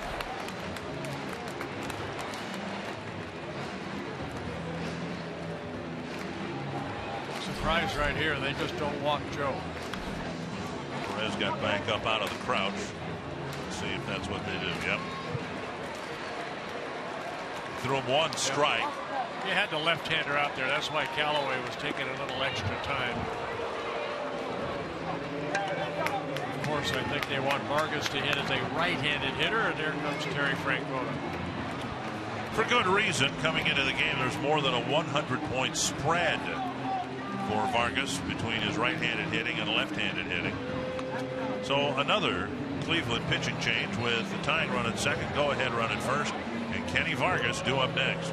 Surprise right here. They just don't walk Joe. Perez got back up out of the crouch. Let's see if that's what they did. Yep. Threw him one strike. You had the left-hander out there. That's why Callaway was taking a little extra time. Of course, I think they want Vargas to hit as a right-handed hitter, and there comes Terry Francona. For good reason. Coming into the game, there's more than a 100-point spread for Vargas between his right-handed hitting and left-handed hitting. So another Cleveland pitching change with the tying run at second, go-ahead run at first, and Kenny Vargas due up next.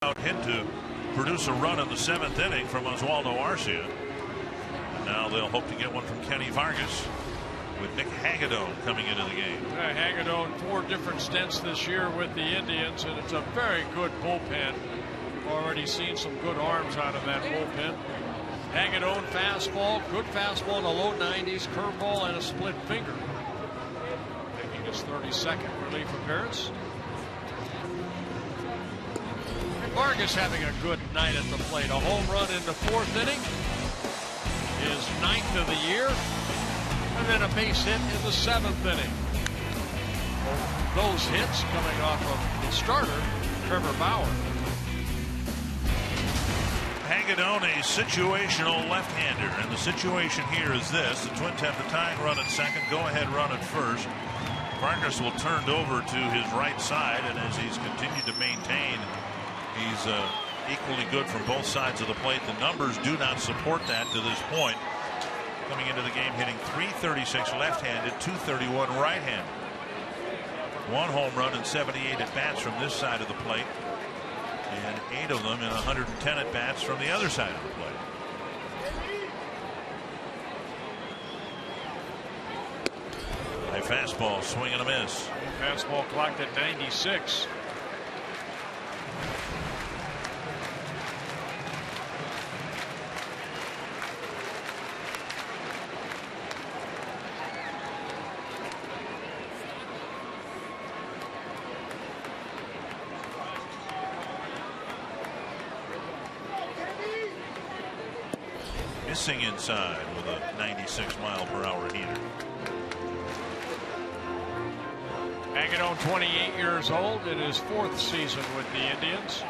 Out hit to produce a run in the 7th inning from Oswaldo Arcia. And now they'll hope to get one from Kenny Vargas with Nick Hagedorn coming into the game. Hagedorn 4 different stints this year with the Indians, and it's a very good bullpen. We've already seen some good arms out of that bullpen. Hagedorn fastball, good fastball in the low 90s, curveball, and a split finger. Making his 32nd relief appearance. Vargas having a good night at the plate. A home run in the 4th inning, his 9th of the year, and then a base hit in the 7th inning. Those hits coming off of the starter, Trevor Bauer. Hagedorn, a situational left-hander, and the situation here is this: the Twins have the tying run at second, go-ahead run at first. Vargas will turn over to his right side, and as he's continued to maintain, he's equally good from both sides of the plate. The numbers do not support that to this point. Coming into the game hitting .336 left-handed, .231 right-handed. 1 home run and 78 at-bats from this side of the plate, and 8 of them in 110 at-bats from the other side of the plate. High fastball, swing and a miss. Fastball clocked at 96. Missing inside with a 96-mile-per-hour heater. Hagedorn, 28 years old, in his 4th season with the Indians.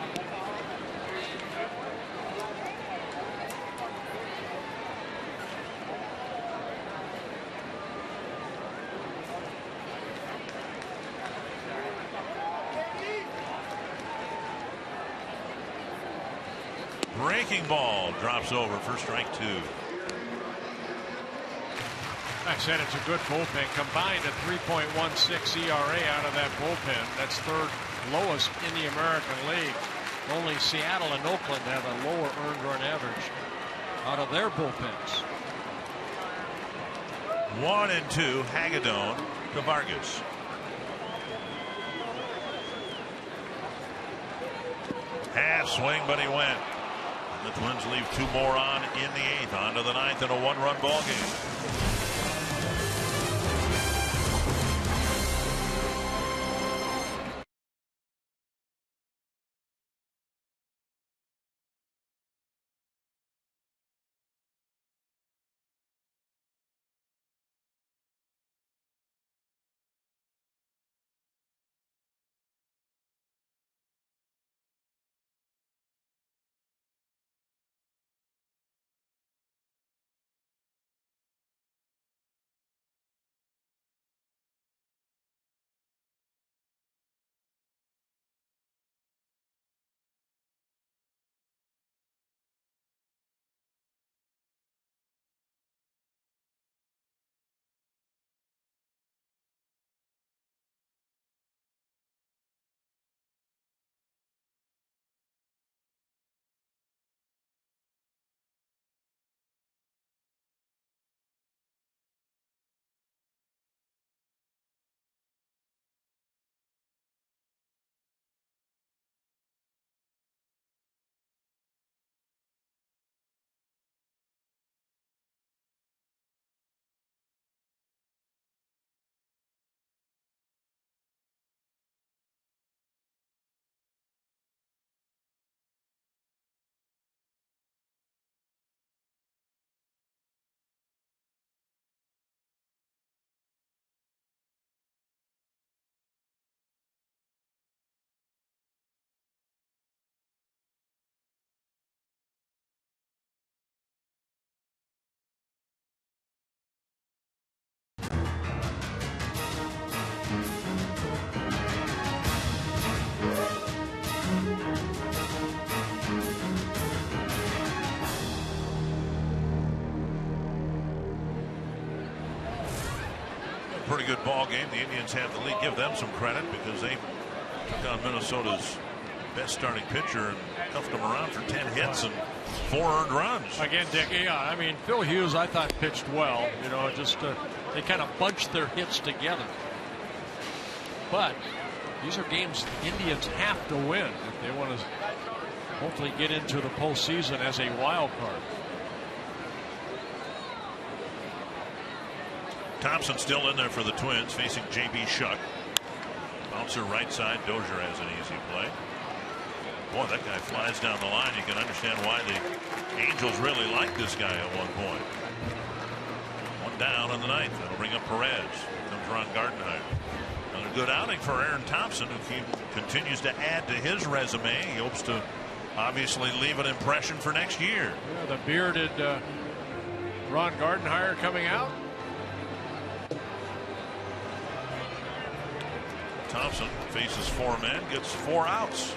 Breaking ball drops over for strike 2. I said it's a good bullpen. Combined a 3.16 ERA out of that bullpen. That's 3rd lowest in the American League. Only Seattle and Oakland have a lower earned run average out of their bullpens. 1-2, Hagedorn to Vargas. Half swing, but he went. The Twins leave 2 more on in the 8th. On to the 9th in a 1-run ball game. Pretty good ball game. The Indians have the lead. Give them some credit because they took on Minnesota's best starting pitcher and cuffed him around for 10 hits and 4 earned runs. Again, Dick, yeah, I mean, Phil Hughes, I thought pitched well. You know, just they kind of bunched their hits together. But these are games Indians have to win if they want to hopefully get into the postseason as a wild card. Thompson still in there for the Twins, facing J.B. Shuck. Bouncer right side. Dozier has an easy play. Boy, that guy flies down the line. You can understand why the Angels really like this guy at one point. One down in the ninth. That'll bring up Perez. Here comes Ron Gardenhire. Another good outing for Aaron Thompson, who continues to add to his resume. He hopes to obviously leave an impression for next year. Yeah, the bearded Ron Gardenhire coming out. Thompson faces 4 men, gets 4 outs.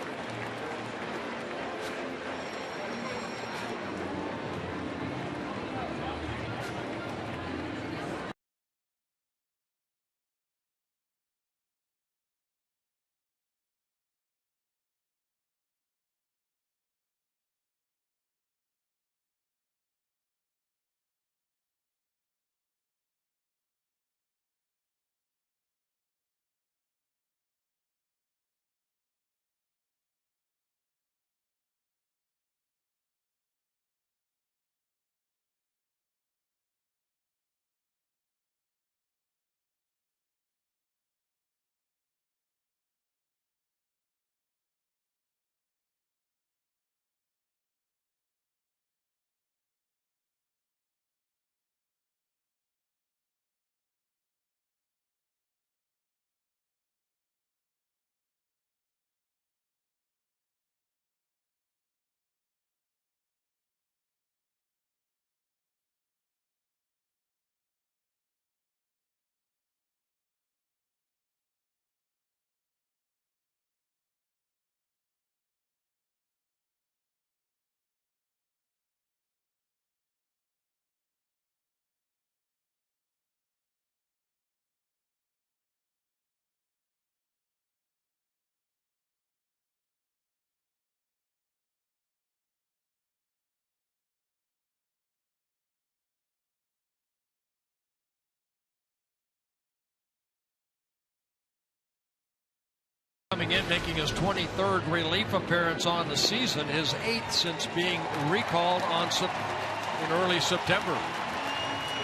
Coming in, making his 23rd relief appearance on the season, his 8th since being recalled in early September.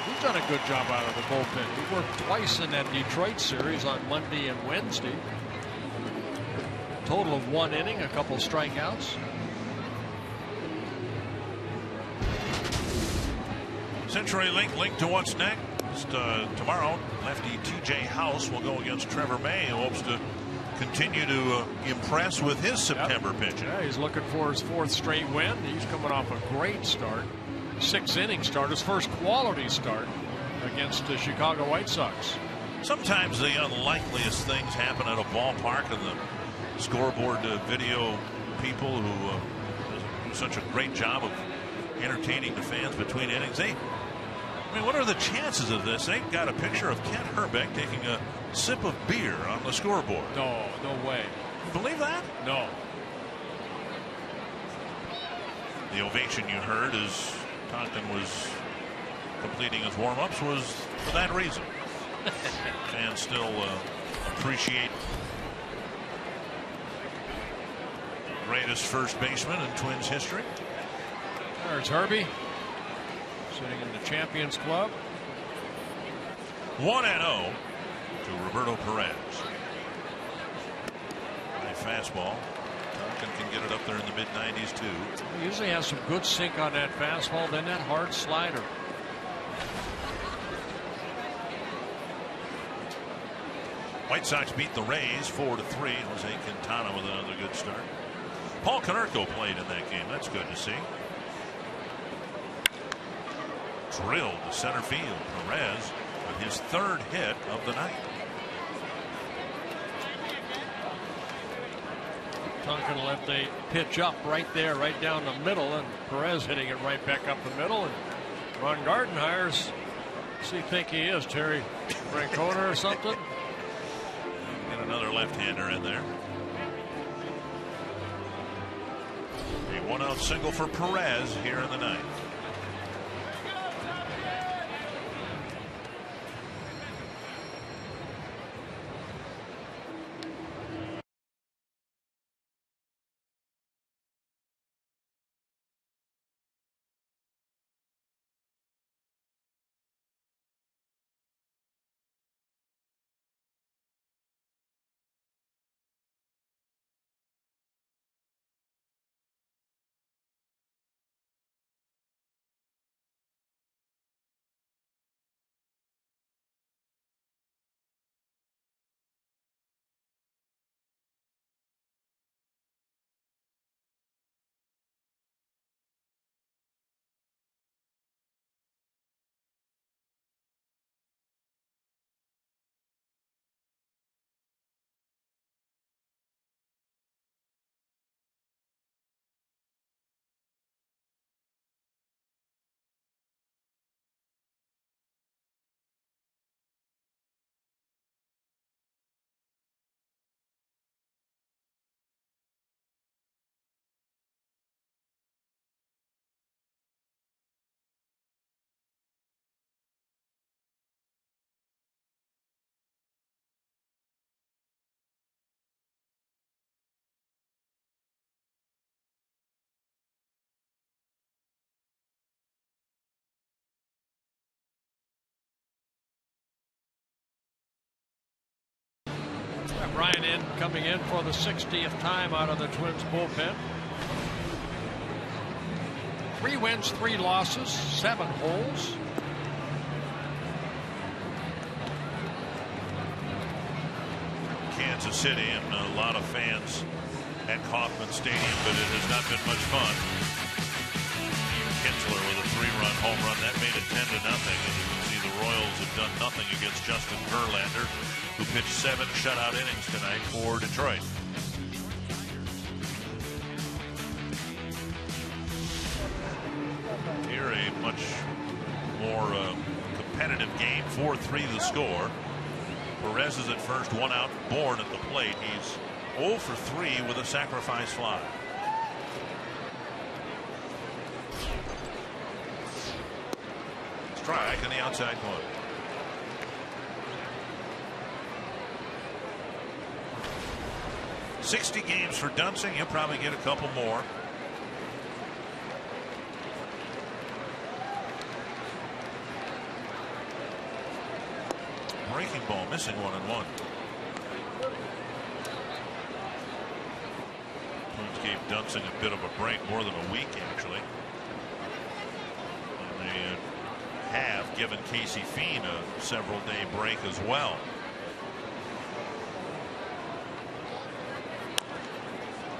He's done a good job out of the bullpen. He worked twice in that Detroit series on Monday and Wednesday. Total of 1 inning, a couple strikeouts. CenturyLink linked to what's next. Tomorrow, lefty T.J. House will go against Trevor May, who hopes to continue to impress with his September pitching. Yeah, he's looking for his 4th straight win. He's coming off a great start. 6-inning start, his first quality start against the Chicago White Sox. Sometimes the unlikeliest things happen at a ballpark, and the scoreboard video people who do such a great job of entertaining the fans between innings. I mean, what are the chances of this? They've got a picture of Kent Herbeck taking a sip of beer on the scoreboard. No way. You believe that? No. The ovation you heard as Tonkin was completing his warm-ups was for that reason. Fans still appreciate the greatest first baseman in Twins history. There's Herbie sitting in the Champions Club. 1-0 to Roberto Perez. High fastball. Tonkin can get it up there in the mid-90s too. He usually has some good sink on that fastball, then that hard slider. White Sox beat the Rays 4-3. Jose Quintana with another good start. Paul Konerko played in that game. That's good to see. Drilled to center field. Perez with his 3rd hit of the night. Tonkin left a pitch up right there, right down the middle, and Perez hitting it right back up the middle. And Ron Gardenhire's, what's he think he is, Terry Francona or something? And another left-hander in there. 1-out single for Perez here in the ninth. Brian coming in for the 60th time out of the Twins bullpen. 3 wins, 3 losses, 7 holes. Kansas City and a lot of fans at Kauffman Stadium, but it has not been much fun. Kinsler with a 3-run home run that made it 10-0, and you can see the Royals have done nothing against Justin Verlander, who pitched 7 shutout innings tonight for Detroit. Here a much more competitive game. 4-3 the score. Perez is at first, 1 out, Bourne at the plate. He's 0 for 3 with a sacrifice fly. Strike on the outside corner. $60 games for Dunsing. He'll probably get a couple more. Breaking ball, missing 1-1. Twins gave Dunsing a bit of a break, more than a week actually. And they have given Casey Fien a several-day break as well.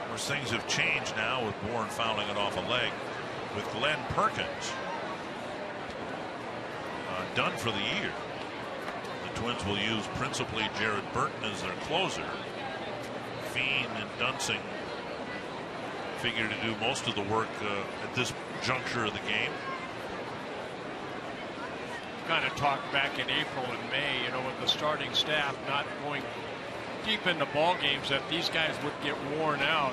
Of course, things have changed now with Bourne fouling it off a leg with Glenn Perkins done for the year. The Twins will use principally Jared Burton as their closer. Fien and Dunsing figure to do most of the work at this juncture of the game. Kind of talked back in April and May, you know, with the starting staff not going deep into ball games, that these guys would get worn out,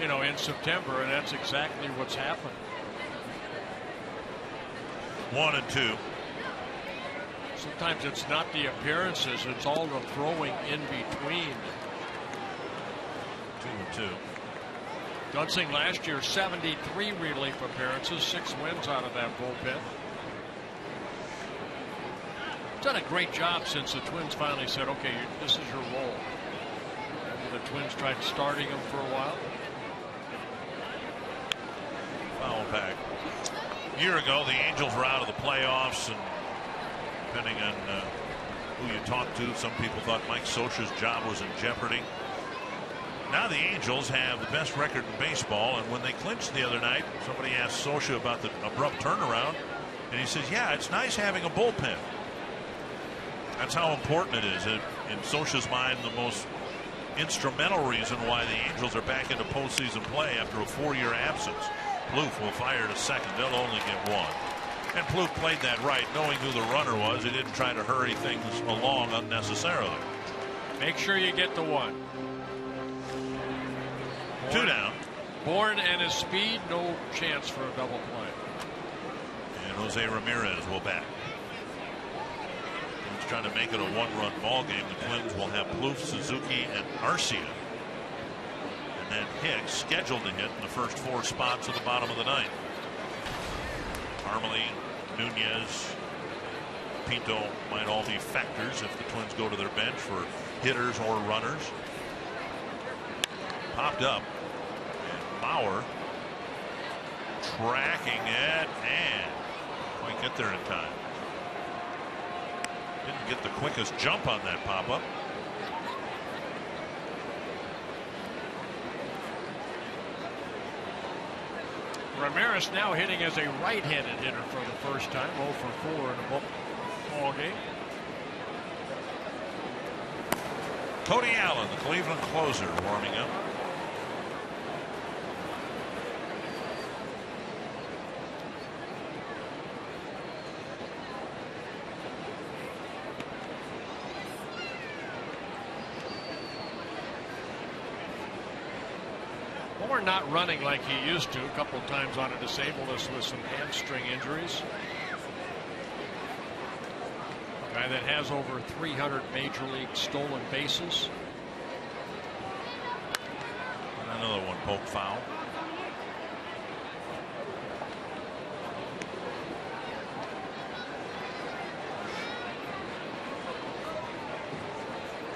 you know, in September, and that's exactly what's happened. 1-2. Sometimes it's not the appearances, it's all the throwing in between. 2-2. Dunsing last year, 73 relief appearances, 6 wins out of that bullpen. Done a great job since the Twins finally said, okay, this is your role. And the Twins tried starting him for a while. Foul pack. A year ago, the Angels were out of the playoffs, and depending on who you talk to, some people thought Mike Scioscia's job was in jeopardy. Now the Angels have the best record in baseball, and when they clinched the other night, somebody asked Scioscia about the abrupt turnaround, and he says, yeah, it's nice having a bullpen. That's how important it is. In Scioscia's mind, the most instrumental reason why the Angels are back into postseason play after a 4-year absence. Plouffe will fire to second. They'll only get 1. And Plouffe played that right, knowing who the runner was. He didn't try to hurry things along unnecessarily. Make sure you get the 1. 2 down. Bourne and his speed, no chance for a double play. And Jose Ramirez will bat. He's trying to make it a one-run ball game. The Twins will have Plouffe, Suzuki, and Arcia. And then Hicks scheduled to hit in the first 4 spots at the bottom of the 9th. Armley, Nunez, Pinto might all be factors if the Twins go to their bench for hitters or runners. Popped up, and Bauer tracking it and might get there in time. Didn't get the quickest jump on that pop-up. Ramirez now hitting as a right-handed hitter for the first time, 0 for 4 in a ball game. Cody Allen, the Cleveland closer, warming up. Bourne not running like he used to. A couple of times on a disabled us with some hamstring injuries. Guy that has over 300 major league stolen bases. And another one poke foul.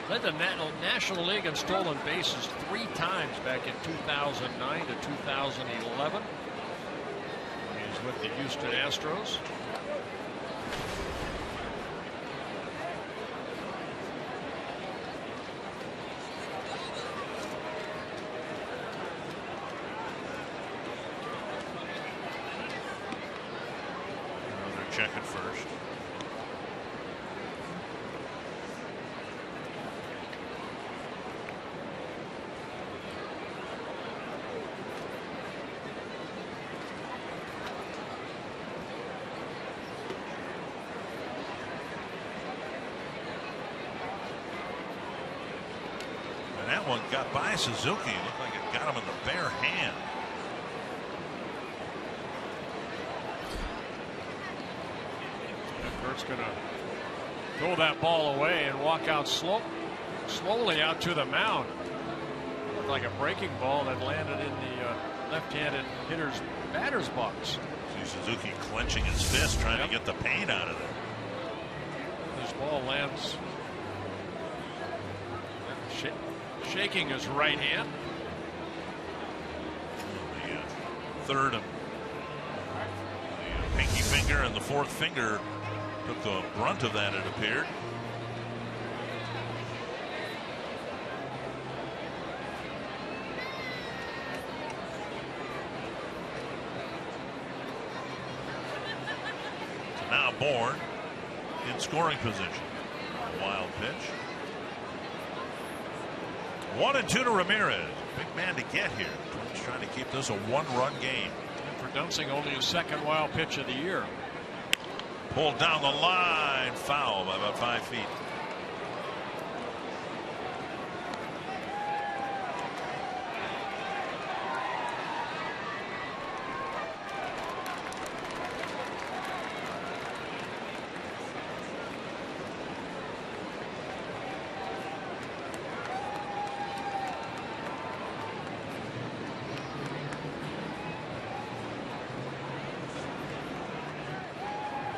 Led the National League in stolen bases 3 times back in 2009 to 2011. He was with the Houston Astros. They're checking first. That one got by Suzuki. Looked like it got him in the bare hand. Kurt's going to throw that ball away and walk out slowly out to the mound. Looked like a breaking ball that landed in the left-handed hitter's batter's box. See Suzuki clenching his fist, trying to get the pain out of there. This ball lands shaking his right hand. The third and the pinky finger and the fourth finger took the brunt of that, it appeared. So now Bourne in scoring position. Wild pitch. 1-2 to Ramirez. Big man to get here. Twins trying to keep this a 1-run game. And for Dunsing, only his second wild pitch of the year. Pulled down the line. Foul by about 5 feet.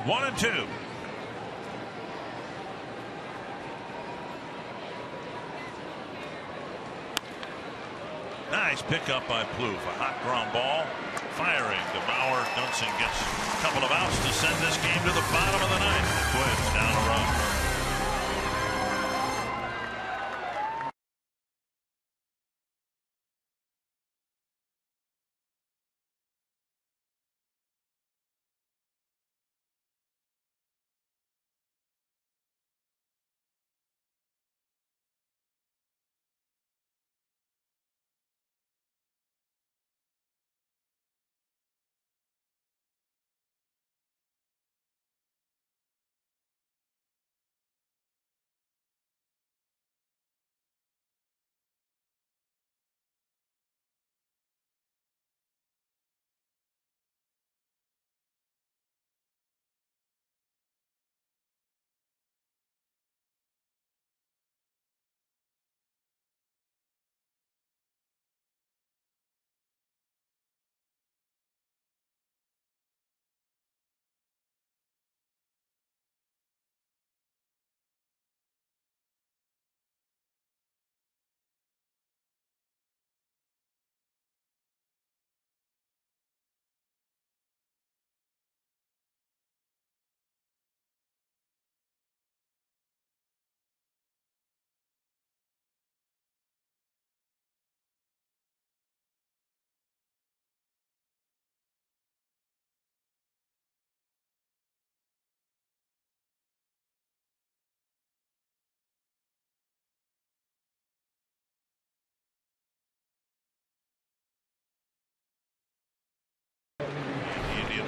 One and two. Nice pickup by Plouffe. A hot ground ball. Firing to Bauer. Dunsing gets a couple of outs to send this game to the bottom of the 9th. Twins down a run.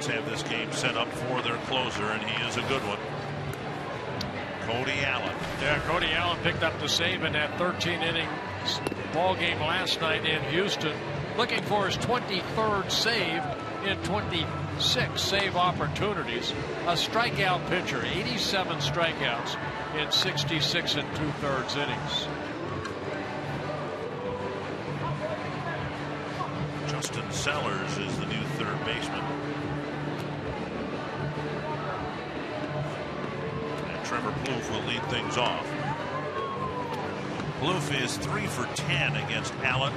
Marlins have this game set up for their closer, and he is a good one. Cody Allen. Yeah, Cody Allen picked up the save in that 13-inning ball game last night in Houston, looking for his 23rd save in 26 save opportunities. A strikeout pitcher, 87 strikeouts in 66 2/3 innings. Justin Sellers is the new third baseman. And Trevor Plouffe will lead things off. Plouffe is 3 for 10 against Allen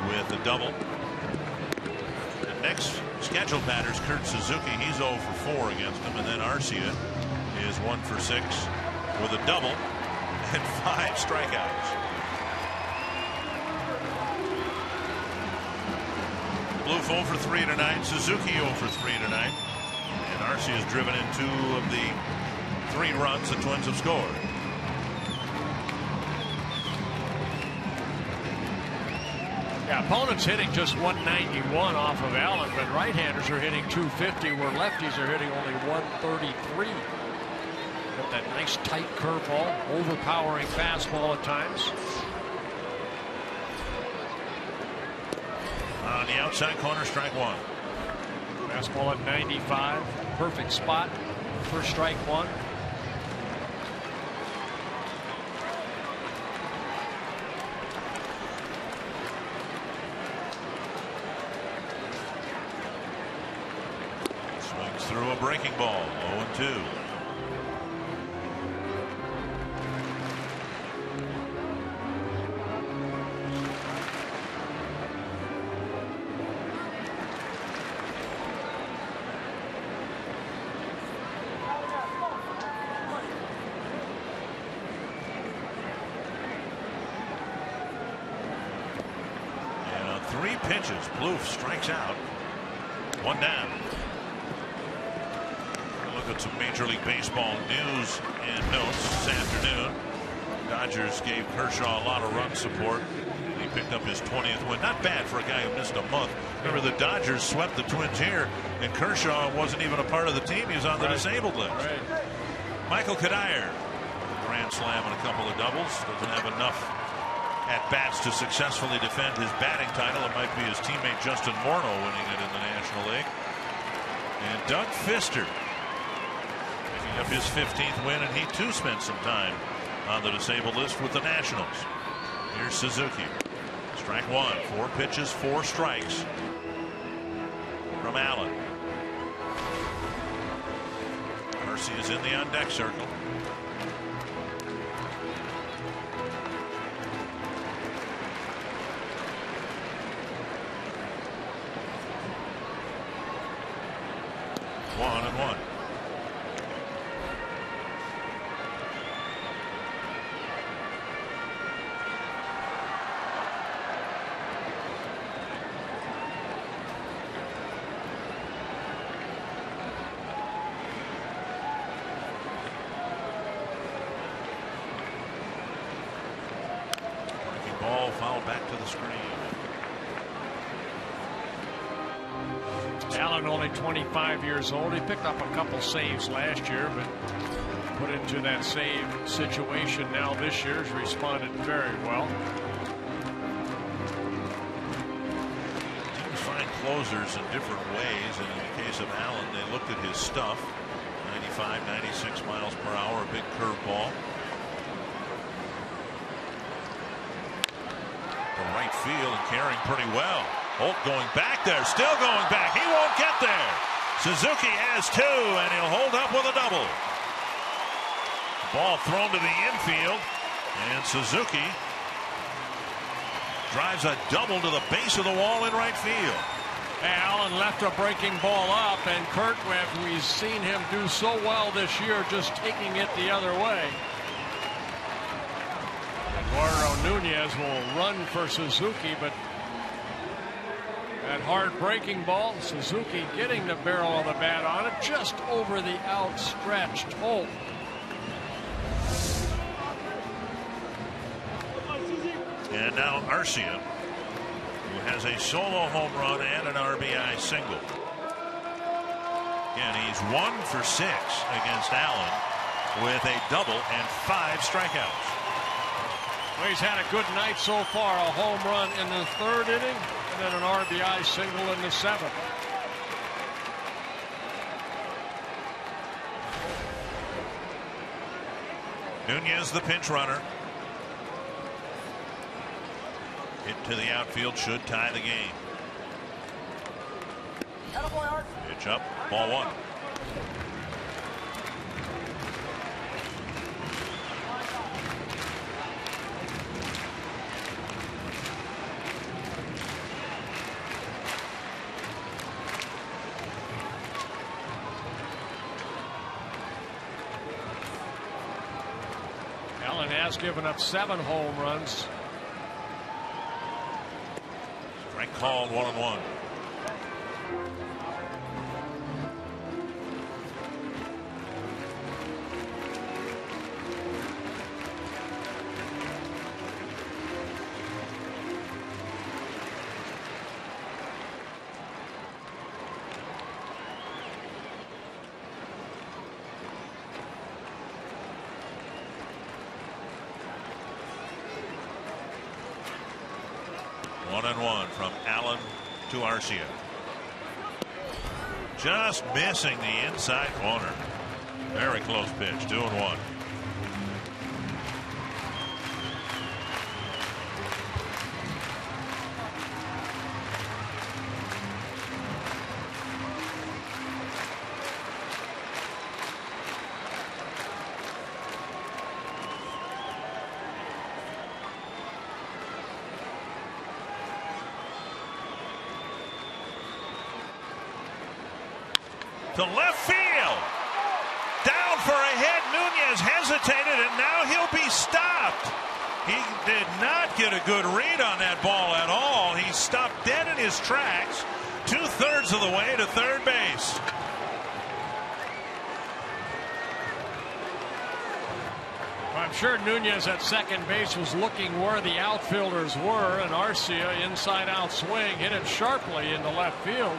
with a double. The next scheduled batter is Kurt Suzuki. He's 0 for 4 against him. And then Arcia is 1 for 6 with a double and 5 strikeouts. Plouffe 0 for 3 tonight. Suzuki 0 for 3 tonight. And Arcia has driven in 2 of the 3 runs the Twins have scored. Yeah, opponents hitting just 191 off of Allen, but right-handers are hitting 250, where lefties are hitting only 133. Got that nice tight curveball, overpowering fastball at times. On the outside corner, strike 1. Fastball at 95, perfect spot for strike 1. Swings through a breaking ball, 0-2. Pitches. Plouffe strikes out. 1 down. Look at some Major League Baseball news and notes this afternoon. Dodgers gave Kershaw a lot of run support. He picked up his 20th win. Not bad for a guy who missed a month. Remember, the Dodgers swept the Twins here, and Kershaw wasn't even a part of the team. He was on the disabled list. Right. Michael Kadire, grand slam and a couple of doubles. Doesn't have enough at bats to successfully defend his batting title. It might be his teammate Justin Morneau winning it in the National League. And Doug Fister picking up his 15th win, and he too spent some time on the disabled list with the Nationals. Here's Suzuki. Strike 1. 4 pitches, 4 strikes from Allen. Arcia is in the on deck circle. One and one. Breaking ball fouled back to the screen. Allen only 25 years old. He picked up a couple saves last year, but put into that save situation now this year has responded very well. Teams find closers in different ways, and in the case of Allen, they looked at his stuff. 95, 96 miles per hour, a big curveball. To right field and carrying pretty well. Holt going back there, still going back. He won't get there. Suzuki has 2, and he'll hold up with a double. Ball thrown to the infield, and Suzuki drives a double to the base of the wall in right field. Allen left a breaking ball up, and Kurt, we've seen him do so well this year, just taking it the other way. Eduardo Nunez will run for Suzuki, but that hard breaking ball, Suzuki getting the barrel of the bat on it, just over the outstretched Holt. And now Arcia will has a solo home run and an RBI single. And he's 1 for 6 against Allen with a double and 5 strikeouts. Well, he's had a good night so far. A home run in the 3rd inning and then an RBI single in the 7th. Nunez, the pinch runner. Hit to the outfield should tie the game. Pitch up, ball 1. Allen has given up 7 home runs. Strike called, 1-1. From Allen to Arcia. Just missing the inside corner. Very close pitch. 2-1. To left field. Down for a hit. Nunez hesitated, and now he'll be stopped. He did not get a good read on that ball at all. He stopped dead in his tracks, 2/3 of the way to third base. I'm sure Nunez at second base was looking where the outfielders were, and Arcia inside out swing hit it sharply into left field.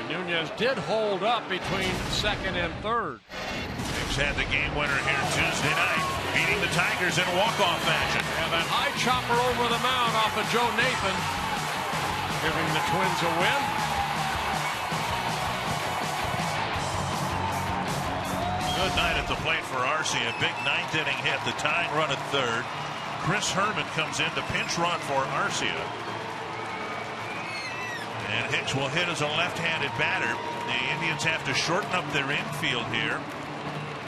Nunez did hold up between second and third. Hicks had the game winner here Tuesday night, beating the Tigers in walk-off fashion. And that high chopper over the mound off of Joe Nathan, giving the Twins a win. Good night at the plate for Arcia. A big 9th inning hit, the tying run at third. Chris Herman comes in to pinch run for Arcia. And Hicks will hit as a left-handed batter. The Indians have to shorten up their infield here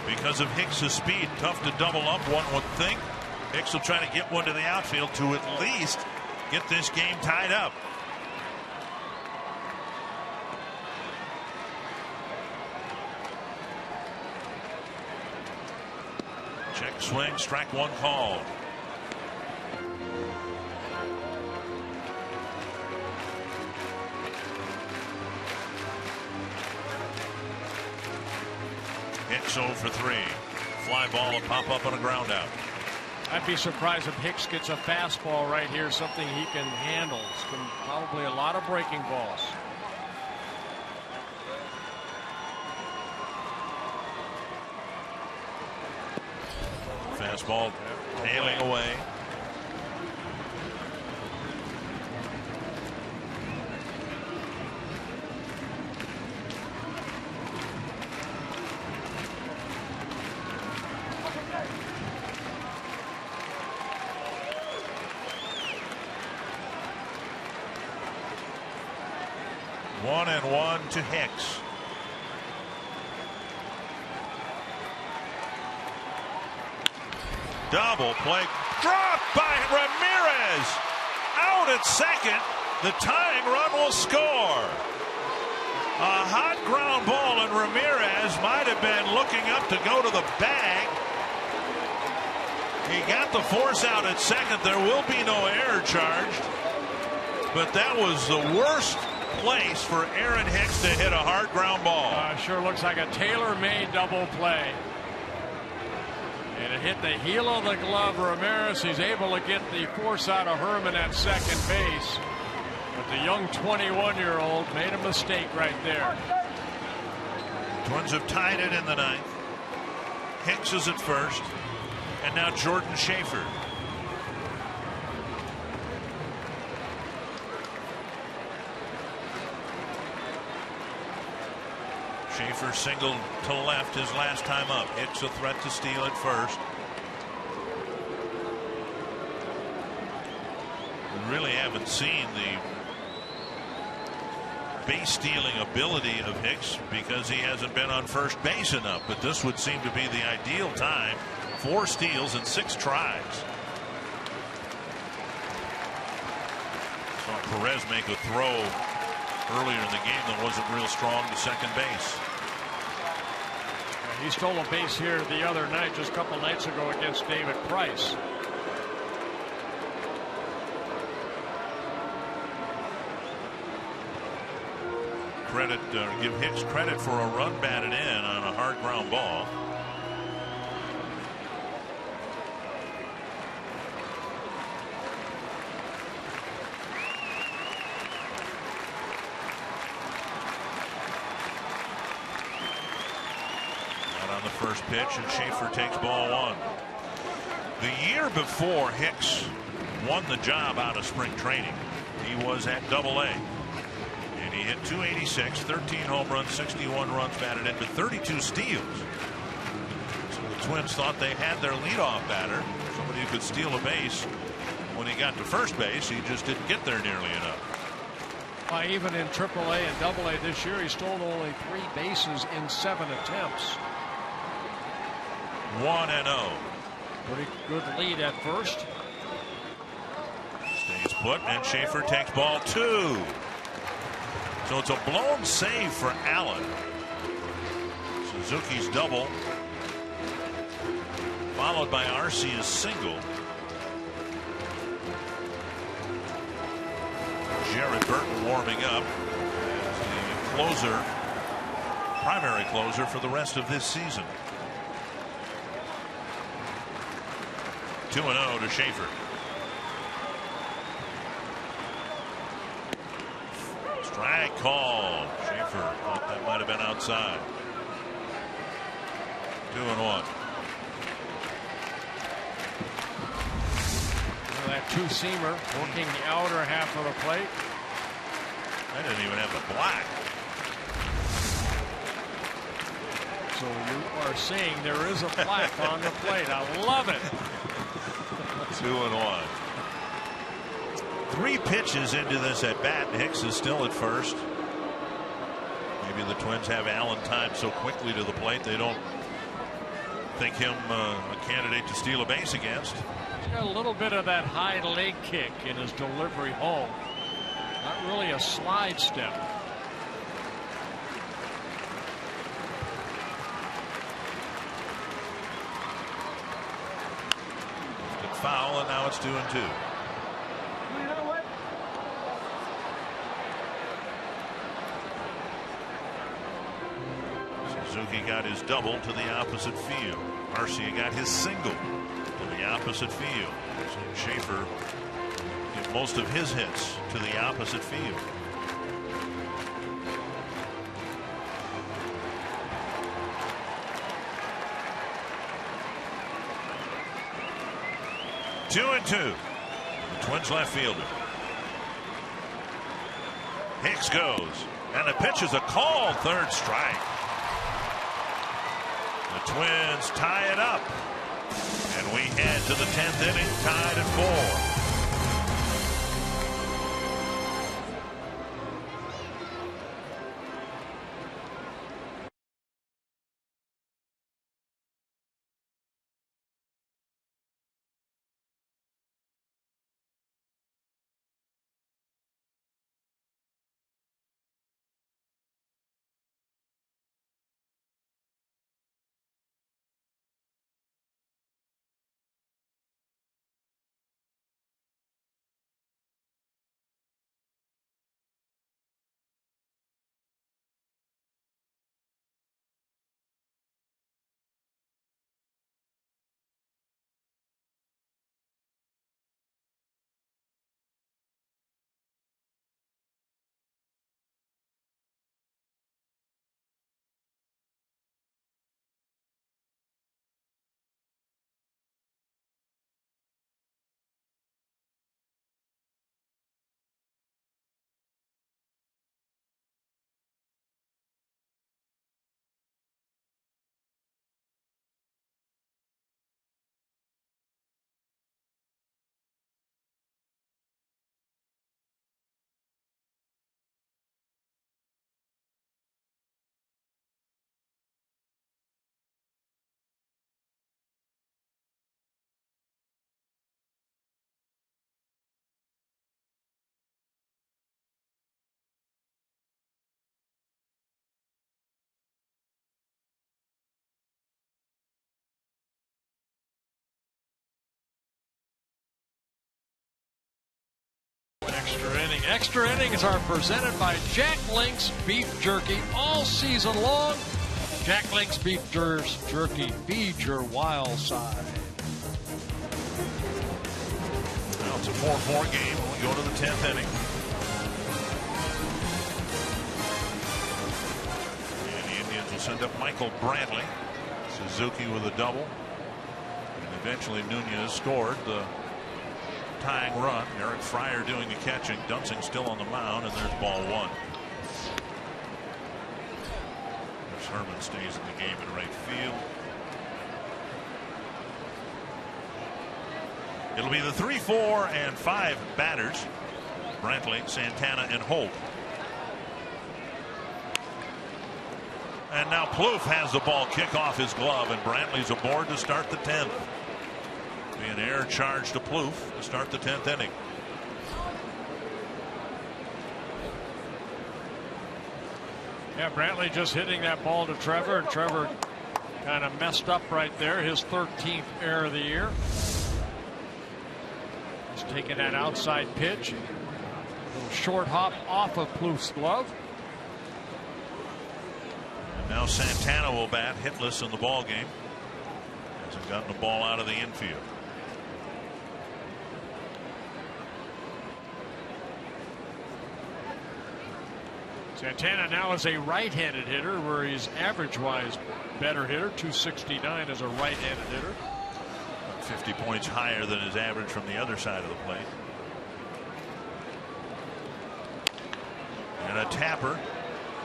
because of Hicks's speed. Tough to double up, one would think. Hicks will try to get one to the outfield to at least get this game tied up. Check swing, strike 1 call. Hicks 0 for 3. Fly ball will pop up on a ground out. I'd be surprised if Hicks gets a fastball right here, something he can handle. It's probably a lot of breaking balls. Fastball tailing away. One and one to Hicks. Double play. Dropped by Ramirez. Out at second. The tying run will score. A hot ground ball, and Ramirez might have been looking up to go to the bag. He got the force out at second. There will be no error charged. But that was the worst place for Aaron Hicks to hit a hard ground ball. Sure looks like a tailor-made double play. And it hit the heel of the glove. Ramirez, he's able to get the force out of Herman at second base. But the young 21-year-old made a mistake right there. Twins have tied it in the ninth. Hicks is at first, and now Jordan Schaefer. Schaefer singled to left his last time up. Hicks a threat to steal at first. We really haven't seen the base stealing ability of Hicks because he hasn't been on first base enough, but this would seem to be the ideal time. 4 steals and 6 tries. Saw Perez make a throw earlier in the game that wasn't real strong to second base. He stole a base here the other night, just a couple nights ago, against David Price. Give Hicks credit for a run batted in on a hard ground ball. Not on the first pitch, and Schaefer takes ball 1. The year before Hicks won the job out of spring training, he was at Double-A. He hit .286, 13 home runs, 61 runs batted in, but 32 steals. So the Twins thought they had their leadoff batter, somebody who could steal a base. When he got to first base, he just didn't get there nearly enough. Even in AAA and AA this year, he stole only 3 bases in 7 attempts. 1-0. Pretty good lead at first. Stays put, and Schaefer takes ball 2. So it's a blown save for Allen. Suzuki's double, followed by Arcia's single. Jared Burton warming up as the closer, primary closer for the rest of this season. 2-0 to Schaefer. Strike call. Schaefer thought that might have been outside. 2-1. Well, that two-seamer working the outer half of the plate. I didn't even have the black. So you are seeing there is a black on the plate. I love it. 2-1. 3 pitches into this at bat. Hicks is still at first. Maybe the Twins have Allen timed so quickly to the plate they don't think him a candidate to steal a base against. He's got a little bit of that high leg kick in his delivery home. Not really a slide step. Good foul, and now it's 2-2. Suzuki got his double to the opposite field. Arcia got his single to the opposite field. So Schaefer did most of his hits to the opposite field. Two and two. The Twins left fielder. Hicks goes, and the pitch is a called third strike. The Twins tie it up, and we head to the 10th inning, tied at 4. Extra innings are presented by Jack Link's Beef Jerky all season long. Jack Link's Beef Jerky, feed your wild side. Well, it's a 4-4 game. We go to the 10th inning. And the Indians will send up Michael Brantley. Suzuki with a double. And eventually Nunez scored the tying run. Eric Fryer doing the catching. Dunsing still on the mound, and there's ball one. Herman stays in the game in right field. It'll be the 3, 4, and 5 batters. Brantley, Santana, and Holt. And now Plouffe has the ball kick off his glove, and Brantley's aboard to start the 10th. Be an air charge to Plouffe to start the 10th inning. Yeah, Brantley just hitting that ball to Trevor, and Trevor kind of messed up right there. His 13th error of the year. He's taking that outside pitch. A little short hop off of Plouffe's glove. And now Santana will bat hitless in the ball game. Hasn't gotten the ball out of the infield. Santana now is a right-handed hitter, where he's average-wise better hitter. 269 as a right-handed hitter. 50 points higher than his average from the other side of the plate. And a tapper.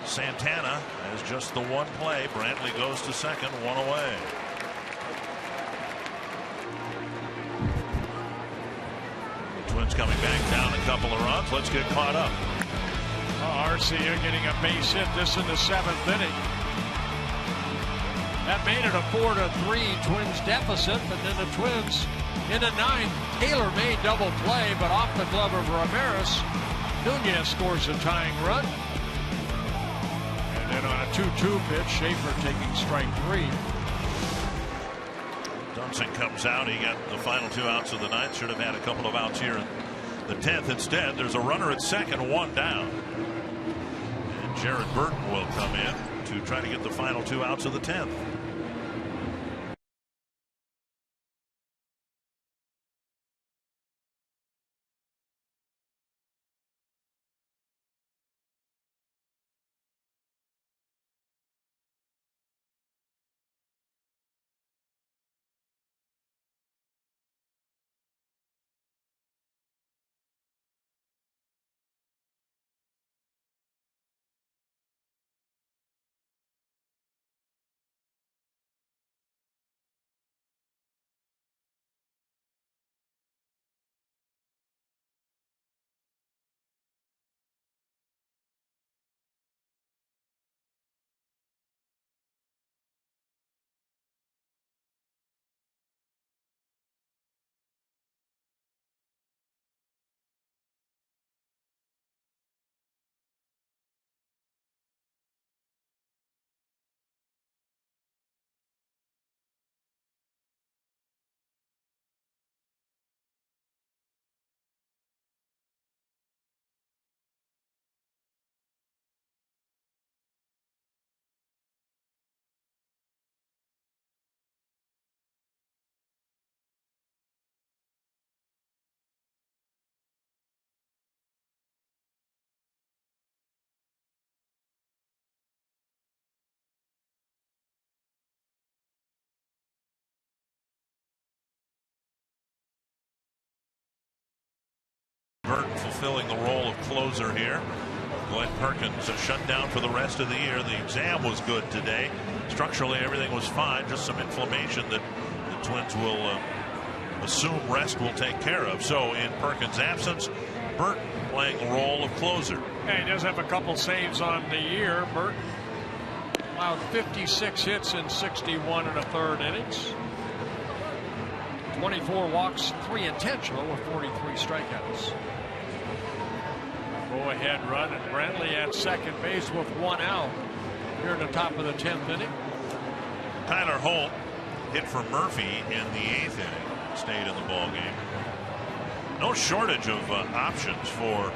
Santana has just the one play. Brantley goes to second, one away. The Twins coming back down a couple of runs. Let's get caught up. Arcia getting a base hit, this in the 7th inning. That made it a 4-3 Twins deficit, but then the Twins in the 9th. Taylor made double play, but off the glove of Ramirez. Nunez scores a tying run. And then on a 2-2 pitch, Schaefer taking strike 3. Dunsing comes out. He got the final 2 outs of the 9th. Should have had a couple of outs here in the 10th. Instead, there's a runner at second, one down. And Jared Burton will come in to try to get the final 2 outs of the 10th. Burton fulfilling the role of closer here. Glenn Perkins shut down for the rest of the year. The exam was good today. Structurally, everything was fine. Just some inflammation that the Twins will assume rest will take care of. So in Perkins' absence, Burton playing the role of closer. Yeah, he does have a couple saves on the year. Burton allowed 56 hits in 61 1/3 innings. 24 walks, 3 intentional with 43 strikeouts. Go ahead run, and Brantley at second base with 1 out here in the top of the 10th inning. Tyler Holt hit for Murphy in the 8th inning, stayed in the ball game. No shortage of options for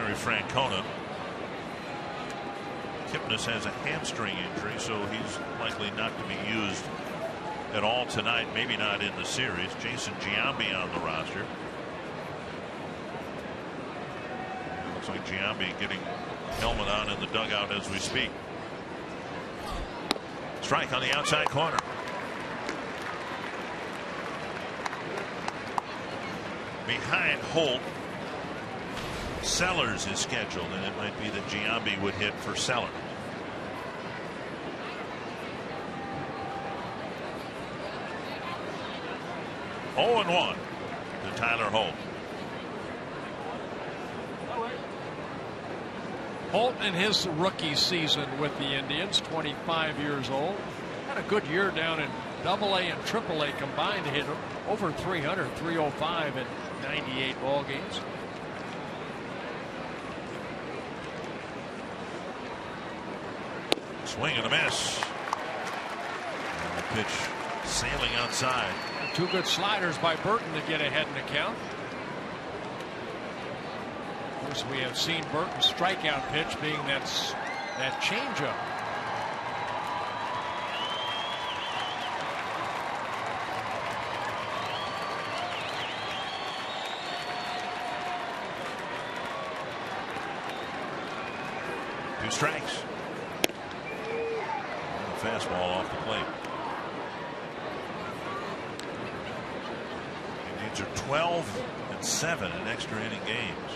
Terry Francona. Kipnis has a hamstring injury, so he's likely not to be used at all tonight, maybe not in the series. Jason Giambi on the roster. Looks like Giambi getting helmet on in the dugout as we speak. Strike on the outside corner. Behind Holt, Sellers is scheduled, and it might be that Giambi would hit for Sellers. Oh, and 1 to Tyler Holt. Holt in his rookie season with the Indians, 25 years old, had a good year down in AA and AAA combined to hit over 300, 305 in 98 ball games. Swing and a miss. And the pitch sailing outside. 2 good sliders by Burton to get ahead in the count. Of course, we have seen Burton's strikeout pitch being that changeup. Two strikes. Fastball off the plate. Indians are 12-7 in extra inning games,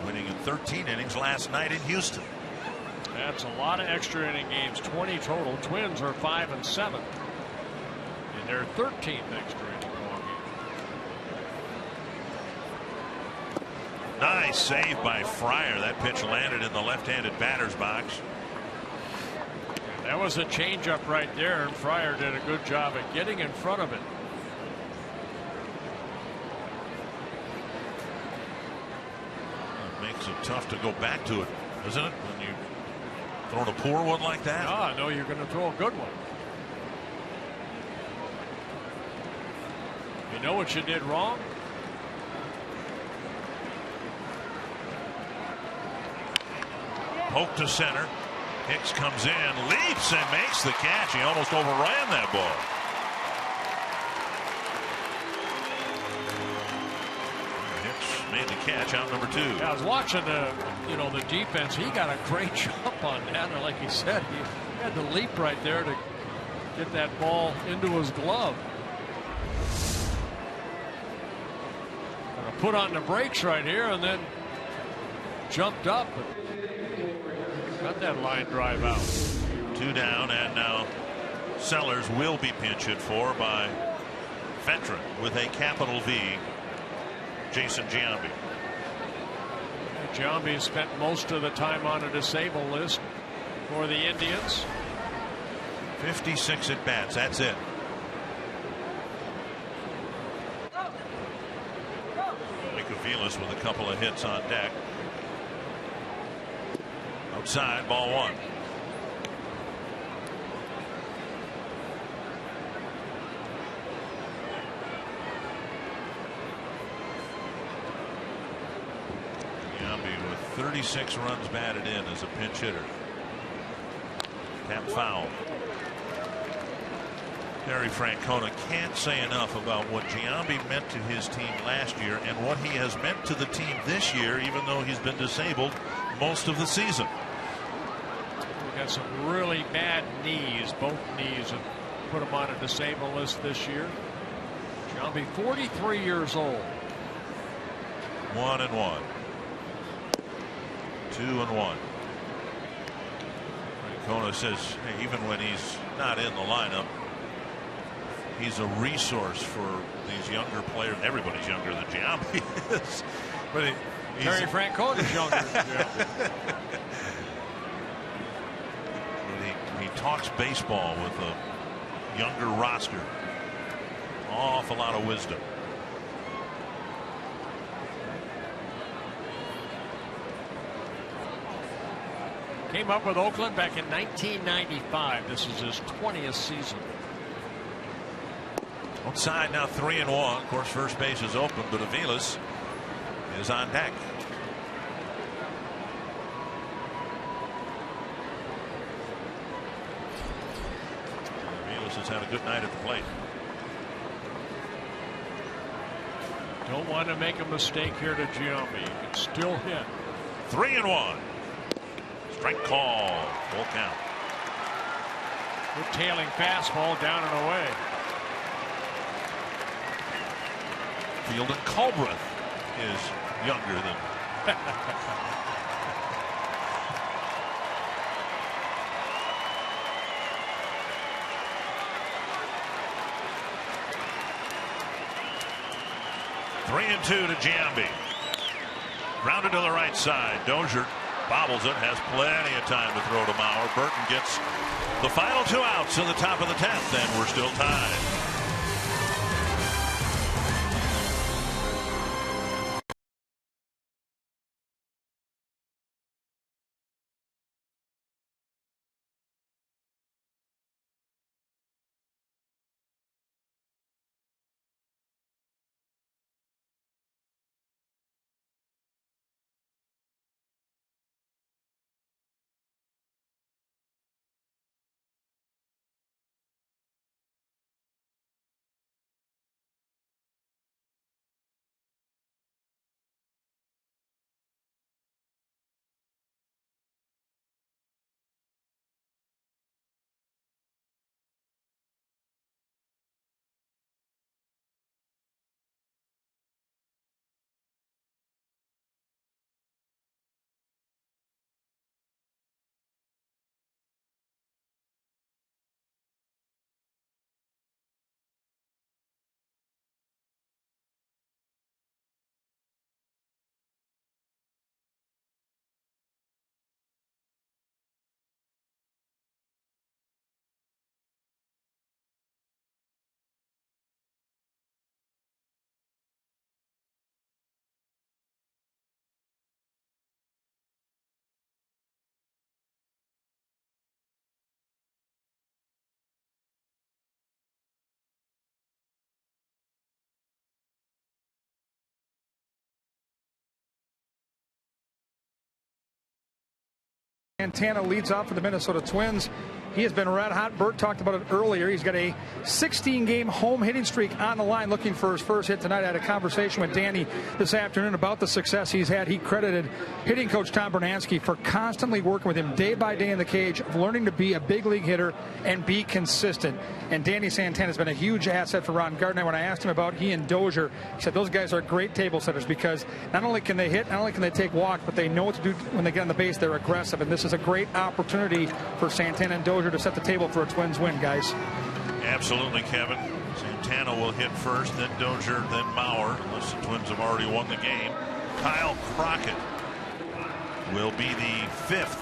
winning in 13 innings last night in Houston. That's a lot of extra inning games, 20 total. Twins are 5-7 in their 13th extra inning ball game. Nice save by Fryer. That pitch landed in the left-handed batter's box. That was a changeup right there, and Fryer did a good job at getting in front of it. It makes it tough to go back to it, doesn't it? When you throw a poor one like that. No, I know you're going to throw a good one. You know what you did wrong? Poke to center. Hicks comes in, leaps, and makes the catch. He almost overran that ball. Hicks made the catch out number 2. Yeah, I was watching the defense. He got a great jump on that, and like he said, he had to leap right there to get that ball into his glove. Put on the brakes right here, and then jumped up. Got that line drive out. 2 down, and now Sellers will be pinch hit for by veteran with a capital V, Jason Giambi. Giambi spent most of the time on a disabled list for the Indians. 56 at bats. That's it. Aviles with a couple of hits on deck. Outside, ball 1. Giambi with 36 runs batted in as a pinch hitter. Tap foul. Terry Francona can't say enough about what Giambi meant to his team last year and what he has meant to the team this year, even though he's been disabled most of the season. We've got some really bad knees. Both knees have put him on a disabled list this year. Giambi, 43 years old. 1-1. 2-1. Francona says, hey, even when he's not in the lineup, he's a resource for these younger players. Everybody's younger than Giambi is. But Terry Francona's younger than Giambi. He talks baseball with a younger roster. Awful lot of wisdom. Came up with Oakland back in 1995. This is his 20th season. Outside now, 3-1. Of course, first base is open, but Aviles is on deck. Carlos has had a good night at the plate. Don't want to make a mistake here to Giambi. He can still hit. 3-1. Strike call. Full count. Good tailing fastball down and away. Fielding Culbreth is younger than. Three and 2 to Giambi. Grounded to the right side. Dozier bobbles it, has plenty of time to throw to Mauer. Burton gets the final 2 outs in the top of the 10th, and we're still tied. Santana leads off for the Minnesota Twins. He has been red hot. Bert talked about it earlier. He's got a 16-game home hitting streak on the line, looking for his first hit tonight. I had a conversation with Danny this afternoon about the success he's had. He credited hitting coach Tom Bernansky for constantly working with him day by day in the cage, of learning to be a big league hitter and be consistent. And Danny Santana has been a huge asset for Ron Gardner. When I asked him about he and Dozier, he said those guys are great table setters because not only can they hit, not only can they take walks, but they know what to do when they get on the base. They're aggressive, and this is a great opportunity for Santana and Dozier to set the table for a Twins win, guys. Absolutely, Kevin. Santana will hit first, then Dozier, then Mauer, unless the Twins have already won the game. Kyle Crockett will be the 5th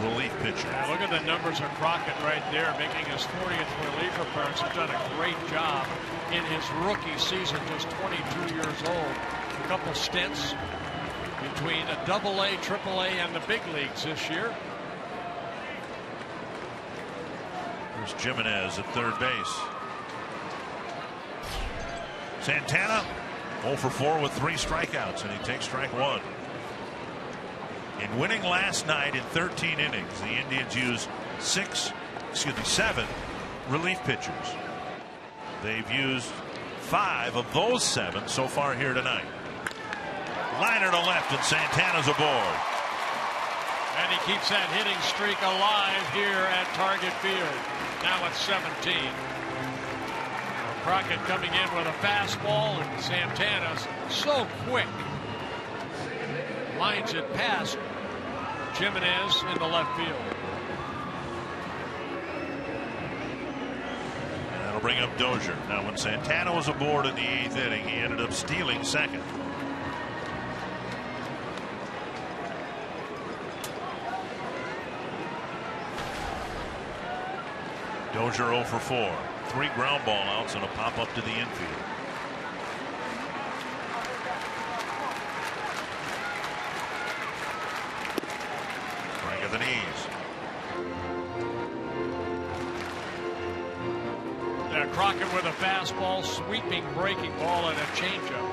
relief pitcher. Yeah, look at the numbers of Crockett right there, making his 40th relief appearance. He's done a great job in his rookie season, just 22 years old. A couple stints between a AA, AAA, and the big leagues this year. There's Jimenez at third base. Santana 0 for 4 with 3 strikeouts, and he takes strike 1. In winning last night in 13 innings, the Indians used 7 relief pitchers. They've used 5 of those 7 so far here tonight. Liner to left, and Santana's aboard. And he keeps that hitting streak alive here at Target Field. Now it's 17. Crockett coming in with a fastball, and Santana's so quick. Lines it past Jimenez in the left field. And that'll bring up Dozier. Now, when Santana was aboard in the 8th inning, he ended up stealing second. Dozier 0 for 4. 3 ground ball outs and a pop up to the infield. Strike at the knees. Crockett with a fastball, sweeping breaking ball, and a changeup.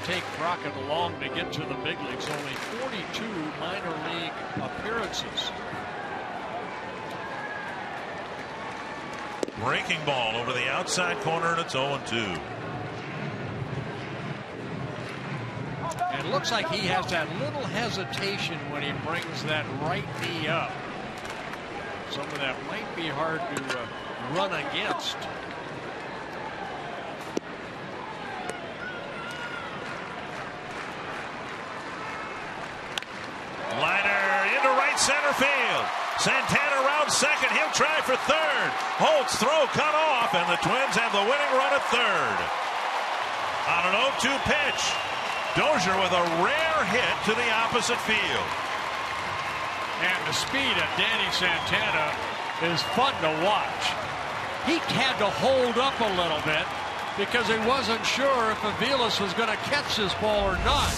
Take Crockett along to get to the big leagues. Only 42 minor league appearances Breaking ball over the outside corner, and it's 0-2. It looks like he has that little hesitation when he brings that right knee up. Some of that might be hard to run against. Liner into right center field. Santana around second. He'll try for third. Holt's throw cut off, and the Twins have the winning run at third. On an 0-2 pitch, Dozier with a rare hit to the opposite field. And the speed of Danny Santana is fun to watch. He had to hold up a little bit because he wasn't sure if Aviles was going to catch this ball or not.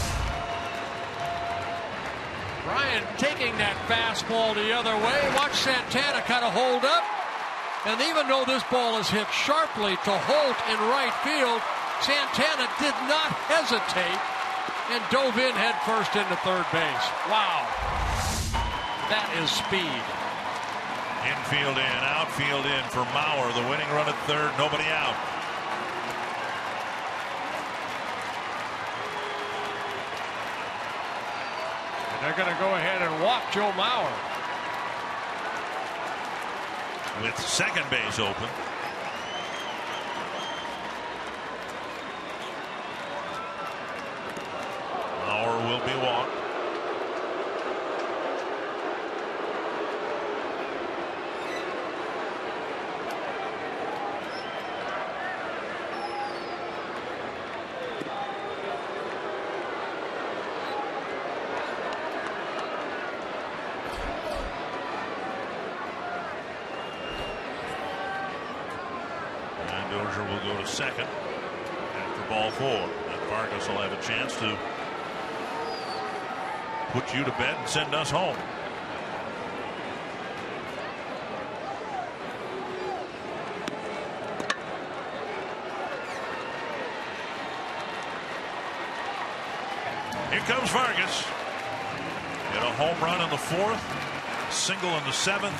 Ryan taking that fastball the other way. Watch Santana kind of hold up. And even though this ball is hit sharply to Holt in right field, Santana did not hesitate and dove in head first into third base. Wow. That is speed. Infield in, outfield in for Mauer. The winning run at third, nobody out. And they're going to go ahead and walk Joe Mauer. With second base open. Mauer will be walked. Dozier will go to second after ball 4. And Vargas will have a chance to put you to bed and send us home. Here comes Vargas. Hit a home run in the 4th, single in the 7th,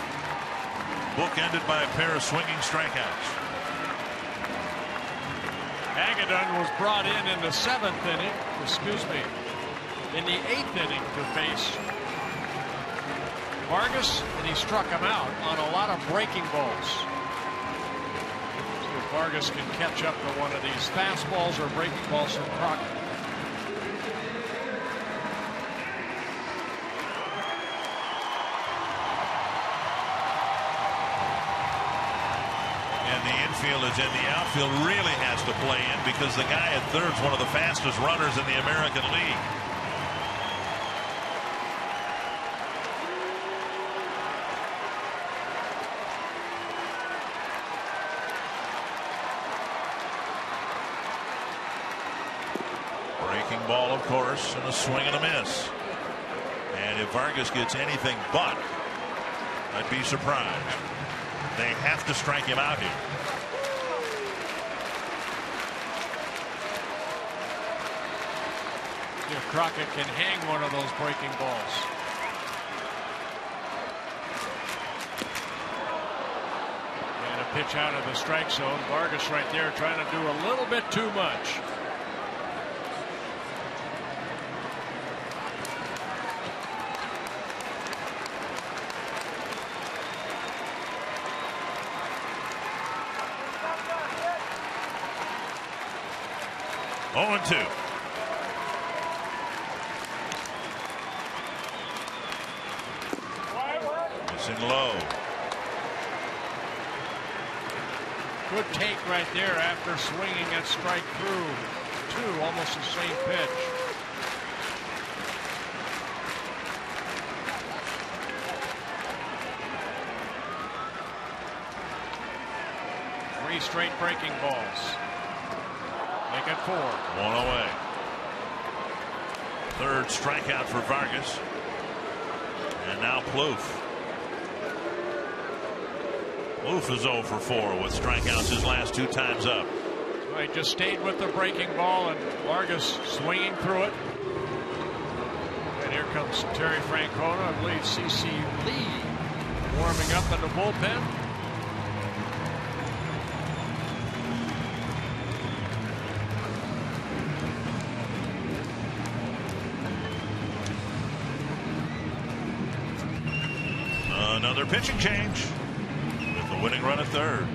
bookended by a pair of swinging strikeouts. Hagedorn was brought in the 7th inning, in the 8th inning to face Vargas, and he struck him out on a lot of breaking balls. See if Vargas can catch up to one of these fastballs or breaking balls from Crockett. Infield is in. The outfield really has to play in because the guy at third is one of the fastest runners in the American League. Breaking ball, of course, and a swing and a miss. And if Vargas gets anything but, I'd be surprised. They have to strike him out here. If Crockett can hang one of those breaking balls. And a pitch out of the strike zone. Vargas right there trying to do a little bit too much. Oh, 2. Missing low. Good take right there after swinging at strike through 2, almost the same pitch. Three straight breaking balls. Make it 4. 1 away. Third strikeout for Vargas. And now Plouffe. Plouffe is 0 for 4 with strikeouts his last 2 times up. So he just stayed with the breaking ball, and Vargas swinging through it. And here comes Terry Francona. I believe C.C. Lee warming up in the bullpen. Another pitching change with the winning run at third.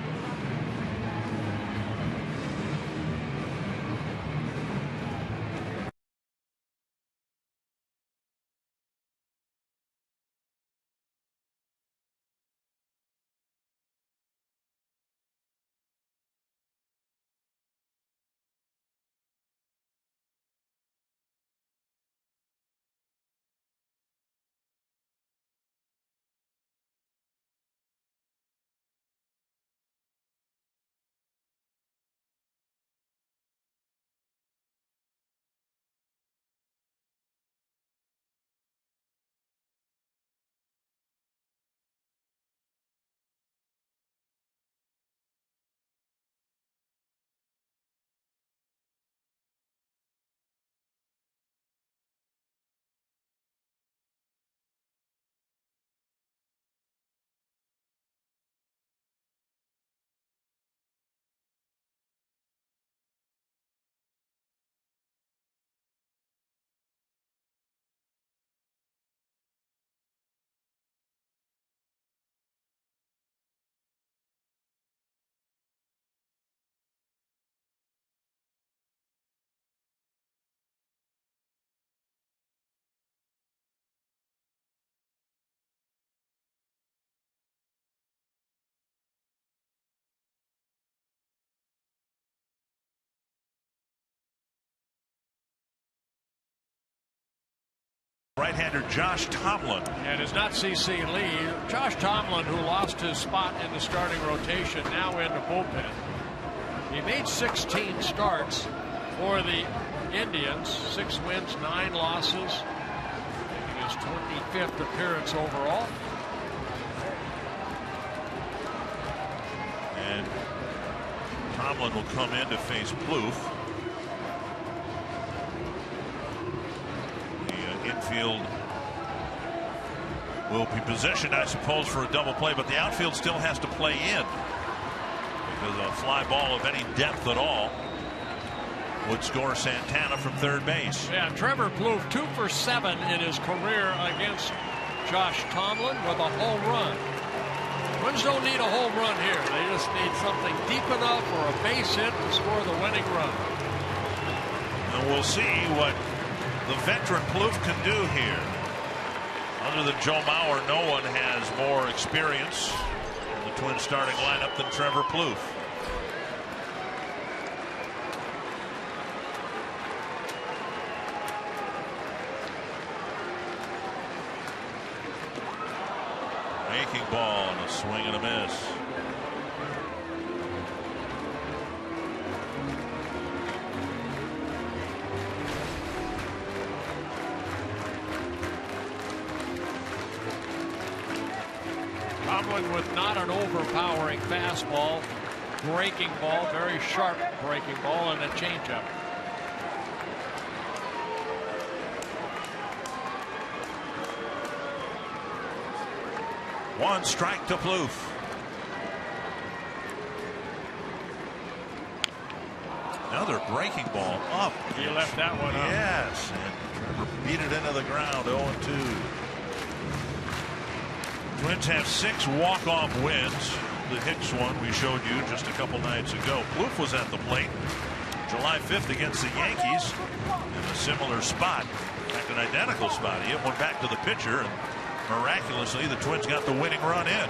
Right-hander Josh Tomlin. And it's not CC Lee. Josh Tomlin, who lost his spot in the starting rotation, now in the bullpen. He made 16 starts for the Indians, 6 wins, 9 losses. His 25th appearance overall. And Tomlin will come in to face Plouffe. Infield will be positioned, I suppose, for a double play, but the outfield still has to play in because a fly ball of any depth at all would score Santana from third base. Yeah, Trevor Plouffe 2 for 7 in his career against Josh Tomlin with a home run. Twins don't need a home run here. They just need something deep enough or a base hit to score the winning run. And we'll see what the veteran Plouffe can do here. Other than Joe Mauer, no one has more experience in the Twins starting lineup than Trevor Plouffe. Breaking ball and a swing and a miss. Tomlin with not an overpowering fastball, breaking ball, very sharp breaking ball, and a changeup. One strike to Plouffe. Another breaking ball up. He left that one up. Yes, and Trevor beat it into the ground. 0-2. Twins have 6 walk-off wins. The Hicks one we showed you just a couple nights ago. Plouffe was at the plate July 5th against the Yankees in a similar spot, in fact, an identical spot. He hit one back to the pitcher, and miraculously the Twins got the winning run in.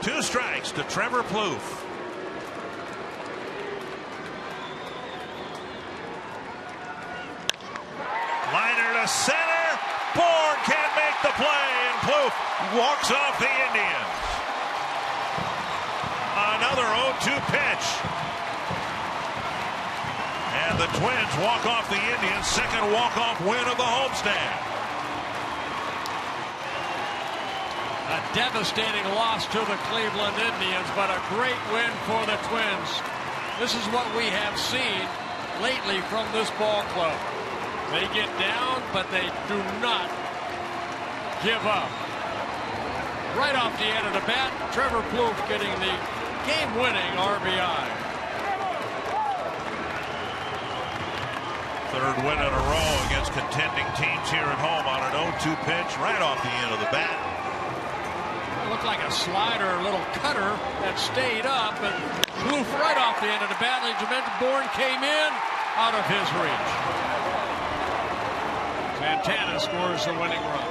2 strikes to Trevor Plouffe. Liner to center. Bourne can't make the play, and Plouffe walks off the Indians. Another 0-2 pitch. And the Twins walk off the Indians' second walk-off win of the homestand. A devastating loss to the Cleveland Indians, but a great win for the Twins. This is what we have seen lately from this ball club. They get down, but they do not give up. Right off the end of the bat, Trevor Plouffe getting the game-winning RBI. Third win in a row against contending teams here at home on an 0-2 pitch right off the end of the bat. It looked like a slider, a little cutter that stayed up and flew right off the end of the bat. Bourne came in out of his reach. Santana scores the winning run.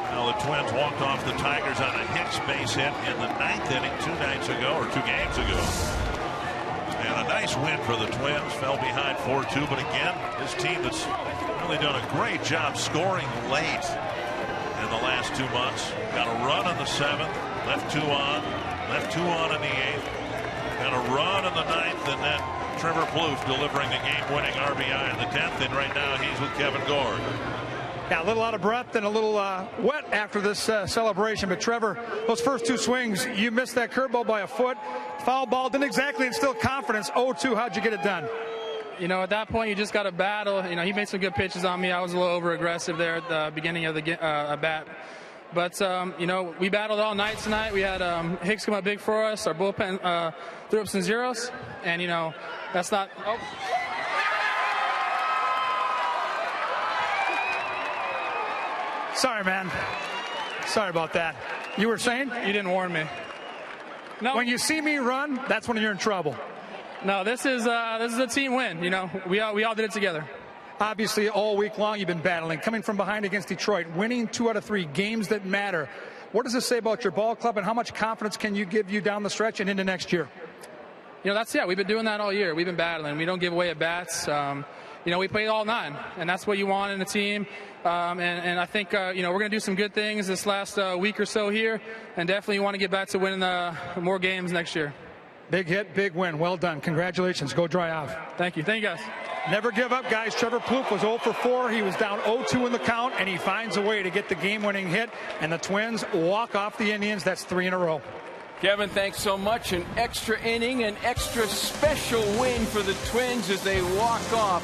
Well, the Twins walked off the Tigers on a Hicks base hit in the 9th inning 2 nights ago, or 2 games ago. And a nice win for the Twins. Fell behind 4-2, but again, this team that's really done a great job scoring late in the last 2 months. Got a run in the 7th, left 2 on, left 2 on in the 8th. Got a run in the 9th, and then Trevor Plouffe delivering the game-winning RBI in the 10th, and right now he's with Kevin Gord. Yeah, a little out of breath and a little wet after this celebration. But Trevor, those first 2 swings, you missed that curveball by a foot. Foul ball, didn't exactly instill confidence. 0-2, how'd you get it done? You know, at that point, you just got to battle. You know, he made some good pitches on me. I was a little over-aggressive there at the beginning of the bat. But, you know, we battled all night tonight. We had Hicks come up big for us. Our bullpen threw up some zeros. And, you know, that's not... Oh. Sorry, man. Sorry about that. You were saying? You didn't warn me. No. When you see me run, that's when you're in trouble. No, this is a team win. You know, we all did it together. Obviously, all week long you've been battling, coming from behind against Detroit, winning 2 out of 3 games that matter. What does this say about your ball club, and how much confidence can you give you down the stretch and into next year? You know, we've been doing that all year. We've been battling. We don't give away at bats. You know, we played all 9, and that's what you want in a team. And I think, you know, we're going to do some good things this last week or so here, and definitely want to get back to winning more games next year. Big hit, big win. Well done. Congratulations. Go dry off. Thank you. Thank you, guys. Never give up, guys. Trevor Plouffe was 0 for 4. He was down 0-2 in the count, and he finds a way to get the game-winning hit, and the Twins walk off the Indians. That's 3 in a row. Kevin, thanks so much. An extra inning, an extra special win for the Twins as they walk off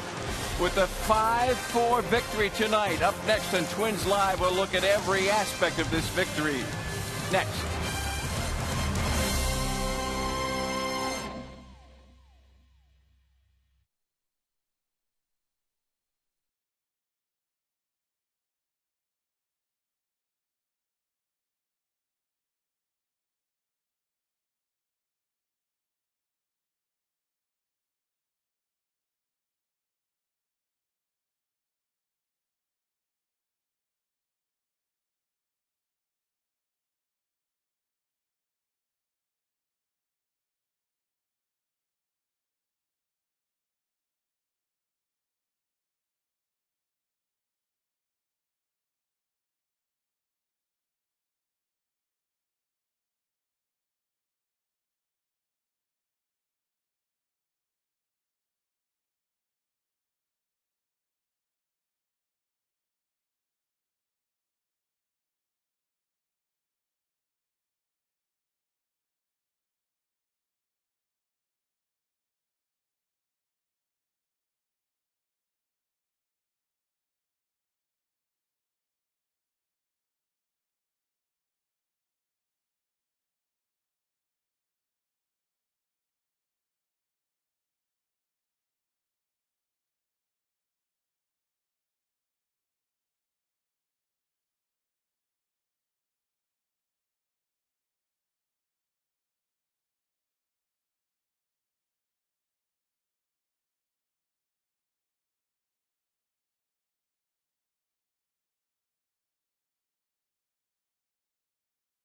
with a 5-4 victory tonight. Up next on Twins Live, we'll look at every aspect of this victory. Next.